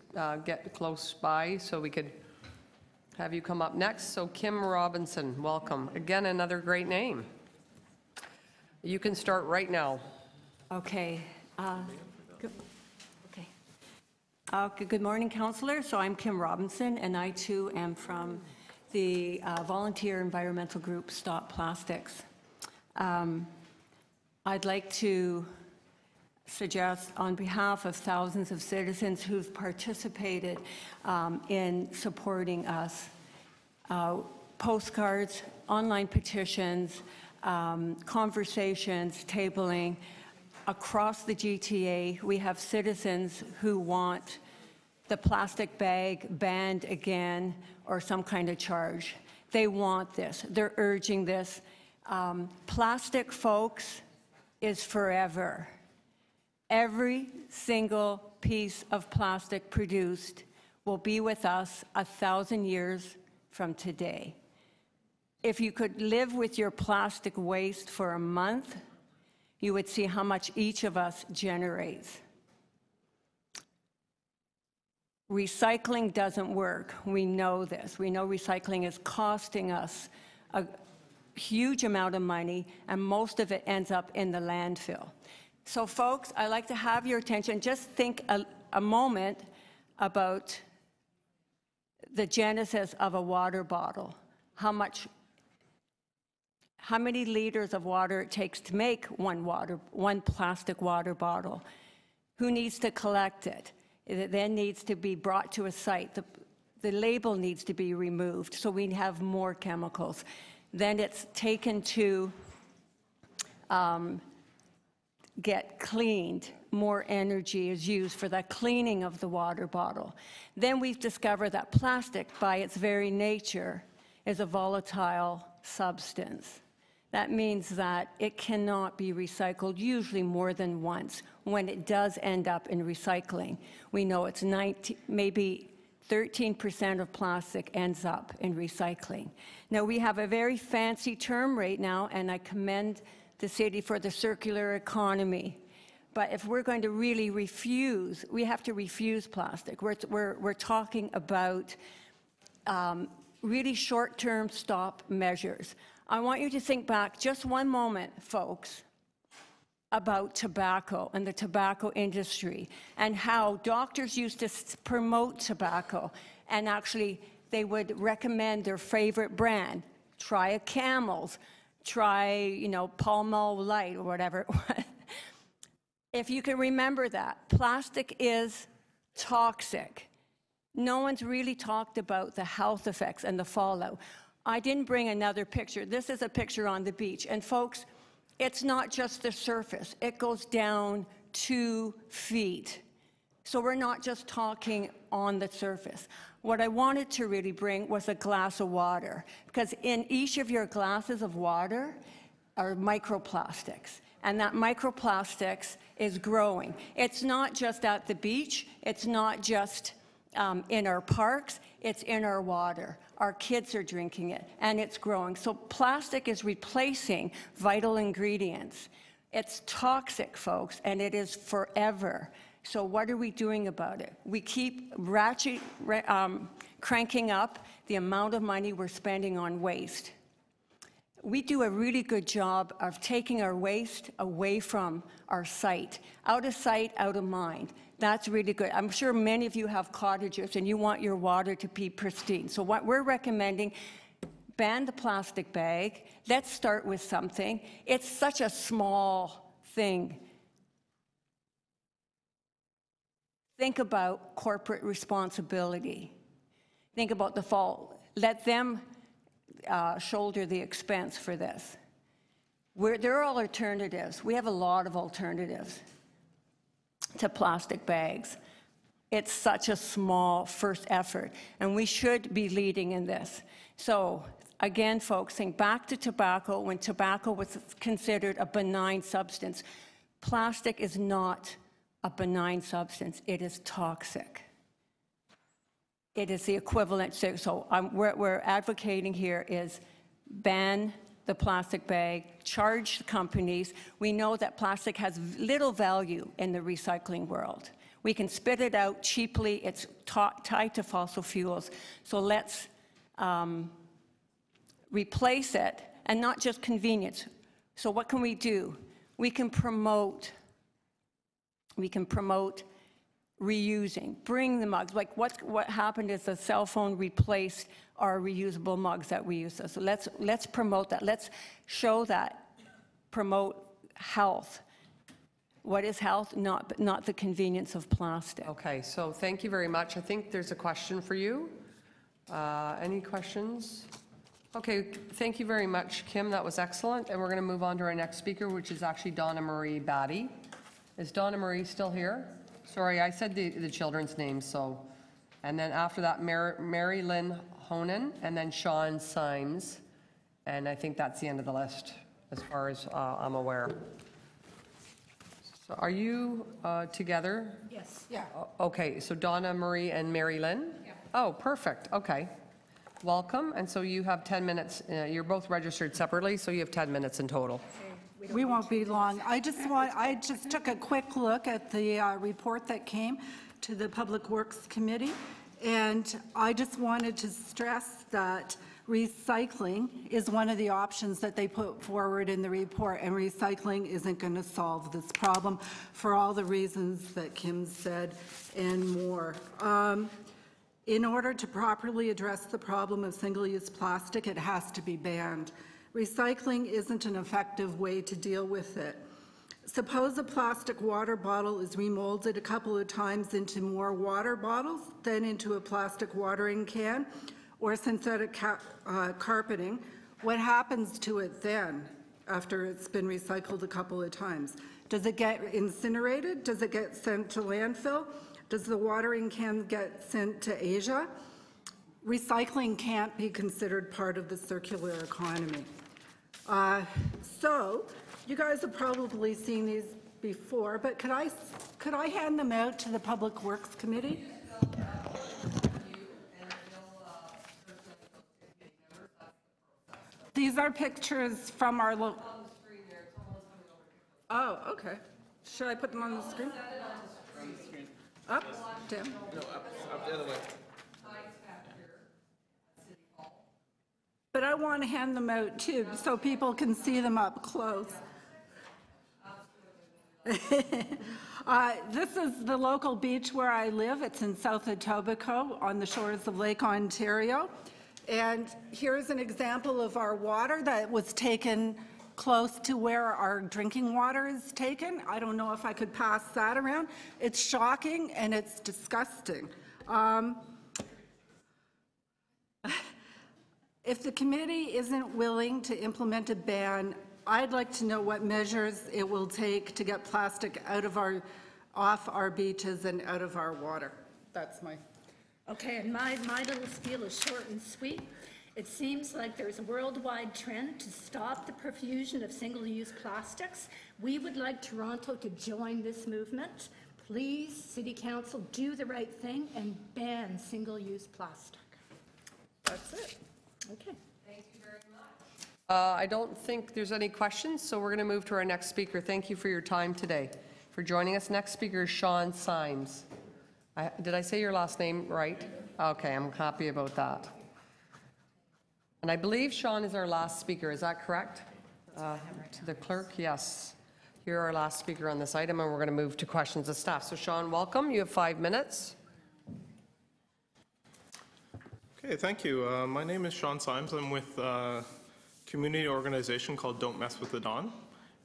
get close by so we could have you come up next. So Kim Robinson, welcome. Again, another great name. You can start right now. Okay. Good morning, councillors. So I'm Kim Robinson, and I too am from the volunteer environmental group Stop Plastics. I'd like to suggest, on behalf of thousands of citizens who've participated in supporting us, postcards, online petitions, conversations, tabling. Across the GTA, we have citizens who want the plastic bag banned again or some kind of charge. They want this. They're urging this. Plastic, folks, is forever. Every single piece of plastic produced will be with us 1,000 years from today. If you could live with your plastic waste for a month, you would see how much each of us generates. Recycling doesn't work. We know this. We know recycling is costing us a huge amount of money, and most of it ends up in the landfill. So folks, I'd like to have your attention. Just think a moment about the genesis of a water bottle. How many liters of water it takes to make one plastic water bottle. Who needs to collect it? It then needs to be brought to a site. The label needs to be removed so we have more chemicals. Then it's taken to get cleaned. More energy is used for the cleaning of the water bottle. Then we've discovered that plastic, by its very nature, is a volatile substance. That means that it cannot be recycled, usually more than once. When it does end up in recycling, we know it's maybe 13% of plastic ends up in recycling. Now, we have a very fancy term right now, and I commend the city for the circular economy. But if we're going to really refuse, we have to refuse plastic. We're talking about really short-term stop measures. I want you to think back just one moment, folks, about tobacco and the tobacco industry and how doctors used to promote tobacco, and actually they would recommend their favorite brand. Try a Camel's, try, Pall Mall Light or whatever it was. If you can remember that, plastic is toxic. No one's really talked about the health effects and the fallout. I didn't bring another picture. This is a picture on the beach. And folks, it's not just the surface. It goes down 2 feet. So we're not just talking on the surface. What I wanted to really bring was a glass of water, because in each of your glasses of water are microplastics. And that microplastics is growing. It's not just at the beach. It's not just in our parks. It's in our water. Our kids are drinking it, and it's growing. So plastic is replacing vital ingredients. It's toxic, folks, and it is forever. So what are we doing about it? We keep cranking up the amount of money we're spending on waste. We do a really good job of taking our waste away from our site. Out of sight, out of mind. That's really good. I'm sure many of you have cottages and you want your water to be pristine. So what we're recommending, ban the plastic bag. Let's start with something. It's such a small thing. Think about corporate responsibility. Think about the fault. Let them shoulder the expense for this. There are alternatives. We have a lot of alternatives to plastic bags. It's such a small first effort, and we should be leading in this. So again, folks, think back to tobacco when tobacco was considered a benign substance. Plastic is not a benign substance. It is toxic. It is the equivalent. So what we're advocating here is ban the plastic bag, charge the companies. We know that plastic has little value in the recycling world. We can spit it out cheaply. It's tied to fossil fuels. So let's replace it, and not just convenience. So what can we do? We can promote reusing, bring the mugs. Like what happened is the cell phone replaced our reusable mugs that we use. So let's promote that. Let's show that, promote health. What is health? Not the convenience of plastic. Okay, so thank you very much. I think there's a question for you. Any questions? Okay, thank you very much, Kim. That was excellent. And we're going to move on to our next speaker, which is actually Donna Marie Batty. Is Donna Marie still here? Sorry, I said the children's names, so. And then after that, Mary Lynn Honan, and then Sean Symes. And I think that's the end of the list, as far as I'm aware. So are you together? Yes. Yeah. Okay, so Donna Marie and Mary Lynn? Yeah. Oh, perfect. Okay. Welcome. And so you have 10 minutes. You're both registered separately, so you have 10 minutes in total. We won't be long. I just took a quick look at the report that came to the Public Works Committee, and I just wanted to stress that recycling is one of the options that they put forward in the report, and recycling isn't going to solve this problem for all the reasons that Kim said and more. In order to properly address the problem of single-use plastic, it has to be banned. Recycling isn't an effective way to deal with it. Suppose a plastic water bottle is remolded a couple of times into more water bottles, then into a plastic watering can, or synthetic carpeting. What happens to it then, after it's been recycled a couple of times? Does it get incinerated? Does it get sent to landfill? Does the watering can get sent to Asia? Recycling can't be considered part of the circular economy. So you guys have probably seen these before, but could I hand them out to the Public Works Committee? These are pictures from our local. Oh, okay. Should I put them on the screen? Up, down. No, up the other way. But I want to hand them out too, so people can see them up close. This is the local beach where I live. It's in South Etobicoke on the shores of Lake Ontario. And here's an example of our water that was taken close to where our drinking water is taken. I don't know if I could pass that around. It's shocking and it's disgusting. If the committee isn't willing to implement a ban, I'd like to know what measures it will take to get plastic off our beaches and out of our water. That's my... Okay, and my little spiel is short and sweet. It seems like there's a worldwide trend to stop the profusion of single-use plastics. We would like Toronto to join this movement. Please, City Council, do the right thing and ban single-use plastic. That's it. Okay. Thank you very much. I don't think there's any questions, so we're going to move to our next speaker. Thank you for your time today, for joining us. Next speaker is Sean Symes. Did I say your last name right? Okay, I'm happy about that. And I believe Sean is our last speaker. Is that correct? To the clerk, yes. You're our last speaker on this item, and we're going to move to questions of staff. So Sean, welcome. You have 5 minutes. Okay, thank you. My name is Sean Symes. I'm with a community organization called Don't Mess with the Don.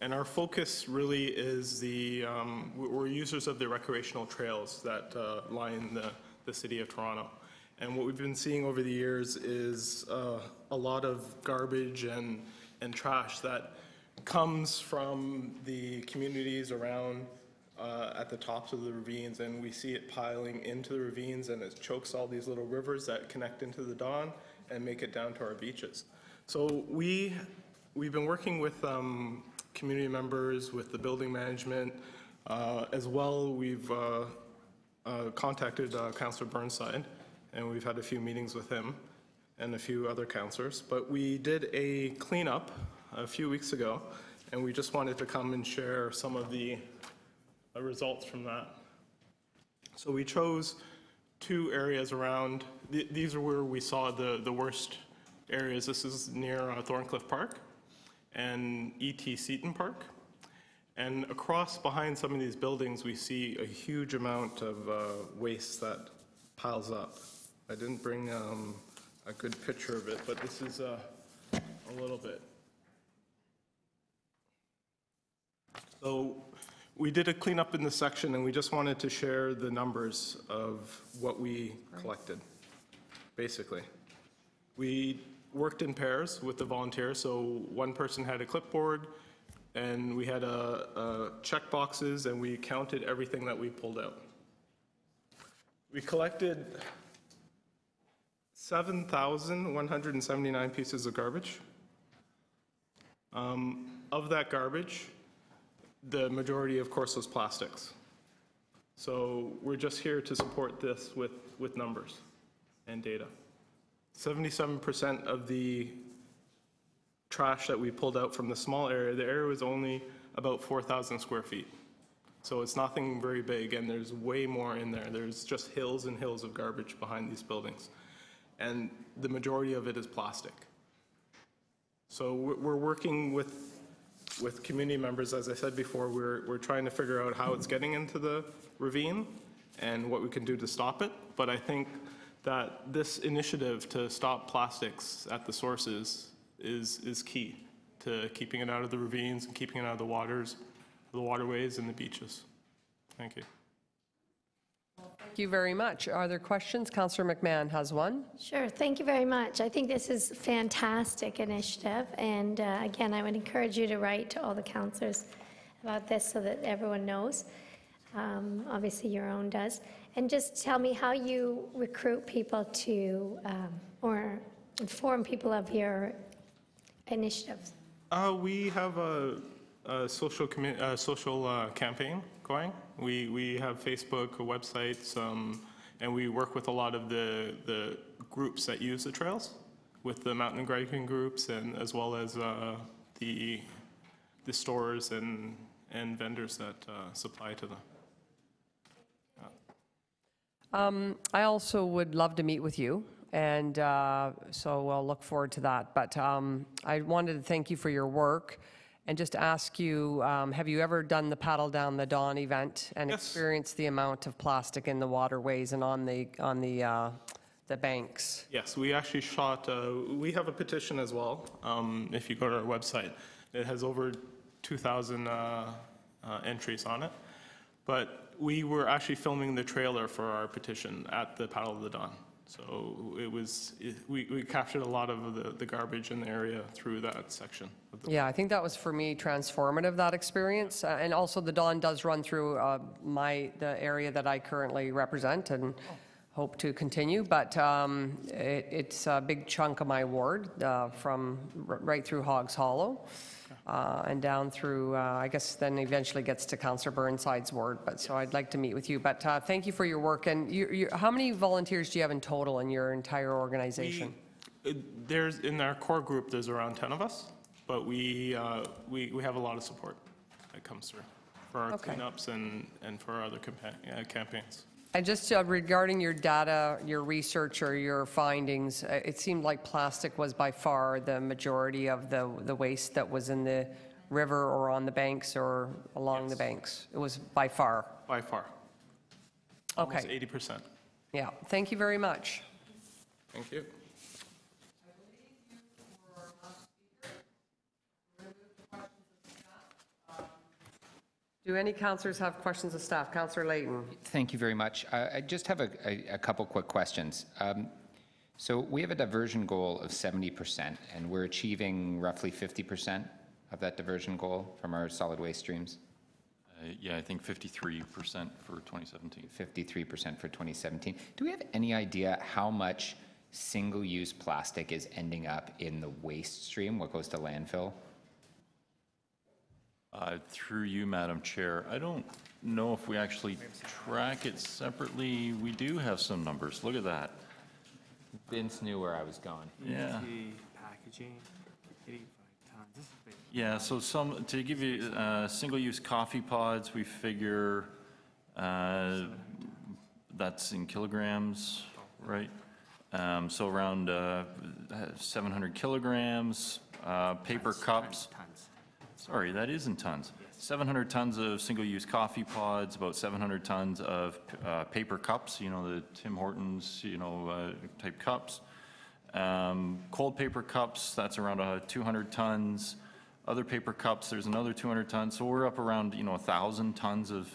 And our focus really is we're users of the recreational trails that line the city of Toronto. And what we've been seeing over the years is a lot of garbage and trash that comes from the communities around at the tops of the ravines, and we see it piling into the ravines, and it chokes all these little rivers that connect into the Don and make it down to our beaches. So we've been working with community members, with the building management. As well, we've contacted Councillor Burnside, and we've had a few meetings with him and a few other councillors. But we did a cleanup a few weeks ago, and we just wanted to come and share some of the results from that. So we chose 2 areas around, these are where we saw the worst areas. This is near Thorncliffe Park and E.T. Seaton Park. And across behind some of these buildings, we see a huge amount of waste that piles up. I didn't bring a good picture of it, but this is a little bit. So we did a cleanup in this section, and we just wanted to share the numbers of what we collected, basically. We worked in pairs with the volunteers, so one person had a clipboard, and we had check boxes, and we counted everything that we pulled out. We collected 7,179 pieces of garbage. Of that garbage, the majority, of course, was plastics. So we're just here to support this with numbers and data. 77% of the trash that we pulled out from the small area, the area was only about 4,000 square feet. So it's nothing very big, and there's way more in there. There's just hills and hills of garbage behind these buildings. And the majority of it is plastic. So we're working with community members. As I said before, we're trying to figure out how it's getting into the ravine and what we can do to stop it. But I think that this initiative to stop plastics at the sources is key to keeping it out of the ravines and keeping it out of the waters, the waterways and the beaches. Thank you. Thank you very much. Are there questions? Councillor McMahon has one. Sure, thank you very much. I think this is a fantastic initiative, and again, I would encourage you to write to all the councillors about this so that everyone knows. Obviously, your own does. And just tell me how you recruit people to, or inform people of your initiatives. We have a social campaign going. We have Facebook, websites, and we work with a lot of the groups that use the trails, with the mountain biking groups, and as well as the stores and vendors that supply to them. I also would love to meet with you, and so we'll look forward to that. But I wanted to thank you for your work and just ask you, have you ever done the Paddle Down the Dawn event and experienced the amount of plastic in the waterways and on the banks? Yes, we actually shot, we have a petition as well. If you go to our website, it has over 2,000 entries on it. But we were actually filming the trailer for our petition at the Paddle of the Dawn. So it was, we captured a lot of the garbage in the area through that section. Yeah, I think that was for me transformative, that experience. And also the Dawn does run through the area that I currently represent and hope to continue. But it's a big chunk of my ward from right through Hogs Hollow. And down through, I guess then eventually gets to Councillor Burnside's ward, but so I'd like to meet with you. But thank you for your work. And how many volunteers do you have in total in your entire organization? There's, in our core group, there's around 10 of us, but we have a lot of support that comes through for our cleanups and for our other campaigns. And just regarding your data, your research or your findings, it seemed like plastic was by far the majority of the waste that was in the river or on the banks or along the banks. It was by far. By far. Okay. Almost 80%. Yeah. Thank you very much. Thank you. Do any councillors have questions of staff? Councillor Layton. Thank you very much. I just have a couple quick questions. So we have a diversion goal of 70%, and we're achieving roughly 50% of that diversion goal from our solid waste streams? Yeah, I think 53% for 2017. 53% for 2017. Do we have any idea how much single-use plastic is ending up in the waste stream, what goes to landfill? Through you, Madam Chair, I don't know if we actually track it separately. We do have some numbers. Look at that. Vince knew where I was going. Yeah. Packaging, 85 tons. This is big. Yeah, so to give you single-use coffee pods, we figure that's in kilograms, right? So around 700 kilograms. Paper cups. Sorry, that is in tons. 700 tons of single-use coffee pods, about 700 tons of paper cups, you know, the Tim Hortons, you know, type cups. Cold paper cups, that's around 200 tons. Other paper cups, there's another 200 tons. So we're up around, you know, 1,000 tons of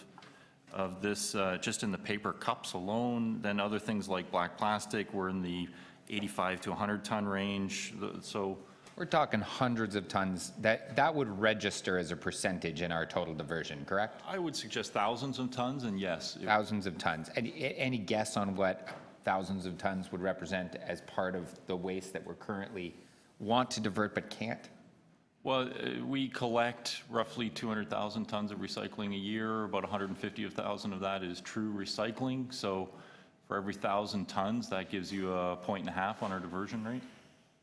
this just in the paper cups alone. Then other things like black plastic, we're in the 85 to 100 ton range. So we're talking hundreds of tons. That would register as a percentage in our total diversion, correct? I would suggest thousands of tons, and yes. Thousands of tons. Any guess on what thousands of tons would represent as part of the waste that we're currently want to divert but can't? Well, we collect roughly 200,000 tons of recycling a year. About 150,000 of that is true recycling. So for every 1,000 tons, that gives you a 1.5 on our diversion rate.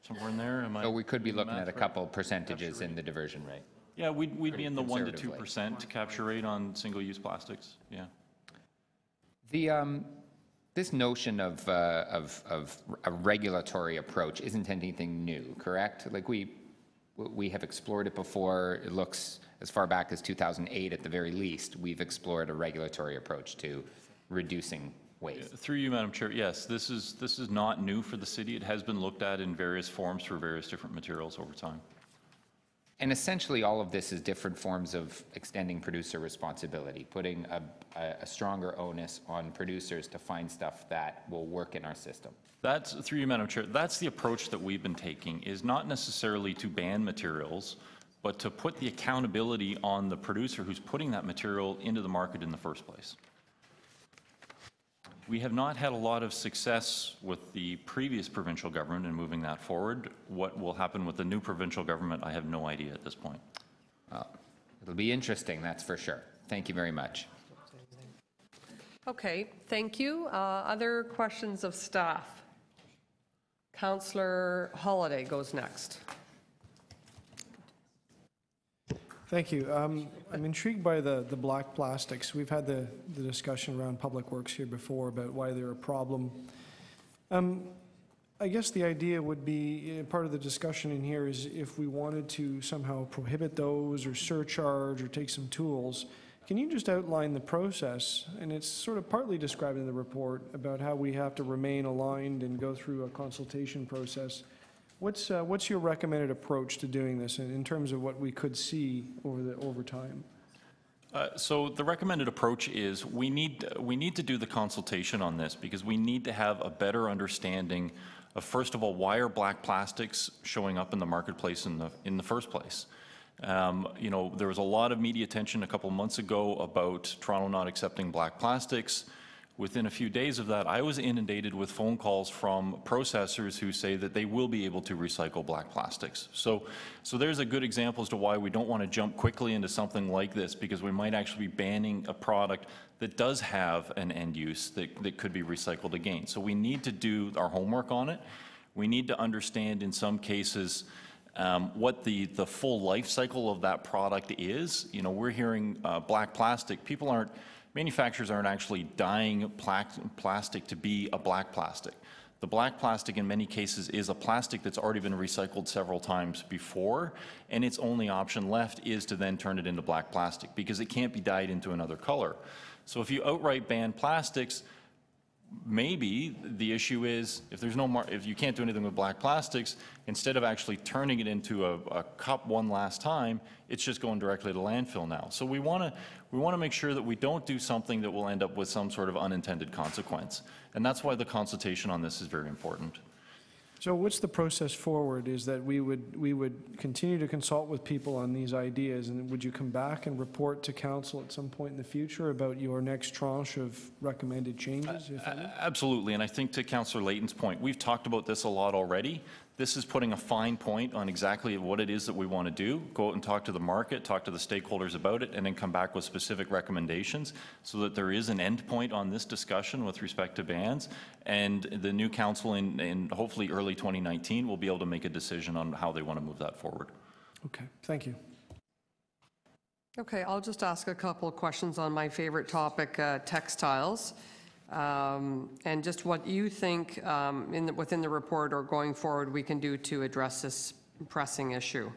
Somewhere in there. So we could be looking at a couple percentages in the diversion rate. Yeah, we'd be in the 1 to 2% capture rate on single-use plastics. Yeah. This notion of a regulatory approach isn't anything new, correct? Like we have explored it before. It looks as far back as 2008 at the very least. We've explored a regulatory approach to reducing waste. Through you, Madam Chair, yes, this is not new for the city. It has been looked at in various forms for various different materials over time. And essentially all of this is different forms of extending producer responsibility, putting a stronger onus on producers to find stuff that will work in our system. That's, through you, Madam Chair, that's the approach that we've been taking, is not necessarily to ban materials, but to put the accountability on the producer who's putting that material into the market in the first place. We have not had a lot of success with the previous provincial government in moving that forward. What will happen with the new provincial government, I have no idea at this point. Well, it'll be interesting, that's for sure. Thank you very much. Okay, thank you. Other questions of staff? Councillor Holiday goes next. Thank you. I'm intrigued by the black plastics. We've had the discussion around Public Works here before about why they're a problem. I guess the idea would be, part of the discussion in here is if we wanted to somehow prohibit those or surcharge or take some tools, can you just outline the process? And it's sort of partly described in the report about how we have to remain aligned and go through a consultation process. What's your recommended approach to doing this in terms of what we could see over time? So the recommended approach is we need to do the consultation on this because we need to have a better understanding of, first of all, why are black plastics showing up in the marketplace in the first place. You know, there was a lot of media attention a couple months ago about Toronto not accepting black plastics. Within a few days of that, I was inundated with phone calls from processors who say that they will be able to recycle black plastics. So there's a good example as to why we don't want to jump quickly into something like this, because we might actually be banning a product that does have an end use that could be recycled again. So we need to do our homework on it. We need to understand in some cases what the full life cycle of that product is. You know, we're hearing black plastic. Manufacturers aren't actually dyeing plastic to be a black plastic. The black plastic in many cases is a plastic that's already been recycled several times before, and its only option left is to then turn it into black plastic because it can't be dyed into another color. So if you outright ban plastics, maybe the issue is if you can't do anything with black plastics, instead of actually turning it into a cup one last time, it's just going directly to landfill now. So we want to make sure that we don't do something that will end up with some sort of unintended consequence. And that's why the consultation on this is very important. So what's the process forward? Is that we would continue to consult with people on these ideas, and would you come back and report to council at some point in the future about your next tranche of recommended changes, if any? Absolutely, and I think to Councillor Layton's point, we've talked about this a lot already. This is putting a fine point on exactly what it is that we want to do, go out and talk to the market, talk to the stakeholders about it, and then come back with specific recommendations so that there is an end point on this discussion with respect to bans. And the new council in hopefully early 2019 will be able to make a decision on how they want to move that forward. Okay, thank you. Okay, I'll just ask a couple of questions on my favorite topic, textiles. And just what you think within the report or going forward we can do to address this pressing issue.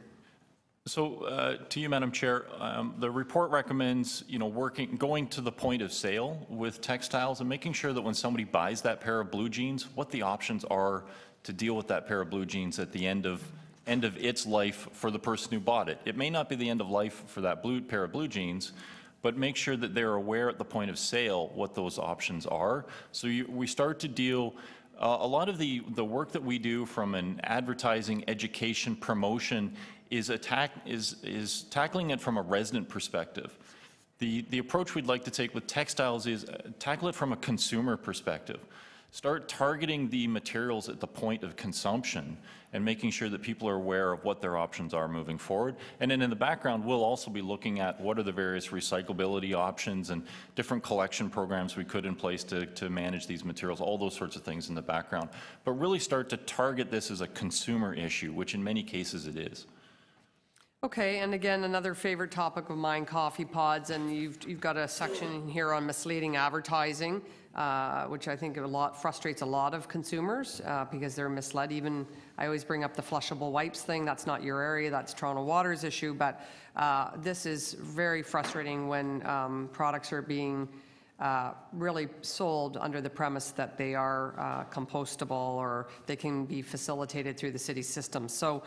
So to you, Madam Chair, the report recommends, going to the point of sale with textiles and making sure that when somebody buys that pair of blue jeans, what the options are to deal with that pair of blue jeans at the end of its life for the person who bought it. It may not be the end of life for that pair of blue jeans, but make sure that they're aware at the point of sale what those options are. So we start to deal, a lot of the work that we do from an advertising, education, promotion is tackling it from a resident perspective. The approach we'd like to take with textiles is tackle it from a consumer perspective. Start targeting the materials at the point of consumption and making sure that people are aware of what their options are moving forward. And then in the background, we'll also be looking at what are the various recyclability options and different collection programs we could in place to manage these materials, all those sorts of things in the background. But really start to target this as a consumer issue, which in many cases it is. Okay, and again, another favorite topic of mine, coffee pods, and you've got a section in here on misleading advertising, which I think frustrates a lot of consumers because they're misled. Even, I always bring up the flushable wipes thing. That's not your area, that's Toronto Water's issue, but this is very frustrating when products are being really sold under the premise that they are compostable or they can be facilitated through the city system. So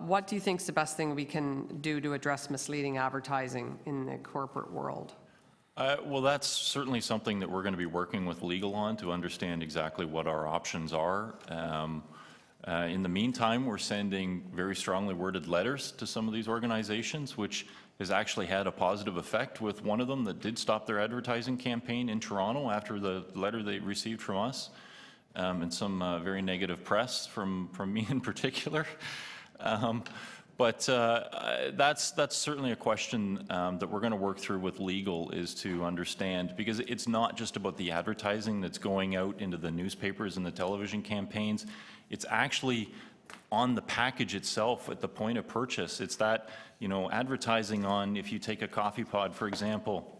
what do you think is the best thing we can do to address misleading advertising in the corporate world? Well, that's certainly something that we're going to be working with legal on to understand exactly what our options are. In the meantime, we're sending very strongly worded letters to some of these organizations, which has actually had a positive effect with one of them that did stop their advertising campaign in Toronto after the letter they received from us, and some very negative press from me in particular. But that's certainly a question that we're going to work through with legal, is to understand, because it's not just about the advertising that's going out into the newspapers and the television campaigns. It's actually on the package itself at the point of purchase. It's that, advertising on, if you take a coffee pod, for example,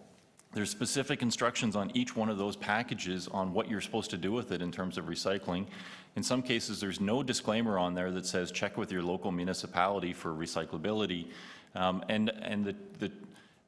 there's specific instructions on each one of those packages on what you're supposed to do with it in terms of recycling. In some cases, there's no disclaimer on there that says check with your local municipality for recyclability.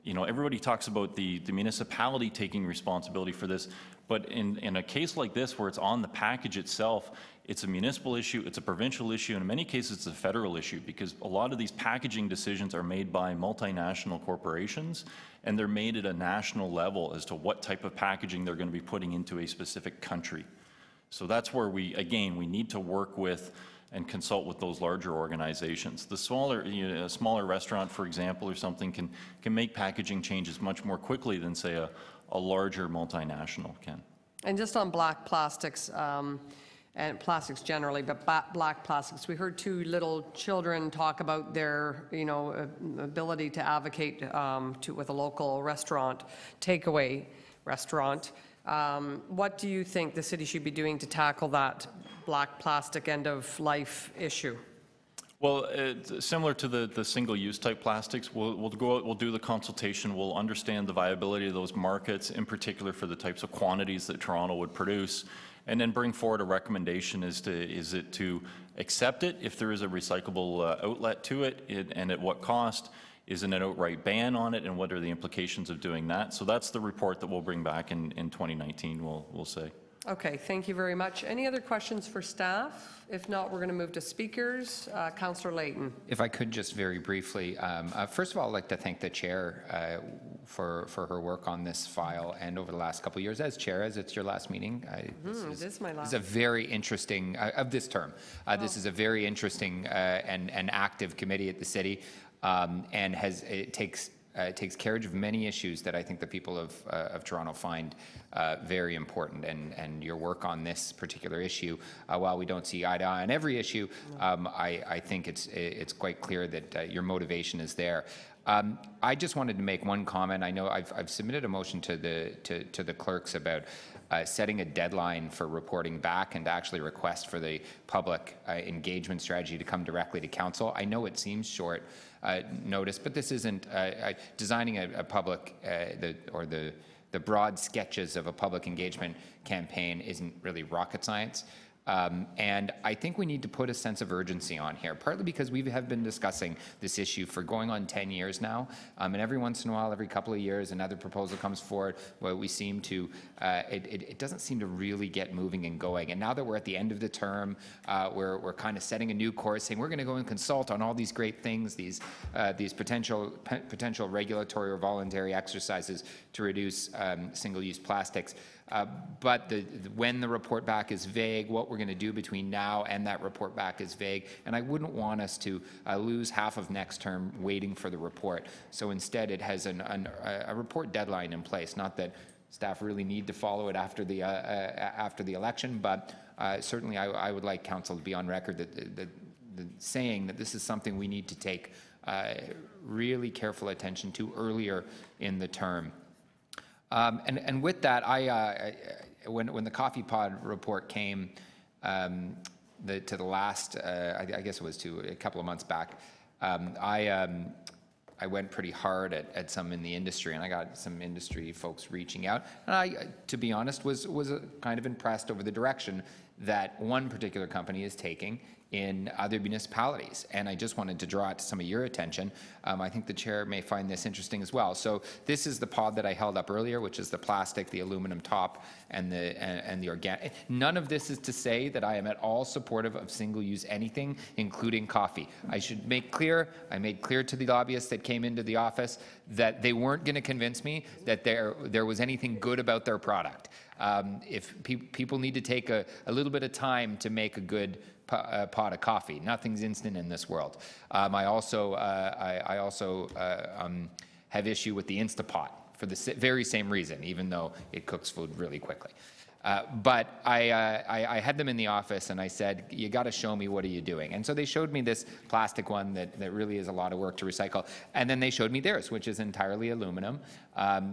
Everybody talks about the municipality taking responsibility for this, but in a case like this where it's on the package itself, it's a municipal issue, it's a provincial issue, and in many cases it's a federal issue, because a lot of these packaging decisions are made by multinational corporations, and they're made at a national level as to what type of packaging they're going to be putting into a specific country. So that's where we need to work with and consult with those larger organizations. The smaller, a smaller restaurant, for example, or something can make packaging changes much more quickly than, say, a larger multinational can. And just on black plastics, and plastics generally, but black plastics, we heard two little children talk about their, ability to advocate with a local restaurant, takeaway restaurant. What do you think the city should be doing to tackle that black plastic end-of-life issue? Well, similar to the single-use type plastics, we'll go out, we'll do the consultation, we'll understand the viability of those markets, in particular for the types of quantities that Toronto would produce, and then bring forward a recommendation is it to accept it if there is a recyclable outlet to it, and at what cost? Is it an outright ban on it, and what are the implications of doing that? So that's the report that we'll bring back in 2019, we'll say. Okay, thank you very much. Any other questions for staff? If not, we're going to move to speakers. Councillor Layton. If I could just very briefly, first of all, I'd like to thank the chair for her work on this file and over the last couple of years as chair, as it's your last meeting. This is my last. This is a very interesting, of this term, this is a very interesting and active committee at the city, and it takes carriage of many issues that I think the people of Toronto find very important. And your work on this particular issue, while we don't see eye to eye on every issue, I think it's quite clear that your motivation is there. I just wanted to make one comment. I know I've submitted a motion to the clerks about setting a deadline for reporting back and to actually request for the public engagement strategy to come directly to council. I know it seems short notice, but this isn't designing a public the broad sketches of a public engagement campaign isn't really rocket science. And I think we need to put a sense of urgency on here, partly because we have been discussing this issue for going on 10 years now, and every once in a while, every couple of years, another proposal comes forward where we seem to, it doesn't seem to really get moving and going. And now that we're at the end of the term, we're kind of setting a new course, saying we're going to go and consult on all these great things, these potential regulatory or voluntary exercises to reduce single-use plastics. But when the report back is vague, what we're going to do between now and that report back is vague, and I wouldn't want us to lose half of next term waiting for the report. So instead, it has a report deadline in place. Not that staff really need to follow it after the election, but certainly I would like council to be on record that saying that this is something we need to take really careful attention to earlier in the term. And with that, when the coffee pod report came to the last, I guess it was a couple of months back, I went pretty hard at some in the industry, and I got some industry folks reaching out. And I, to be honest, was kind of impressed over the direction that one particular company is taking in other municipalities. And I just wanted to draw it to some of your attention. I think the chair may find this interesting as well. So this is the pod that I held up earlier, which is the plastic, the aluminum top, and the organic. None of this is to say that I am at all supportive of single-use anything, including coffee. I should make clear, I made clear to the lobbyists that came into the office that they weren't going to convince me that there was anything good about their product. If people need to take a little bit of time to make a good pot of coffee. Nothing's instant in this world. I also have issue with the Instapot for the very same reason, even though it cooks food really quickly. But I had them in the office and I said, you got to show me, what are you doing? And so they showed me this plastic one that really is a lot of work to recycle. And then they showed me theirs, which is entirely aluminum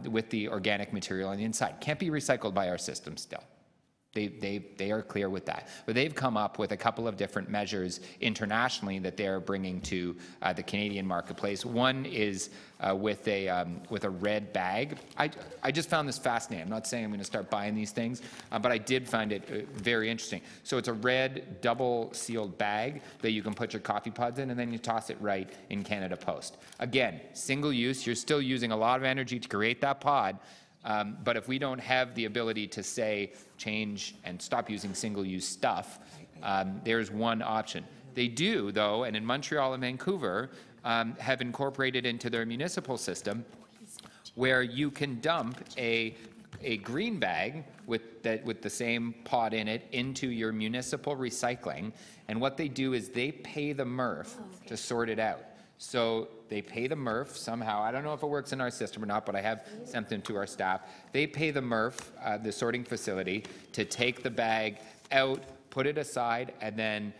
with the organic material on the inside. Can't be recycled by our system still. They are clear with that. But they've come up with a couple of different measures internationally that they're bringing to the Canadian marketplace. One is with a red bag. I just found this fascinating. I'm not saying I'm going to start buying these things, but I did find it very interesting. So it's a red double-sealed bag that you can put your coffee pods in, and then you toss it right in Canada Post. Again, single use. You're still using a lot of energy to create that pod. But if we don't have the ability to say, change and stop using single-use stuff, there's one option. They do, though, and in Montreal and Vancouver, have incorporated into their municipal system where you can dump a green bag with the same pod in it into your municipal recycling. And what they do is they pay the MRF to sort it out. So they pay the MRF somehow. I don't know if it works in our system or not, but I have sent them to our staff. They pay the MRF, the sorting facility, to take the bag out, put it aside, and then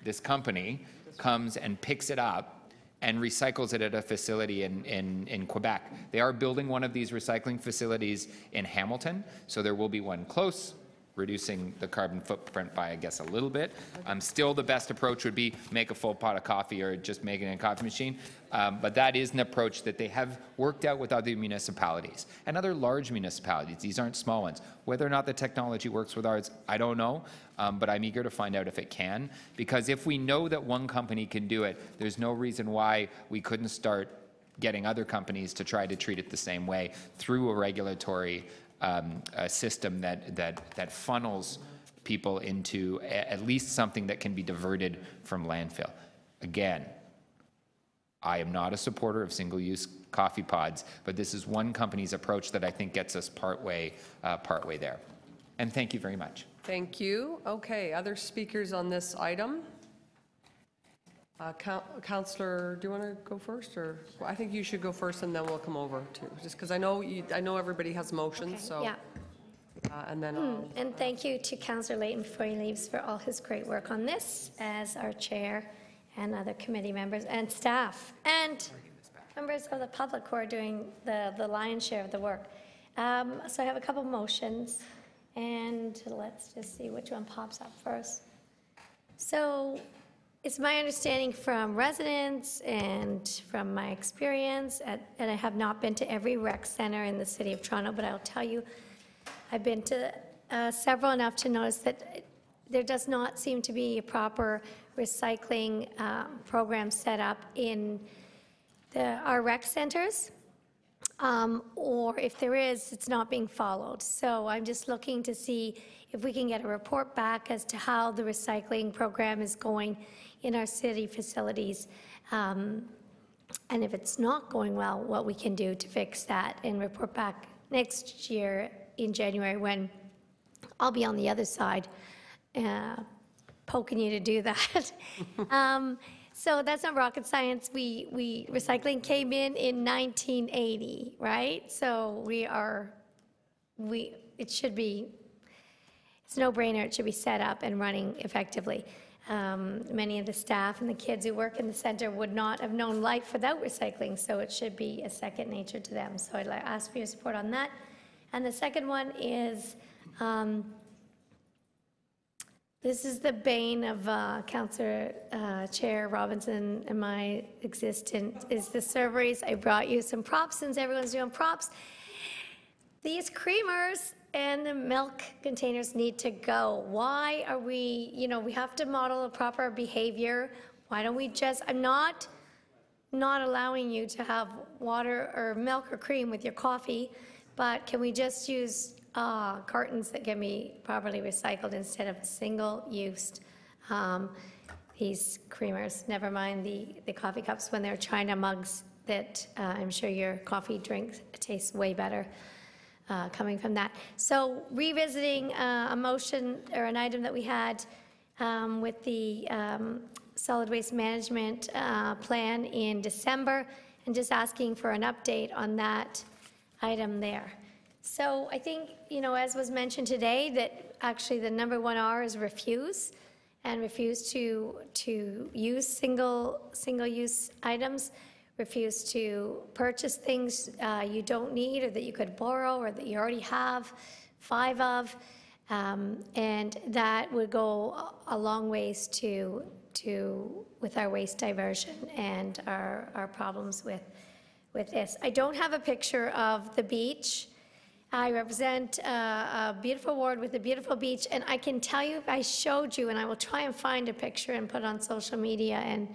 this company comes and picks it up and recycles it at a facility in Quebec. They are building one of these recycling facilities in Hamilton, so there will be one close, reducing the carbon footprint by, I guess, a little bit. Still, the best approach would be make a full pot of coffee or just make it in a coffee machine. But that is an approach that they have worked out with other municipalities and other large municipalities. These aren't small ones. Whether or not the technology works with ours, I don't know, but I'm eager to find out if it can. Because if we know that one company can do it, there's no reason why we couldn't start getting other companies to try to treat it the same way through a regulatory a system that funnels people into at least something that can be diverted from landfill. Again, I am not a supporter of single-use coffee pods, but this is one company's approach that I think gets us partway there. And thank you very much. Thank you. Okay, other speakers on this item? Councillor, do you want to go first, or well, I think you should go first, and then we'll come over too. Just because I know everybody has motions, Okay, so yeah. And then And thank you to Councillor Layton before he leaves for all his great work on this as our chair and other committee members and staff and members of the public who are doing the lion's share of the work. So I have a couple motions, and let's just see which one pops up first. So it's my understanding from residents and from my experience, and I have not been to every rec center in the city of Toronto, but I'll tell you, I've been to several enough to notice that there does not seem to be a proper recycling program set up in our rec centers, or if there is, it's not being followed. So I'm just looking to see if we can get a report back as to how the recycling program is going in our city facilities, and if it's not going well, what we can do to fix that, and report back next year in January when I'll be on the other side poking you to do that. So that's not rocket science. Recycling came in 1980, right? So it should be, it's a no-brainer. It should be set up and running effectively. Many of the staff and the kids who work in the center would not have known life without recycling, so it should be a second nature to them. So I'd like to ask for your support on that. And the second one is, this is the bane of Councillor Chair Robinson and my existence, is the serveries. I brought you some props since everyone's doing props. These creamers and the milk containers need to go. Why are we, we have to model a proper behavior. Why don't we just, I'm not allowing you to have water or milk or cream with your coffee, but can we just use cartons that can be properly recycled instead of single-use these creamers? Never mind the coffee cups when they're China mugs that I'm sure your coffee drink tastes way better coming from that. So revisiting a motion or an item that we had with the solid waste management plan in December, and just asking for an update on that item there. So I think, as was mentioned today, that actually the number 1R is refuse, and refuse to use single-use items, refuse to purchase things you don't need or that you could borrow or that you already have 5 of, and that would go a long ways with our waste diversion and our problems with this. I don't have a picture of the beach. I represent a beautiful ward with a beautiful beach, and I can tell you if I showed you, and I will try and find a picture and put it on social media and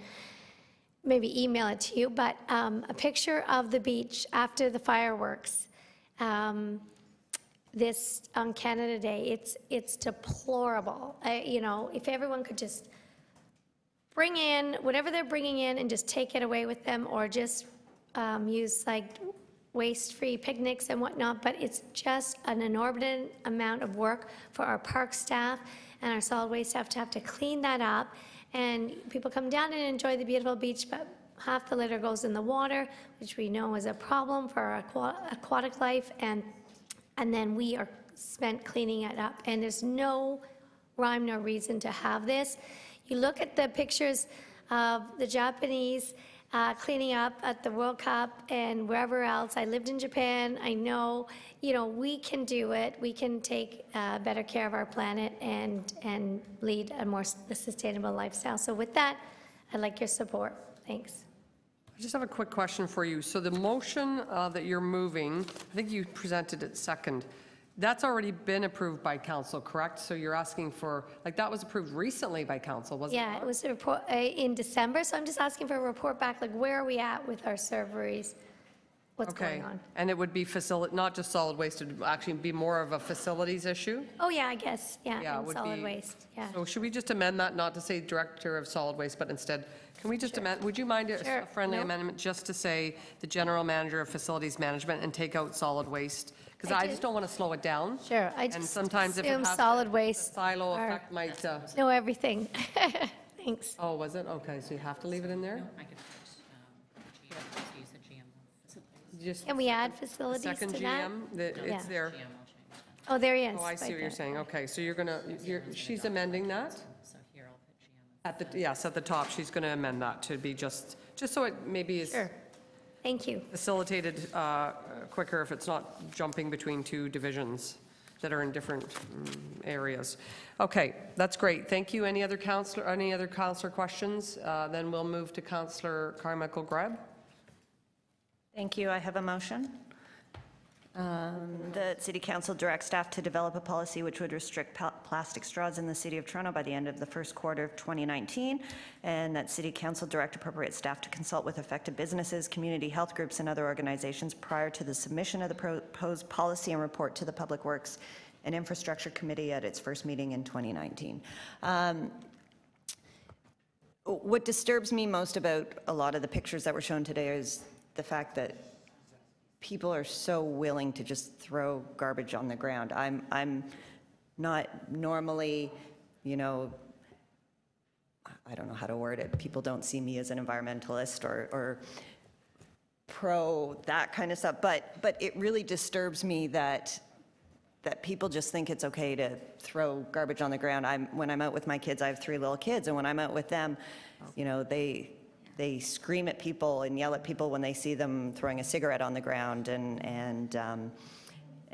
maybe email it to you, but a picture of the beach after the fireworks this on Canada Day, it's deplorable. If everyone could just bring in whatever they're bringing in and just take it away with them, or just use like waste-free picnics and whatnot, but it's just an inordinate amount of work for our park staff and our solid waste staff to have to clean that up. And people come down and enjoy the beautiful beach, but half the litter goes in the water, which we know is a problem for our aquatic life, and then we are spent cleaning it up. And there's no rhyme, no reason to have this. You look at the pictures of the Japanese cleaning up at the World Cup and wherever else. I lived in Japan. I know, we can do it. We can take better care of our planet and lead a more sustainable lifestyle. So with that, I'd like your support. Thanks. I just have a quick question for you. So the motion that you're moving, I think you presented it second. That's already been approved by council, correct? So you're asking for, that was approved recently by council, wasn't it? Yeah, it was a report in December, so I'm just asking for a report back, where are we at with our serveries? What's going on? And it would be not just solid waste, it would actually be more of a facilities issue? Oh, yeah, I guess, it and would solid be- waste, yeah. So should we just amend that, not to say director of solid waste, but instead, can we just amend, would you mind a friendly amendment just to say the general manager of facilities management and take out solid waste? Because I just don't want to slow it down. Sure, I And just sometimes if it assume has solid the waste silo effect might, know everything. Thanks. Oh, was it? Okay, so you have to leave it in there? I could put, use a GM. Just Can we add facilities to that? second GM, it's Yeah. there. Oh, there he is. Oh, I see right what you're there. saying. Okay, so she's amending that? So here I'll put GM. At the, yes, at the top, she's going to amend that to be just so it maybe is Sure. Thank you. facilitated quicker if it's not jumping between two divisions that are in different areas. Okay, that's great. Thank you. Any other counselor questions? Then we'll move to Councillor Carmichael Greb. Thank you. I have a motion. The City Council directs staff to develop a policy which would restrict plastic straws in the City of Toronto by the end of the first quarter of 2019, and that City Council direct appropriate staff to consult with affected businesses, community health groups, and other organizations prior to the submission of the proposed policy and report to the Public Works and Infrastructure Committee at its first meeting in 2019. What disturbs me most about a lot of the pictures that were shown today is the fact that people are so willing to just throw garbage on the ground. I'm not normally, you know, I don't know how to word it. People don't see me as an environmentalist or pro that kind of stuff, but it really disturbs me that people just think it's okay to throw garbage on the ground. When I'm out with my kids, I have 3 little kids, and when I'm out with them, you know, they scream at people and yell at people when they see them throwing a cigarette on the ground, and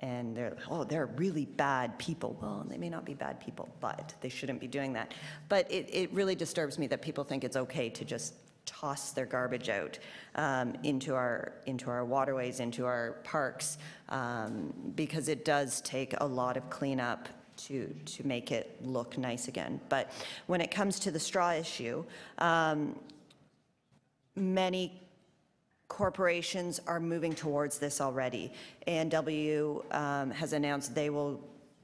they're really bad people. Well, they may not be bad people, but they shouldn't be doing that. But it really disturbs me that people think it's okay to just toss their garbage out into our waterways, into our parks, because it does take a lot of cleanup to make it look nice again. But when it comes to the straw issue, many corporations are moving towards this already. A&W has announced they will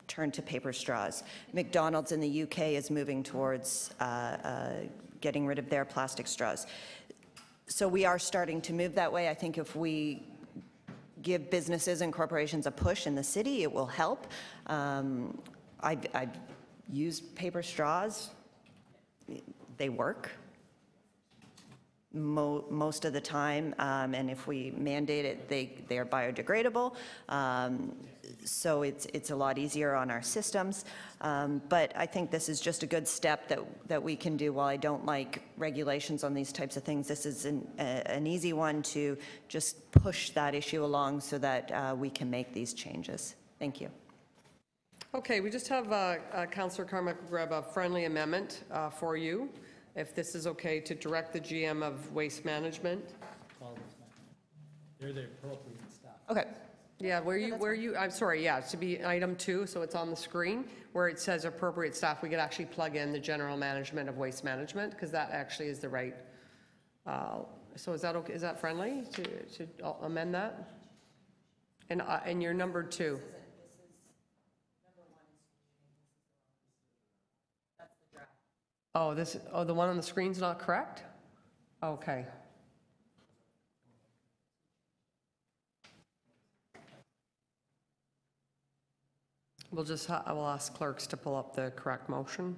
turn to paper straws. McDonald's in the UK is moving towards getting rid of their plastic straws. So we are starting to move that way. I think if we give businesses and corporations a push in the city, it will help. I've used paper straws. They work most of the time, and if we mandate it, they are biodegradable. So it's a lot easier on our systems. But I think this is just a good step that we can do. While I don't like regulations on these types of things, this is an easy one to just push that issue along so that we can make these changes. Thank you. Okay, we just have Councillor Carmichael Greb a friendly amendment for you. If this is okay to direct the GM of Waste Management. They're the appropriate staff. Okay. Yeah, I'm sorry, yeah, to be item 2, so it's on the screen, where it says appropriate staff, we could actually plug in the general management of Waste Management, because that actually is the right, so is that okay, is that friendly to amend that? And your number 2. Oh, the one on the screen's not correct? Okay. I will ask clerks to pull up the correct motion.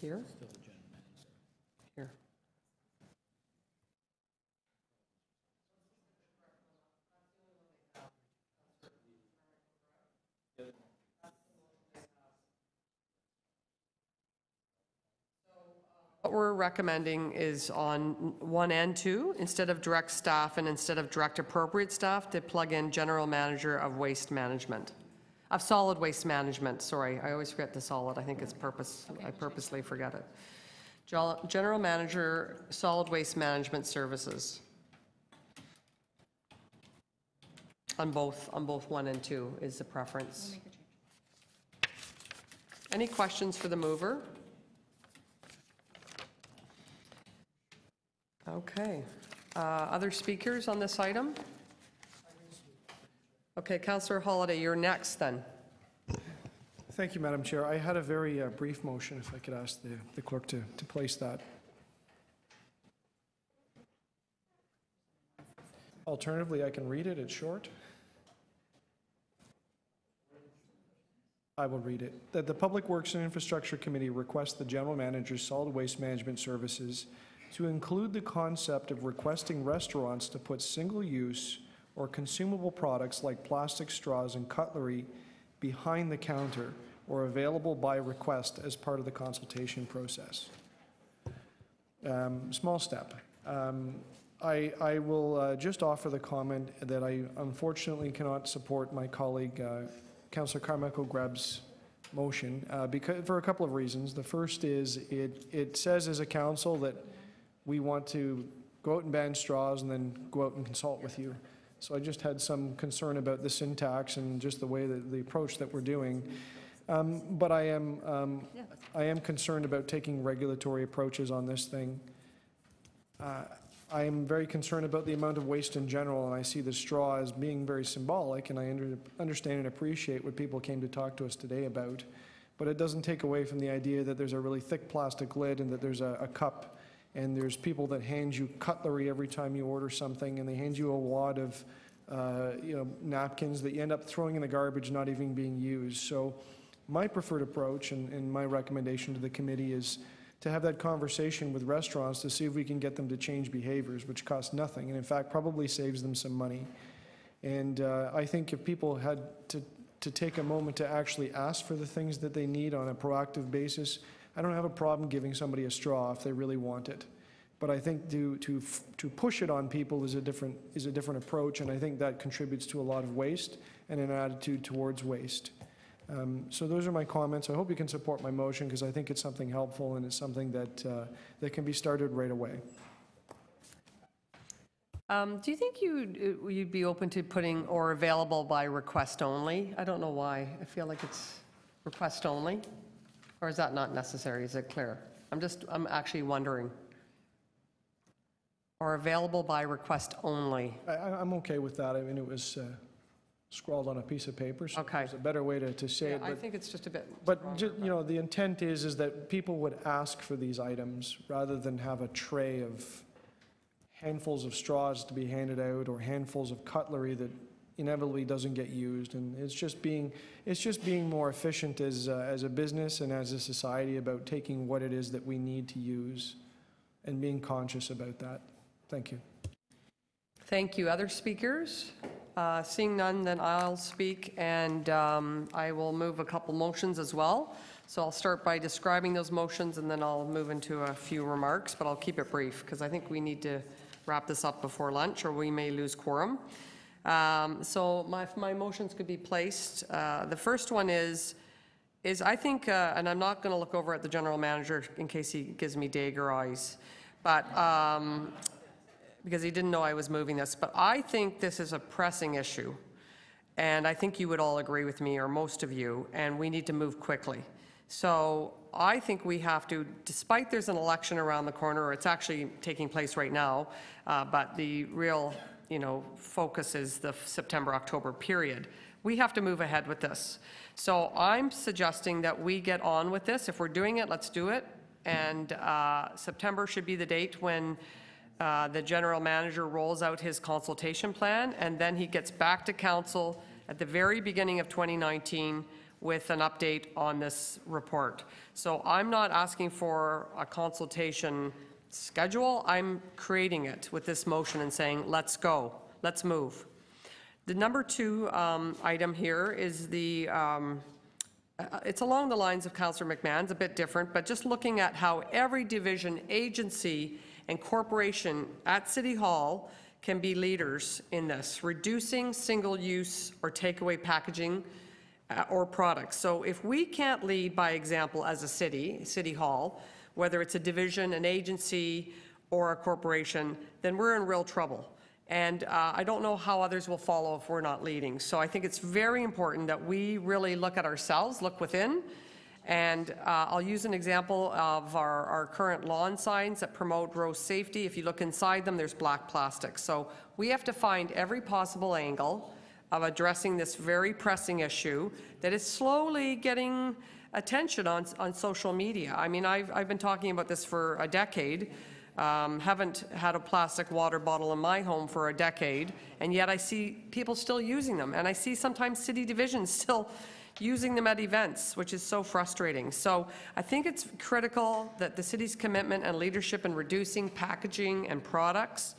Here? Here. What we're recommending is on 1 and 2, instead of direct staff and instead of direct appropriate staff, to plug in general manager of waste management. Of solid waste management, sorry, I always forget the solid. I think it's I purposely forget it. General manager, solid waste management services. On both 1 and 2 is the preference. Any questions for the mover? Okay. Other speakers on this item? Okay, Councillor Holliday, you're next then. Thank you, Madam Chair. I had a very brief motion, if I could ask the clerk to place that. Alternatively, I can read it. It's short. I will read it. That the Public Works and Infrastructure Committee requests the General Manager's Solid Waste Management Services to include the concept of requesting restaurants to put single-use or consumable products like plastic straws and cutlery behind the counter or available by request as part of the consultation process. Small step. I will just offer the comment that I unfortunately cannot support my colleague Councillor Carmichael Greb's motion because for a couple of reasons. The first is it says as a council that we want to go out and ban straws and then go out and consult with you. So I just had some concern about the syntax and just the way that the approach that we're doing. But I am concerned about taking regulatory approaches on this thing. I am very concerned about the amount of waste in general, and I see the straw as being very symbolic, and I understand and appreciate what people came to talk to us today about. But it doesn't take away from the idea that there's a really thick plastic lid and that there's a cup, and there's people that hand you cutlery every time you order something, and they hand you a wad of napkins that you end up throwing in the garbage, not even being used. So my preferred approach and my recommendation to the committee is to have that conversation with restaurants to see if we can get them to change behaviors, which costs nothing, and in fact probably saves them some money. And I think if people had to take a moment to actually ask for the things that they need on a proactive basis, I don't have a problem giving somebody a straw if they really want it. But I think to push it on people is a different approach, and I think that contributes to a lot of waste and an attitude towards waste. So those are my comments. I hope you can support my motion because I think it's something helpful and it's something that can be started right away. Do you think you'd be open to putting or available by request only? I don't know why. I feel like it's request only. Or is that not necessary? Is it clear? I'm actually wondering. Or available by request only. I'm okay with that. I mean, it was scrawled on a piece of paper, so there's a better way to say it. I think it's just a bit. But the intent is that people would ask for these items rather than have a tray of handfuls of straws to be handed out or handfuls of cutlery that inevitably doesn't get used. And it's just being more efficient as a business and as a society about taking what it is that we need to use and being conscious about that. Thank you. Thank you. Other speakers? Seeing none, then I'll speak, and I will move a couple motions as well. So I'll start by describing those motions, and then I'll move into a few remarks, but I'll keep it brief because I think we need to wrap this up before lunch or we may lose quorum. So my motions could be placed. The first one is I think, and I'm not going to look over at the general manager in case he gives me dagger eyes, but because he didn't know I was moving this, but I think this is a pressing issue, and I think you would all agree with me, or most of you, and we need to move quickly. So I think we have to, despite there's an election around the corner, or it's actually taking place right now, but the real focus is the September-October period. We have to move ahead with this. So I'm suggesting that we get on with this. If we're doing it, let's do it. And September should be the date when the general manager rolls out his consultation plan, and then he gets back to council at the very beginning of 2019 with an update on this report. So I'm not asking for a consultation schedule. I'm creating it with this motion and saying, let's go, let's move. The number two item here is it's along the lines of Councillor McMahon's, a bit different, but just looking at how every division, agency, and corporation at City Hall can be leaders in this, reducing single-use or takeaway packaging or products. So if we can't lead by example as a City Hall, whether it's a division, an agency, or a corporation, then we're in real trouble. And I don't know how others will follow if we're not leading. So I think it's very important that we really look at ourselves, look within. And I'll use an example of our current lawn signs that promote road safety. If you look inside them, there's black plastic. So we have to find every possible angle of addressing this very pressing issue that is slowly getting attention on social media. I mean, I've been talking about this for a decade. Haven't had a plastic water bottle in my home for a decade, and yet I see people still using them, and I see sometimes city divisions still using them at events, which is so frustrating. So I think it's critical that the city's commitment and leadership in reducing packaging and products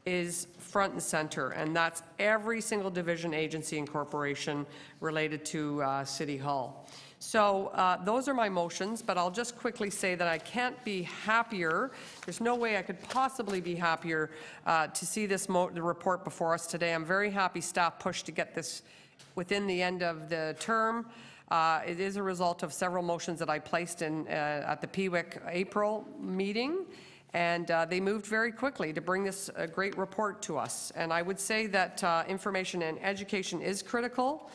is front and center, and that's every single division, agency, and corporation related to City Hall. So those are my motions, but I'll just quickly say that I can't be happier. There's no way I could possibly be happier to see this the report before us today. I'm very happy staff pushed to get this within the end of the term. It is a result of several motions that I placed in at the PWIC April meeting, and they moved very quickly to bring this great report to us. And I would say that information and education is critical.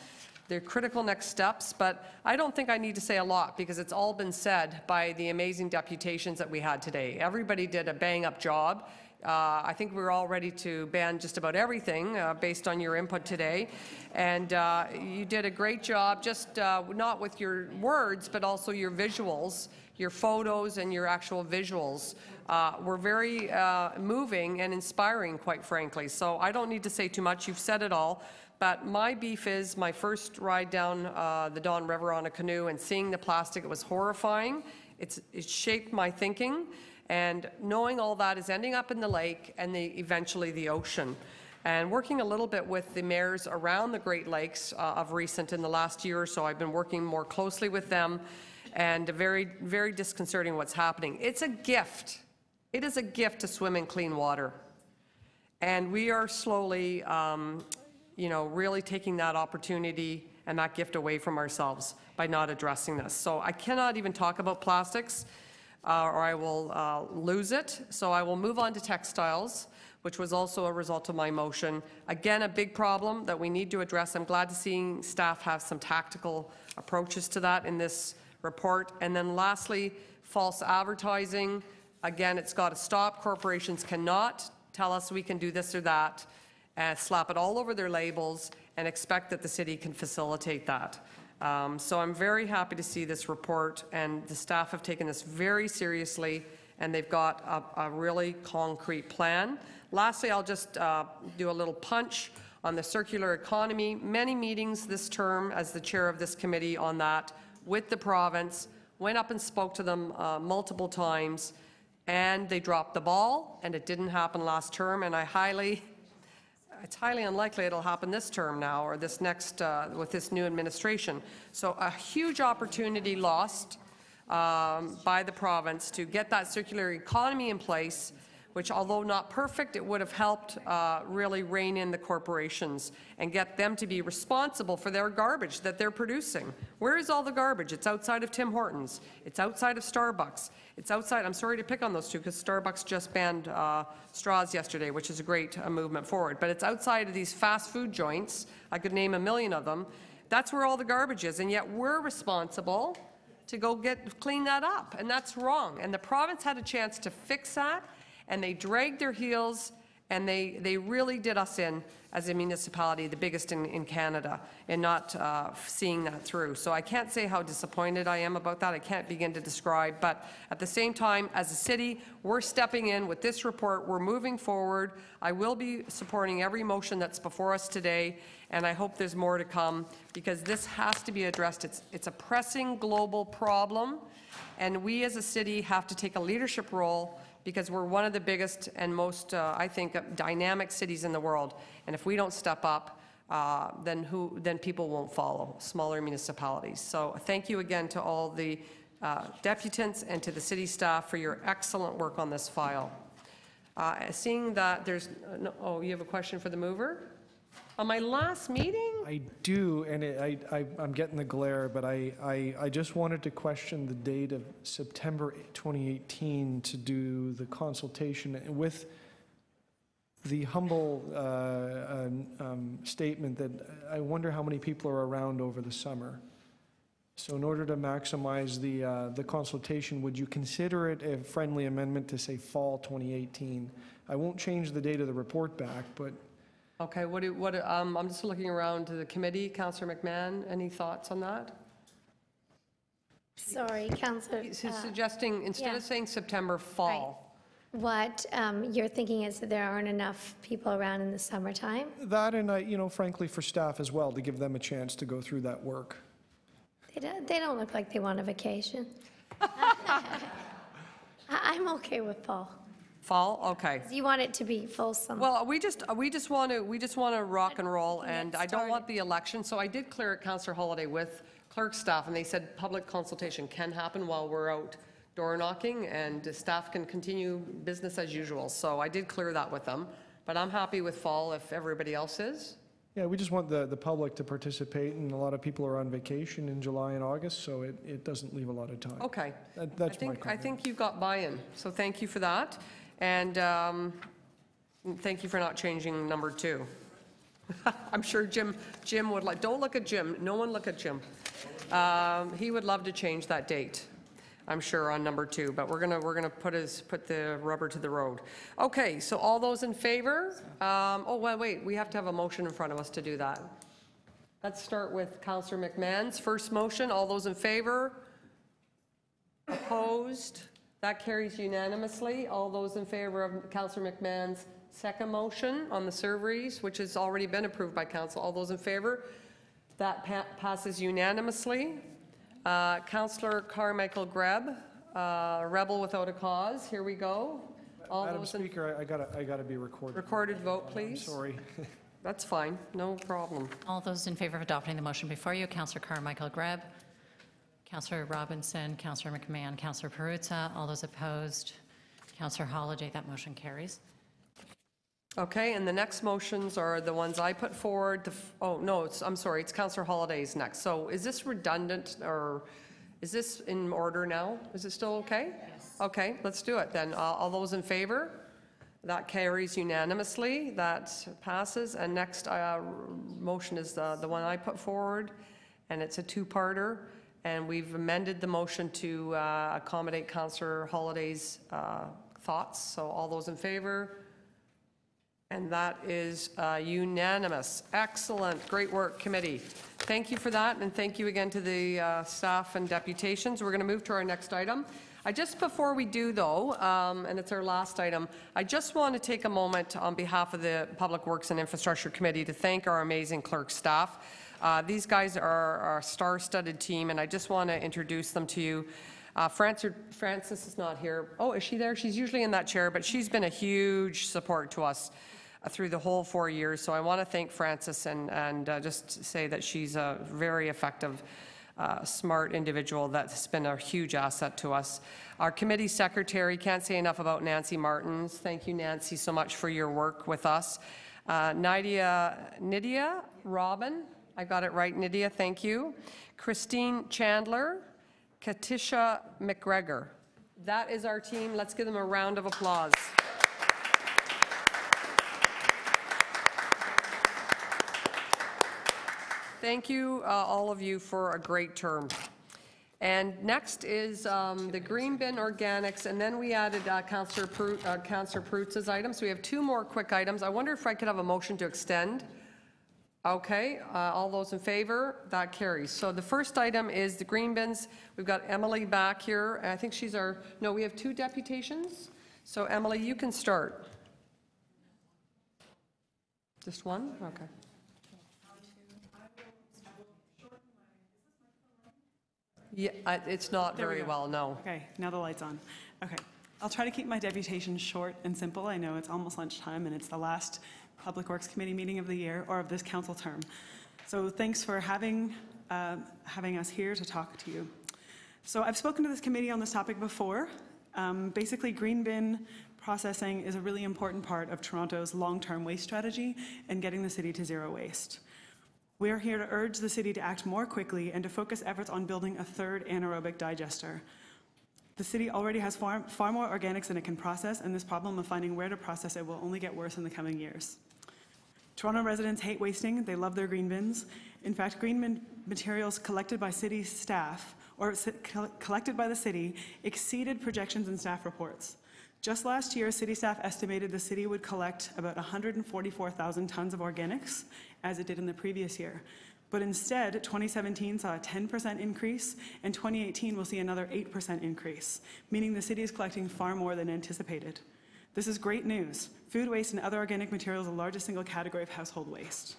They're critical next steps, but I don't think I need to say a lot because it's all been said by the amazing deputations that we had today. Everybody did a bang-up job. I think we're all ready to ban just about everything based on your input today. And you did a great job, just not with your words, but also your visuals, your photos and your actual visuals were very moving and inspiring, quite frankly. So I don't need to say too much. You've said it all. But my beef is my first ride down the Don River on a canoe and seeing the plastic, it was horrifying. It shaped my thinking. And knowing all that is ending up in the lake and eventually the ocean. And working a little bit with the mayors around the Great Lakes of recent in the last year or so, I've been working more closely with them, and very, very disconcerting what's happening. It's a gift. It is a gift to swim in clean water. And we are slowly you know, really taking that opportunity and that gift away from ourselves by not addressing this. So I cannot even talk about plastics or I will lose it. So I will move on to textiles, which was also a result of my motion. Again, a big problem that we need to address. I'm glad to see staff have some tactical approaches to that in this report. And then lastly, false advertising. Again, it's got to stop. Corporations cannot tell us we can do this or that, and slap it all over their labels and expect that the city can facilitate that. So I'm very happy to see this report, and the staff have taken this very seriously, and they've got a really concrete plan. Lastly, I'll just do a little punch on the circular economy. Many meetings this term as the chair of this committee on that with the province, went up and spoke to them multiple times, and they dropped the ball, and it didn't happen last term, and it's highly unlikely it'll happen this term now or this next with this new administration. So a huge opportunity lost by the province to get that circular economy in place, which, although not perfect, it would have helped really rein in the corporations and get them to be responsible for their garbage that they're producing. Where is all the garbage? It's outside of Tim Hortons. It's outside of Starbucks. It's outside, I'm sorry to pick on those two because Starbucks just banned straws yesterday, which is a great movement forward. But it's outside of these fast food joints. I could name a million of them. That's where all the garbage is, and yet we're responsible to go clean that up, and that's wrong. And the province had a chance to fix that, and they dragged their heels, and they really did us in as a municipality, the biggest in Canada, in not seeing that through. So I can't say how disappointed I am about that. I can't begin to describe. But at the same time, as a city, we're stepping in with this report. We're moving forward. I will be supporting every motion that's before us today, and I hope there's more to come because this has to be addressed. It's a pressing global problem, and we as a city have to take a leadership role because we're one of the biggest and most, I think, dynamic cities in the world. And if we don't step up, then people won't follow, smaller municipalities. So thank you again to all the deputants and to the city staff for your excellent work on this file. Seeing that there's, oh, you have a question for the mover? On my last meeting? I do, and I'm getting the glare, but I just wanted to question the date of September 2018 to do the consultation with the humble statement that I wonder how many people are around over the summer. So in order to maximize the consultation, would you consider it a friendly amendment to say fall 2018? I won't change the date of the report back, but Okay, I'm just looking around to the committee. Councillor McMahon, any thoughts on that? Sorry, Councillor. He's suggesting, instead of saying September, fall. What you're thinking is that there aren't enough people around in the summertime? That and, frankly, for staff as well, to give them a chance to go through that work. They don't look like they want a vacation. I'm okay with fall. Fall, okay. You want it to be fulsome. Well, we just want to rock and roll, and I don't want the election. So I did clear it, Councillor Holiday, with clerk staff, and they said public consultation can happen while we're out door knocking, and staff can continue business as usual. So I did clear that with them, but I'm happy with fall if everybody else is. Yeah, we just want the public to participate, and a lot of people are on vacation in July and August, so it doesn't leave a lot of time. Okay. That's my comment. I think you've got buy-in, so thank you for that. And thank you for not changing number 2. I'm sure Jim would like, don't look at Jim, no one look at Jim. He would love to change that date, I'm sure, on number 2, but we're gonna put the rubber to the road. Okay, so all those in favor? Oh, wait, we have to have a motion in front of us to do that. Let's start with Councillor McMahon's first motion. All those in favor? Opposed? That carries unanimously. All those in favor of Councillor McMahon's second motion on the serveries, which has already been approved by council. All those in favor? That passes unanimously. Councillor Carmichael Greb, rebel without a cause. Here we go. Madam Speaker, I gotta be recorded. Recorded vote, please. I'm sorry. That's fine. No problem. All those in favor of adopting the motion before you, Councillor Carmichael Greb, Councillor Robinson, Councillor McMahon, Councillor Perruzza. All those opposed, Councillor Holiday. That motion carries. Okay, and the next motions are the ones I put forward. I'm sorry, it's Councillor Holiday's next. So is this redundant, or is this in order now? Is it still okay? Yes. Okay, let's do it then. All those in favor? That carries unanimously. That passes. And next motion is the one I put forward, and it's a two-parter. And we've amended the motion to accommodate Councillor Holiday's thoughts. So all those in favor? And that is unanimous. Excellent. Great work, committee. Thank you for that, and thank you again to the staff and deputations. We're going to move to our next item. Before we do, though, and it's our last item, I just want to take a moment on behalf of the Public Works and Infrastructure Committee to thank our amazing clerk staff. These guys are our star-studded team, and I just want to introduce them to you. Frances is not here. Oh, is she there? She's usually in that chair, but she's been a huge support to us through the whole 4 years. So I want to thank Frances and just say that she's a very effective, smart individual that's been a huge asset to us. Our committee secretary, can't say enough about Nancy Martins. Thank you, Nancy, so much for your work with us. Nydia Robin, I got it right, Nydia, thank you. Christine Chandler, Katisha McGregor. That is our team. Let's give them a round of applause. Thank you, all of you, for a great term. And next is the green bin organics, and then we added Councillor Perruzza's items. So we have 2 more quick items. I wonder if I could have a motion to extend. Okay, all those in favor? That carries. So the first item is the green bins. We've got Emily back here. I think she's we have 2 deputations. So Emily, you can start. Just one? Okay. Yeah, it's not very well, no. Okay, now the light's on. Okay, I'll try to keep my deputation short and simple. I know it's almost lunchtime and it's the last Public Works Committee meeting of the year, or of this council term. So thanks for having us here to talk to you. So I've spoken to this committee on this topic before. Basically, green bin processing is a really important part of Toronto's long-term waste strategy and getting the city to zero waste. We are here to urge the city to act more quickly and to focus efforts on building a 3rd anaerobic digester. The city already has far more organics than it can process, and this problem of finding where to process it will only get worse in the coming years. Toronto residents hate wasting. They love their green bins. In fact, green bin materials collected by city staff, or collected by the city, exceeded projections in staff reports. Just last year, city staff estimated the city would collect about 144,000 tons of organics, as it did in the previous year. But instead, 2017 saw a 10% increase, and 2018 will see another 8% increase, meaning the city is collecting far more than anticipated. This is great news. Food waste and other organic materials are the largest single category of household waste.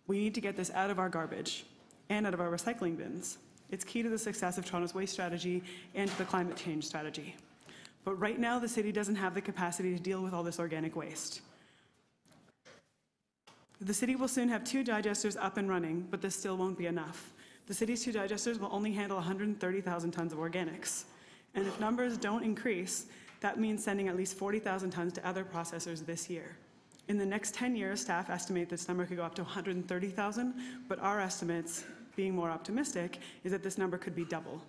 We need to get this out of our garbage and out of our recycling bins. It's key to the success of Toronto's waste strategy and to the climate change strategy. But right now, the city doesn't have the capacity to deal with all this organic waste. The city will soon have 2 digesters up and running, but this still won't be enough. The city's 2 digesters will only handle 130,000 tons of organics. And if numbers don't increase, that means sending at least 40,000 tons to other processors this year. In the next 10 years, staff estimate this number could go up to 130,000, but our estimates, being more optimistic, is that this number could be double.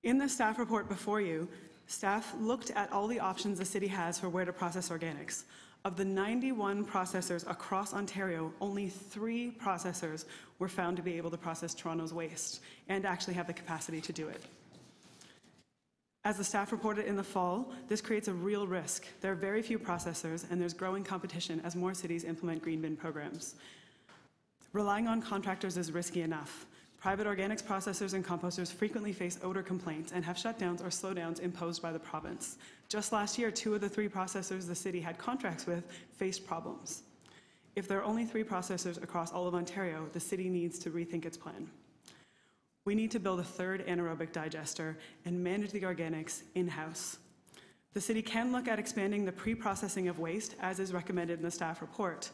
In the staff report before you, staff looked at all the options the city has for where to process organics. Of the 91 processors across Ontario, only 3 processors were found to be able to process Toronto's waste and actually have the capacity to do it. As the staff reported in the fall, this creates a real risk. There are very few processors, and there's growing competition as more cities implement green bin programs. Relying on contractors is risky enough. Private organics processors and composters frequently face odor complaints and have shutdowns or slowdowns imposed by the province. Just last year, 2 of the 3 processors the city had contracts with faced problems. If there are only 3 processors across all of Ontario, the city needs to rethink its plan. We need to build a 3rd anaerobic digester and manage the organics in-house. The city can look at expanding the pre-processing of waste, as is recommended in the staff report,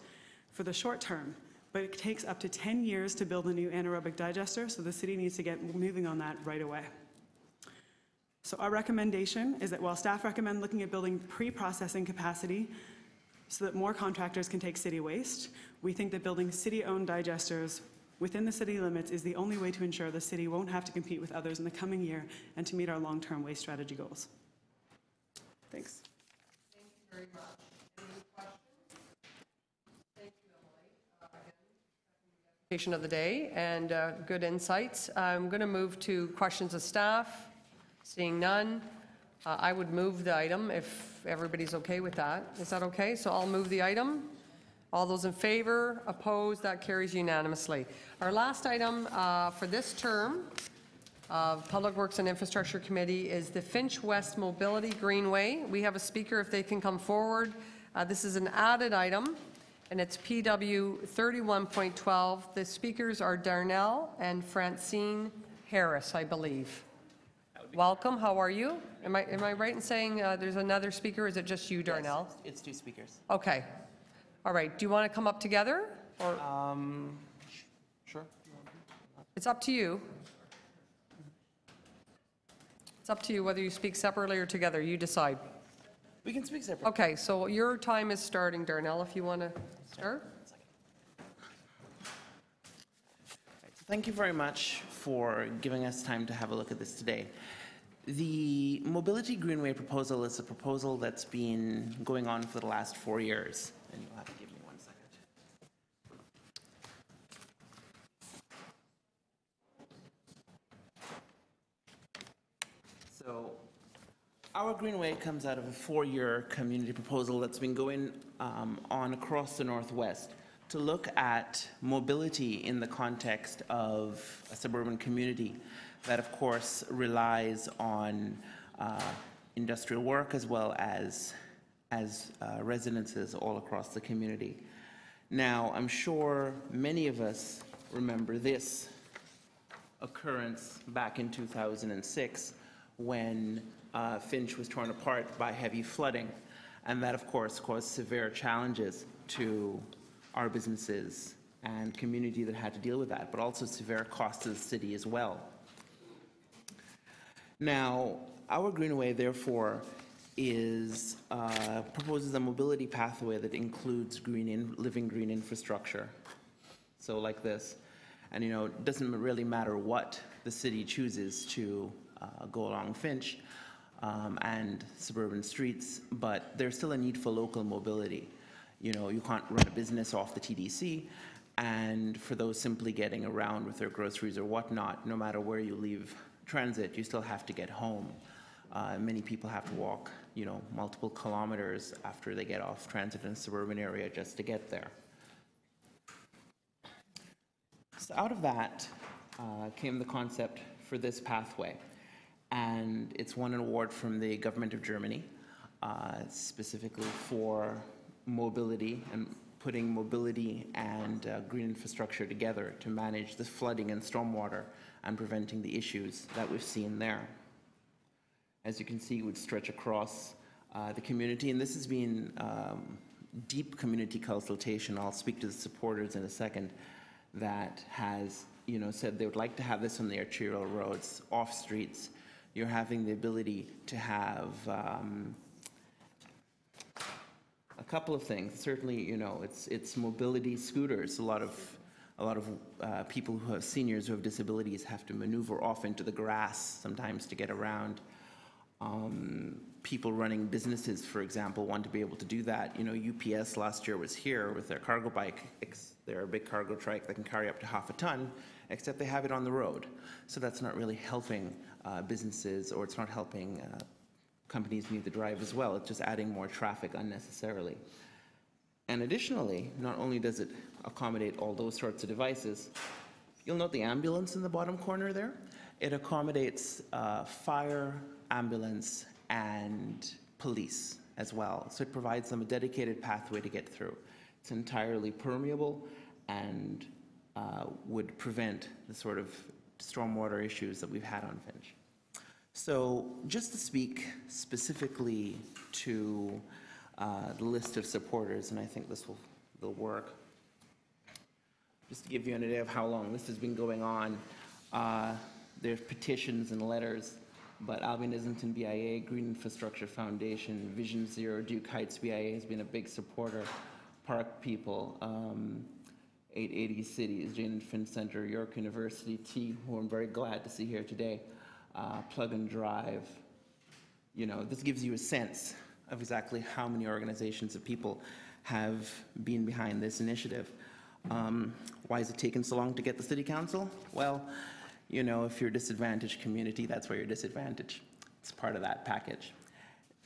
for the short term, but it takes up to 10 years to build a new anaerobic digester, so the city needs to get moving on that right away. So our recommendation is that while staff recommend looking at building pre-processing capacity so that more contractors can take city waste, we think that building city-owned digesters within the city limits is the only way to ensure the city won't have to compete with others in the coming year and to meet our long-term waste strategy goals. Thanks. Thank you very much. Of the day and good insights. I'm going to move to questions of staff. Seeing none, I would move the item if everybody's okay with that. Is that okay? So I'll move the item. All those in favor, opposed, that carries unanimously. Our last item for this term of Public Works and Infrastructure Committee is the Finch West Mobility Greenway. We have a speaker if they can come forward. This is an added item, and it's PW 31.12. The speakers are Darnell and Francine Harris, I believe. Welcome. How are you? Am I right in saying there's another speaker? Is it just you, Darnell? Yes, it's 2 speakers. Okay. All right. Do you want to come up together? Or Sure. it's up to you. It's up to you whether you speak separately or together. You decide. We can speak separately. Okay. So your time is starting, Darnell, if you want to start. Thank you very much for giving us time to have a look at this today. The Mobility Greenway proposal is a proposal that's been going on for the last 4 years. And you'll have to give me 1 second. So our Greenway comes out of a 4-year community proposal that's been going on across the Northwest to look at mobility in the context of a suburban community that, of course, relies on industrial work as well as residences all across the community. Now, I'm sure many of us remember this occurrence back in 2006 when Finch was torn apart by heavy flooding, and that, of course, caused severe challenges to our businesses and community that had to deal with that, but also severe costs to the city as well. Now, our Greenway, therefore, proposes a mobility pathway that includes living green infrastructure. So like this. And, it doesn't really matter what the city chooses to go along Finch and suburban streets, but there's still a need for local mobility. You can't run a business off the TDC, and for those simply getting around with their groceries or whatnot, no matter where you leave transit, you still have to get home. Many people have to walk, multiple kilometers after they get off transit in a suburban area just to get there. So out of that came the concept for this pathway. And it's won an award from the government of Germany, specifically for mobility and putting mobility and green infrastructure together to manage the flooding and stormwater and preventing the issues that we've seen there. As you can see, it would stretch across the community, and this has been deep community consultation. I'll speak to the supporters in a second, that has said they would like to have this on the arterial roads, off streets. You're having the ability to have a couple of things. Certainly, it's mobility scooters. A lot of people who have seniors who have disabilities have to maneuver off into the grass sometimes to get around. People running businesses, for example, want to be able to do that. UPS last year was here with their cargo bike. They're a big cargo trike that can carry up to half a ton, except they have it on the road. So that's not really helping businesses, or it's not helping companies need to drive as well. It's just adding more traffic unnecessarily. And additionally, not only does it accommodate all those sorts of devices, you'll note the ambulance in the bottom corner there. It accommodates fire, ambulance, and police as well. So it provides them a dedicated pathway to get through. It's entirely permeable and would prevent the sort of stormwater issues that we've had on Finch. So just to speak specifically to the list of supporters, and I think this will work. Just to give you an idea of how long this has been going on, there's petitions and letters, but Albion Islington BIA, Green Infrastructure Foundation, Vision Zero, Duke Heights BIA has been a big supporter, Park People, 880 Cities, Jane and Finch Center, York University, T, who I'm very glad to see here today, Plug and Drive. This gives you a sense of exactly how many organizations of people have been behind this initiative. Why is it taking so long to get the City Council? Well, if you're a disadvantaged community, that's where you're disadvantaged. It's part of that package.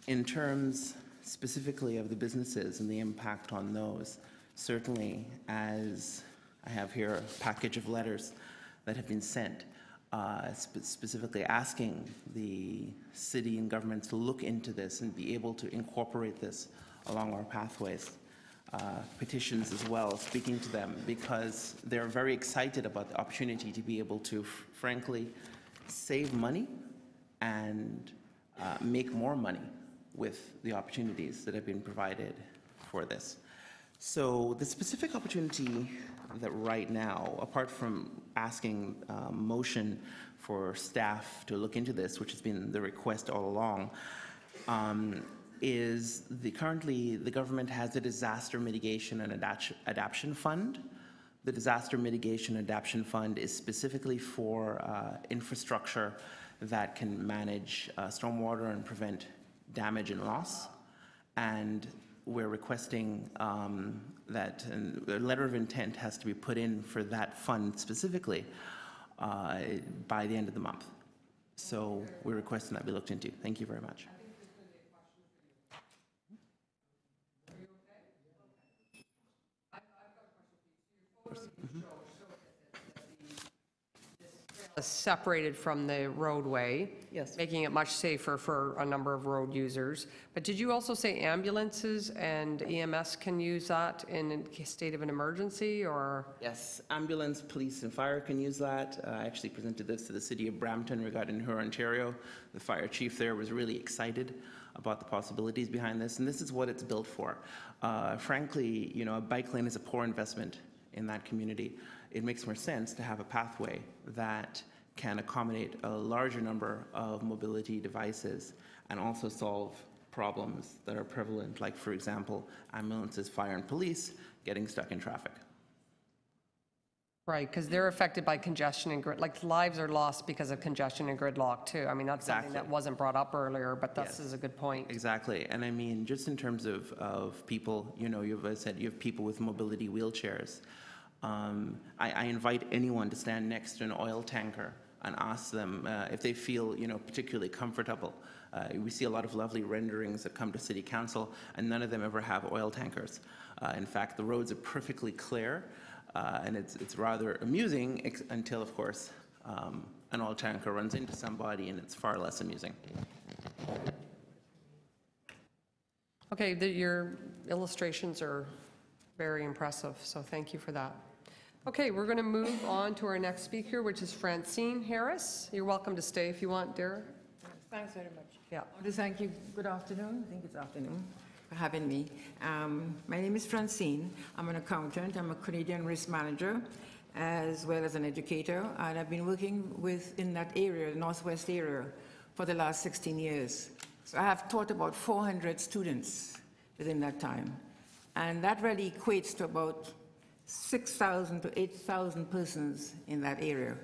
In terms specifically of the businesses and the impact on those, certainly, as I have here a package of letters that have been sent, specifically asking the city and government to look into this and be able to incorporate this along our pathways. Petitions as well, speaking to them, because they're very excited about the opportunity to be able to, frankly, save money and make more money with the opportunities that have been provided for this. So the specific opportunity that right now, apart from asking motion for staff to look into this, which has been the request all along, is currently the government has a disaster mitigation and adaptation fund. The disaster mitigation and adaptation fund is specifically for infrastructure that can manage stormwater and prevent damage and loss. And we're requesting that a letter of intent has to be put in for that fund specifically by the end of the month. So we're requesting that be looked into. Thank you very much. Separated from the roadway. Yes. Making it much safer for a number of road users. But did you also say ambulances and EMS can use that in a state of an emergency, or? Yes, ambulance, police, and fire can use that. I actually presented this to the city of Brampton regarding her Ontario. The fire chief there was really excited about the possibilities behind this, and this is what it's built for. Frankly, a bike lane is a poor investment in that community. It makes more sense to have a pathway that can accommodate a larger number of mobility devices and also solve problems that are prevalent, like, for example, ambulances, fire, and police getting stuck in traffic. Right, because they're affected by congestion and lives are lost because of congestion and gridlock too. I mean, that's something that wasn't brought up earlier, but this is a good point. Exactly, and I mean, just in terms of people, as I said, you have people with mobility wheelchairs. I invite anyone to stand next to an oil tanker and ask them if they feel, particularly comfortable We see a lot of lovely renderings that come to City Council, and none of them ever have oil tankers. In fact, the roads are perfectly clear, and it's rather amusing until, of course, an oil tanker runs into somebody, and it's far less amusing. Okay, your illustrations are very impressive, so thank you for that. Okay, we're going to move on to our next speaker, which is Francine Harris. You're welcome to stay if you want, dear. Thanks very much. Yeah. I want to thank you. Good afternoon. I think it's afternoon for having me. My name is Francine. I'm an accountant. I'm a Canadian risk manager as well as an educator, and I've been working in that area, the Northwest area, for the last 16 years. So I have taught about 400 students within that time, and that really equates to about 6,000 to 8,000 persons in that area.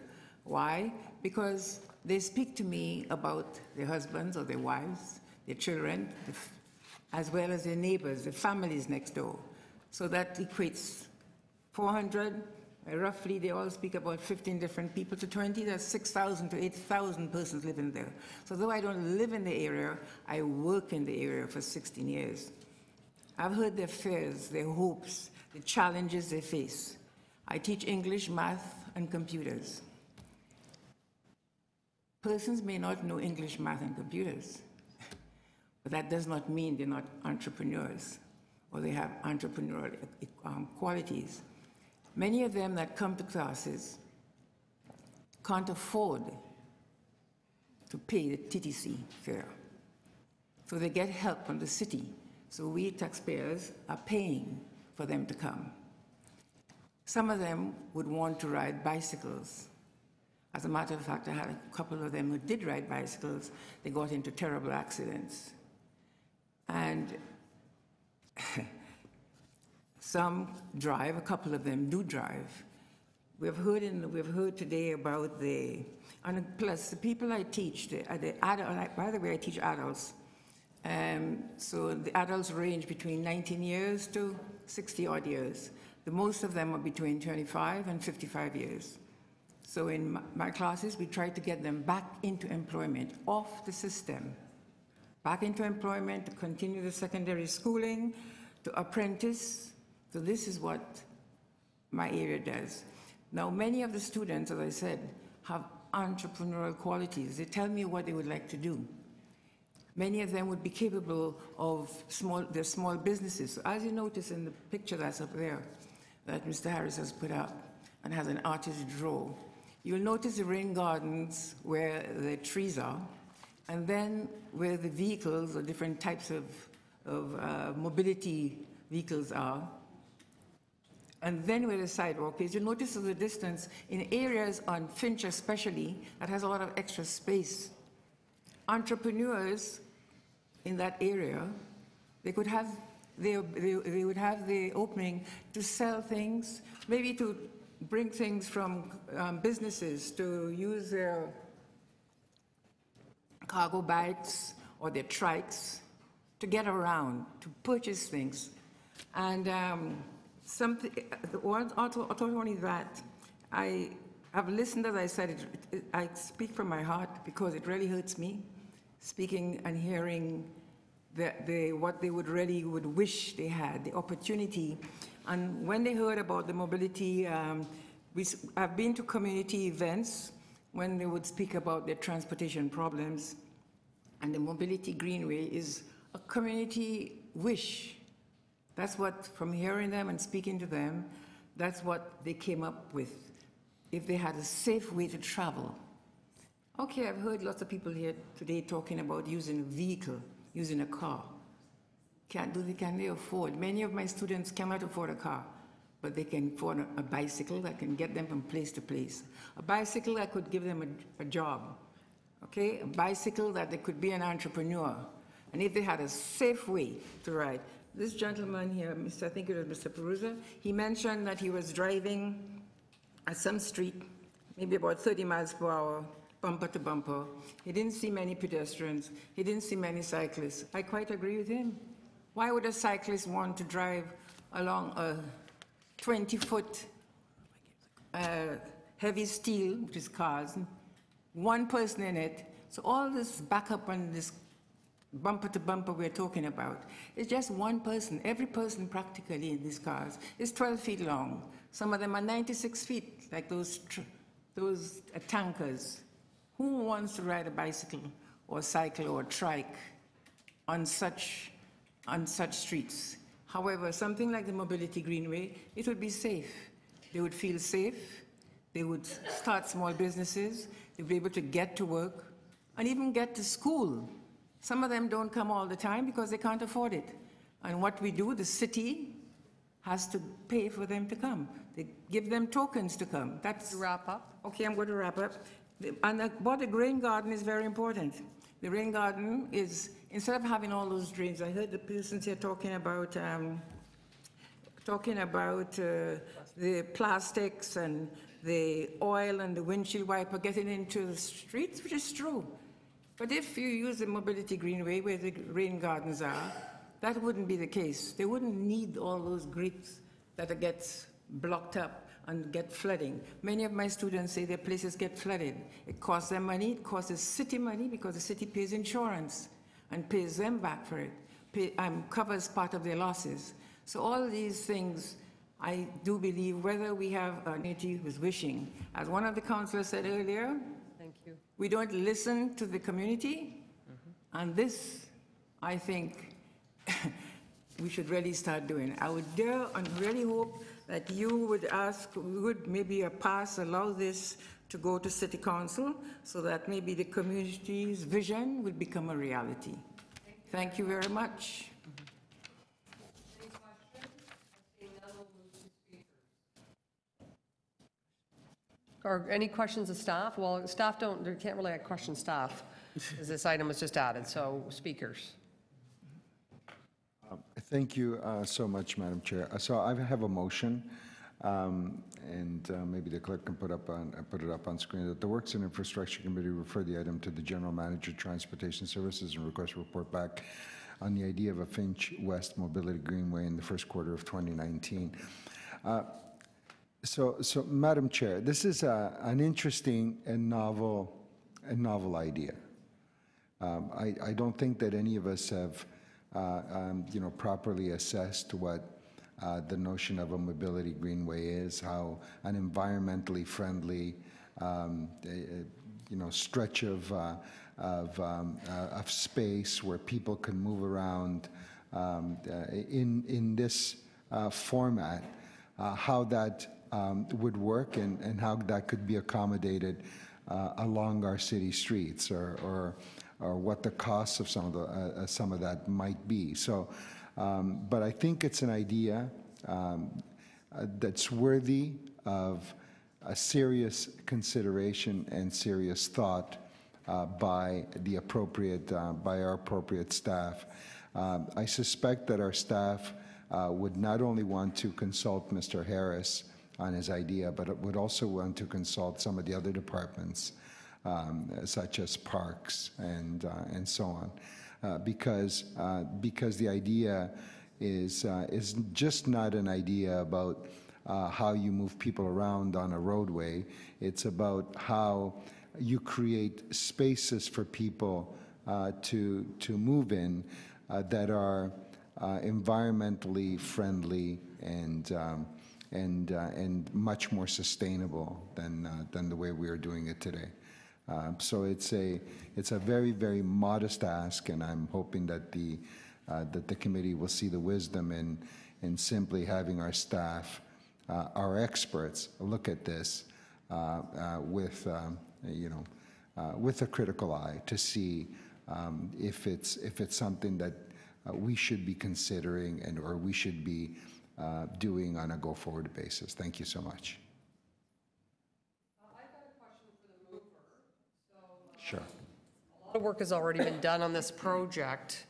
Why? Because they speak to me about their husbands or their wives, their children, as well as their neighbors, their families next door. So that equates 400, roughly they all speak about 15 different people to 20, that's 6,000 to 8,000 persons living there. So though I don't live in the area, I work in the area for 16 years. I've heard their fears, their hopes, the challenges they face. I teach English, math, and computers. Persons may not know English, math, and computers, but that does not mean they're not entrepreneurs or they have entrepreneurial qualities. Many of them that come to classes can't afford to pay the TTC fare, so they get help from the city. So we taxpayers are paying for them to come. Some of them would want to ride bicycles. As a matter of fact, I had a couple of them who did ride bicycles. They got into terrible accidents. And some drive, a couple of them do drive. We've heard today about and plus the people I teach, by the way, I teach adults. So the adults range between 19 years to 60 odd years. The most of them are between 25 and 55 years. So in my classes, we try to get them back into employment, off the system, back into employment, to continue the secondary schooling, to apprentice. So this is what my area does. Now, many of the students, as I said, have entrepreneurial qualities. They tell me what they would like to do. Many of them would be capable of their small businesses. So as you notice in the picture that's up there, that Mr. Harris has put up and has an artist draw, you'll notice the rain gardens where the trees are, and then where the vehicles or different types of mobility vehicles are, and then where the sidewalk is. You'll notice the distance in areas on Finch especially that has a lot of extra space. Entrepreneurs in that area, they would have the opening to sell things, maybe to bring things from businesses, to use their cargo bikes or their trikes to get around, to purchase things. And not only that, I have listened, as I said, I speak from my heart because it really hurts me, speaking and hearing what they would wish they had, the opportunity. And when they heard about the mobility, I've been to community events when they would speak about their transportation problems. And the Mobility Greenway is a community wish. That's what, from hearing them and speaking to them, that's what they came up with. If they had a safe way to travel. Okay, I've heard lots of people here today talking about using a vehicle, using a car. Can they afford? Many of my students cannot afford a car, but they can afford a bicycle that can get them from place to place. A bicycle that could give them a job, okay? A bicycle that they could be an entrepreneur. And if they had a safe way to ride. This gentleman here, I think it was Mr. Perusa, he mentioned that he was driving at some street, maybe about 30 miles per hour, bumper to bumper. He didn't see many pedestrians. He didn't see many cyclists. I quite agree with him. Why would a cyclist want to drive along a 20-foot heavy steel, which is cars, one person in it? So all this backup and this bumper to bumper we're talking about. It's just one person. Every person practically in these cars is 12 feet long. Some of them are 96 feet, like those tankers. Who wants to ride a bicycle or cycle or trike on such streets? However, something like the Mobility Greenway, it would be safe. They would feel safe. They would start small businesses. They'd be able to get to work and even get to school. Some of them don't come all the time because they can't afford it. And what we do, the city has to pay for them to come. They give them tokens to come. That's wrap up. Okay, I'm going to wrap up. And about the rain garden is very important. The rain garden is, instead of having all those drains, I heard the persons here talking about the plastics and the oil and the windshield wiper getting into the streets, which is true. But if you use the Mobility Greenway where the rain gardens are, that wouldn't be the case. They wouldn't need all those grids that gets blocked up and get flooding. Many of my students say their places get flooded. It costs them money, it costs the city money because the city pays insurance and pays them back for it, covers part of their losses. So all these things, I do believe, whether we have a community who's wishing, as one of the councillors said earlier, thank you, we don't listen to the community, and this, I think, we should really start doing. I would dare and really hope that you would maybe allow this to go to City Council so that maybe the community's vision would become a reality. Thank you very much. Or any questions of staff? Well, staff they can't really question staff, because this item was just added, so speakers. Thank you so much, Madam Chair. So I have a motion, and maybe the clerk can put it up on screen, that the Works and Infrastructure Committee refer the item to the General Manager, Transportation Services, and request a report back on the idea of a Finch West Mobility Greenway in the first quarter of 2019. So, Madam Chair, this is an interesting and novel idea. I don't think that any of us have, properly assessed what the notion of a mobility greenway is, how an environmentally friendly, stretch of space where people can move around in this format, how that would work and how that could be accommodated along our city streets, or what the costs of some of that might be. So, but I think it's an idea that's worthy of a serious consideration and serious thought by our appropriate staff. I suspect that our staff would not only want to consult Mr. Harris on his idea, but it would also want to consult some of the other departments, such as parks and so on, because the idea is just not an idea about how you move people around on a roadway. It's about how you create spaces for people to move in that are environmentally friendly and much more sustainable than the way we are doing it today. So it's a very, very modest ask, and I'm hoping that the committee will see the wisdom in simply having our staff, our experts, look at this with a critical eye to see if it's something that we should be considering or we should be doing on a go-forward basis. Thank you so much. I've got a question for the mover. Sure. A lot of work has already been done on this project.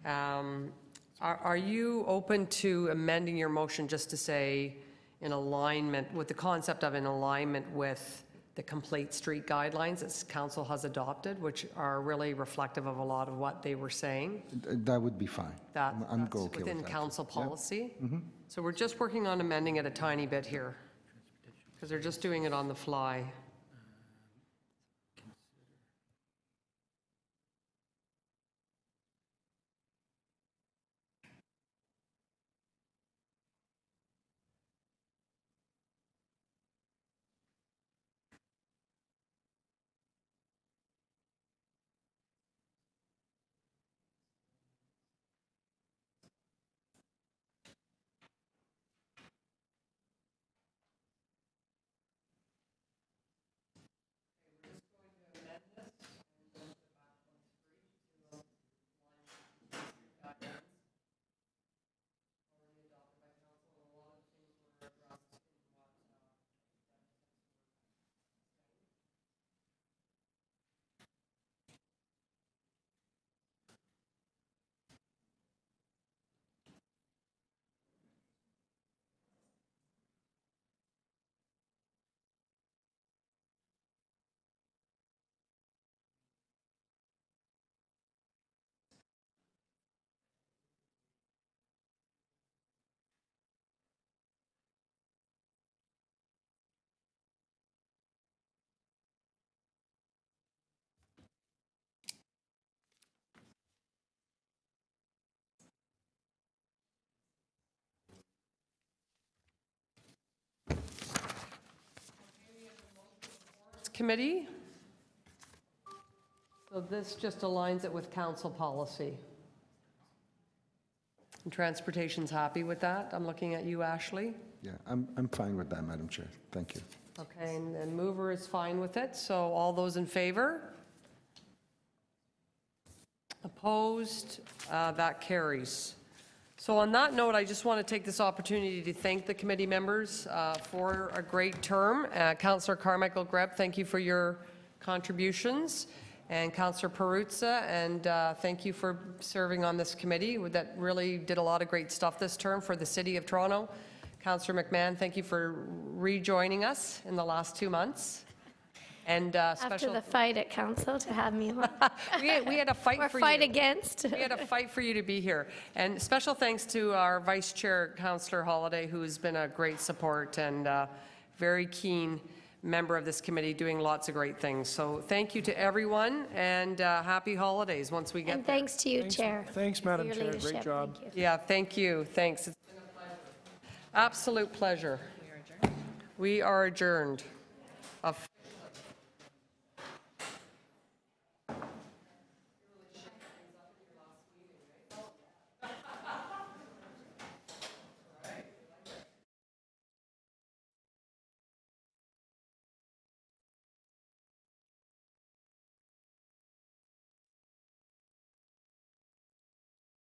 Are you open to amending your motion just to say in alignment with the concept of in alignment with the complete street guidelines that council has adopted, which are really reflective of a lot of what they were saying? That would be fine. I'm okay with that. Within council policy? Yep. Mm-hmm. So we're just working on amending it a tiny bit here, because they're just doing it on the fly. Committee. So this just aligns it with council policy. And Transportation's happy with that. I'm looking at you, Ashley. Yeah, I'm fine with that, Madam Chair. Thank you. Okay, and mover is fine with it. So all those in favor? Opposed? That carries. So on that note, I just want to take this opportunity to thank the committee members for a great term. Councillor Carmichael Greb, thank you for your contributions. And Councillor Perruzza, and thank you for serving on this committee that really did a lot of great stuff this term for the City of Toronto. Councillor McMahon, thank you for rejoining us in the last 2 months. And After the fight at council to have me on. we had a fight or for fight you. against. We had a fight for you to be here. And special thanks to our Vice Chair, Councillor Holiday, who's been a great support and very keen member of this committee doing lots of great things. So thank you to everyone and happy holidays once we get And there. thanks to you, Chair. Thank Madam your Chair. leadership. Great job. Thank you. Yeah, thank you. Thanks. It's been a pleasure. Absolute pleasure. We are adjourned.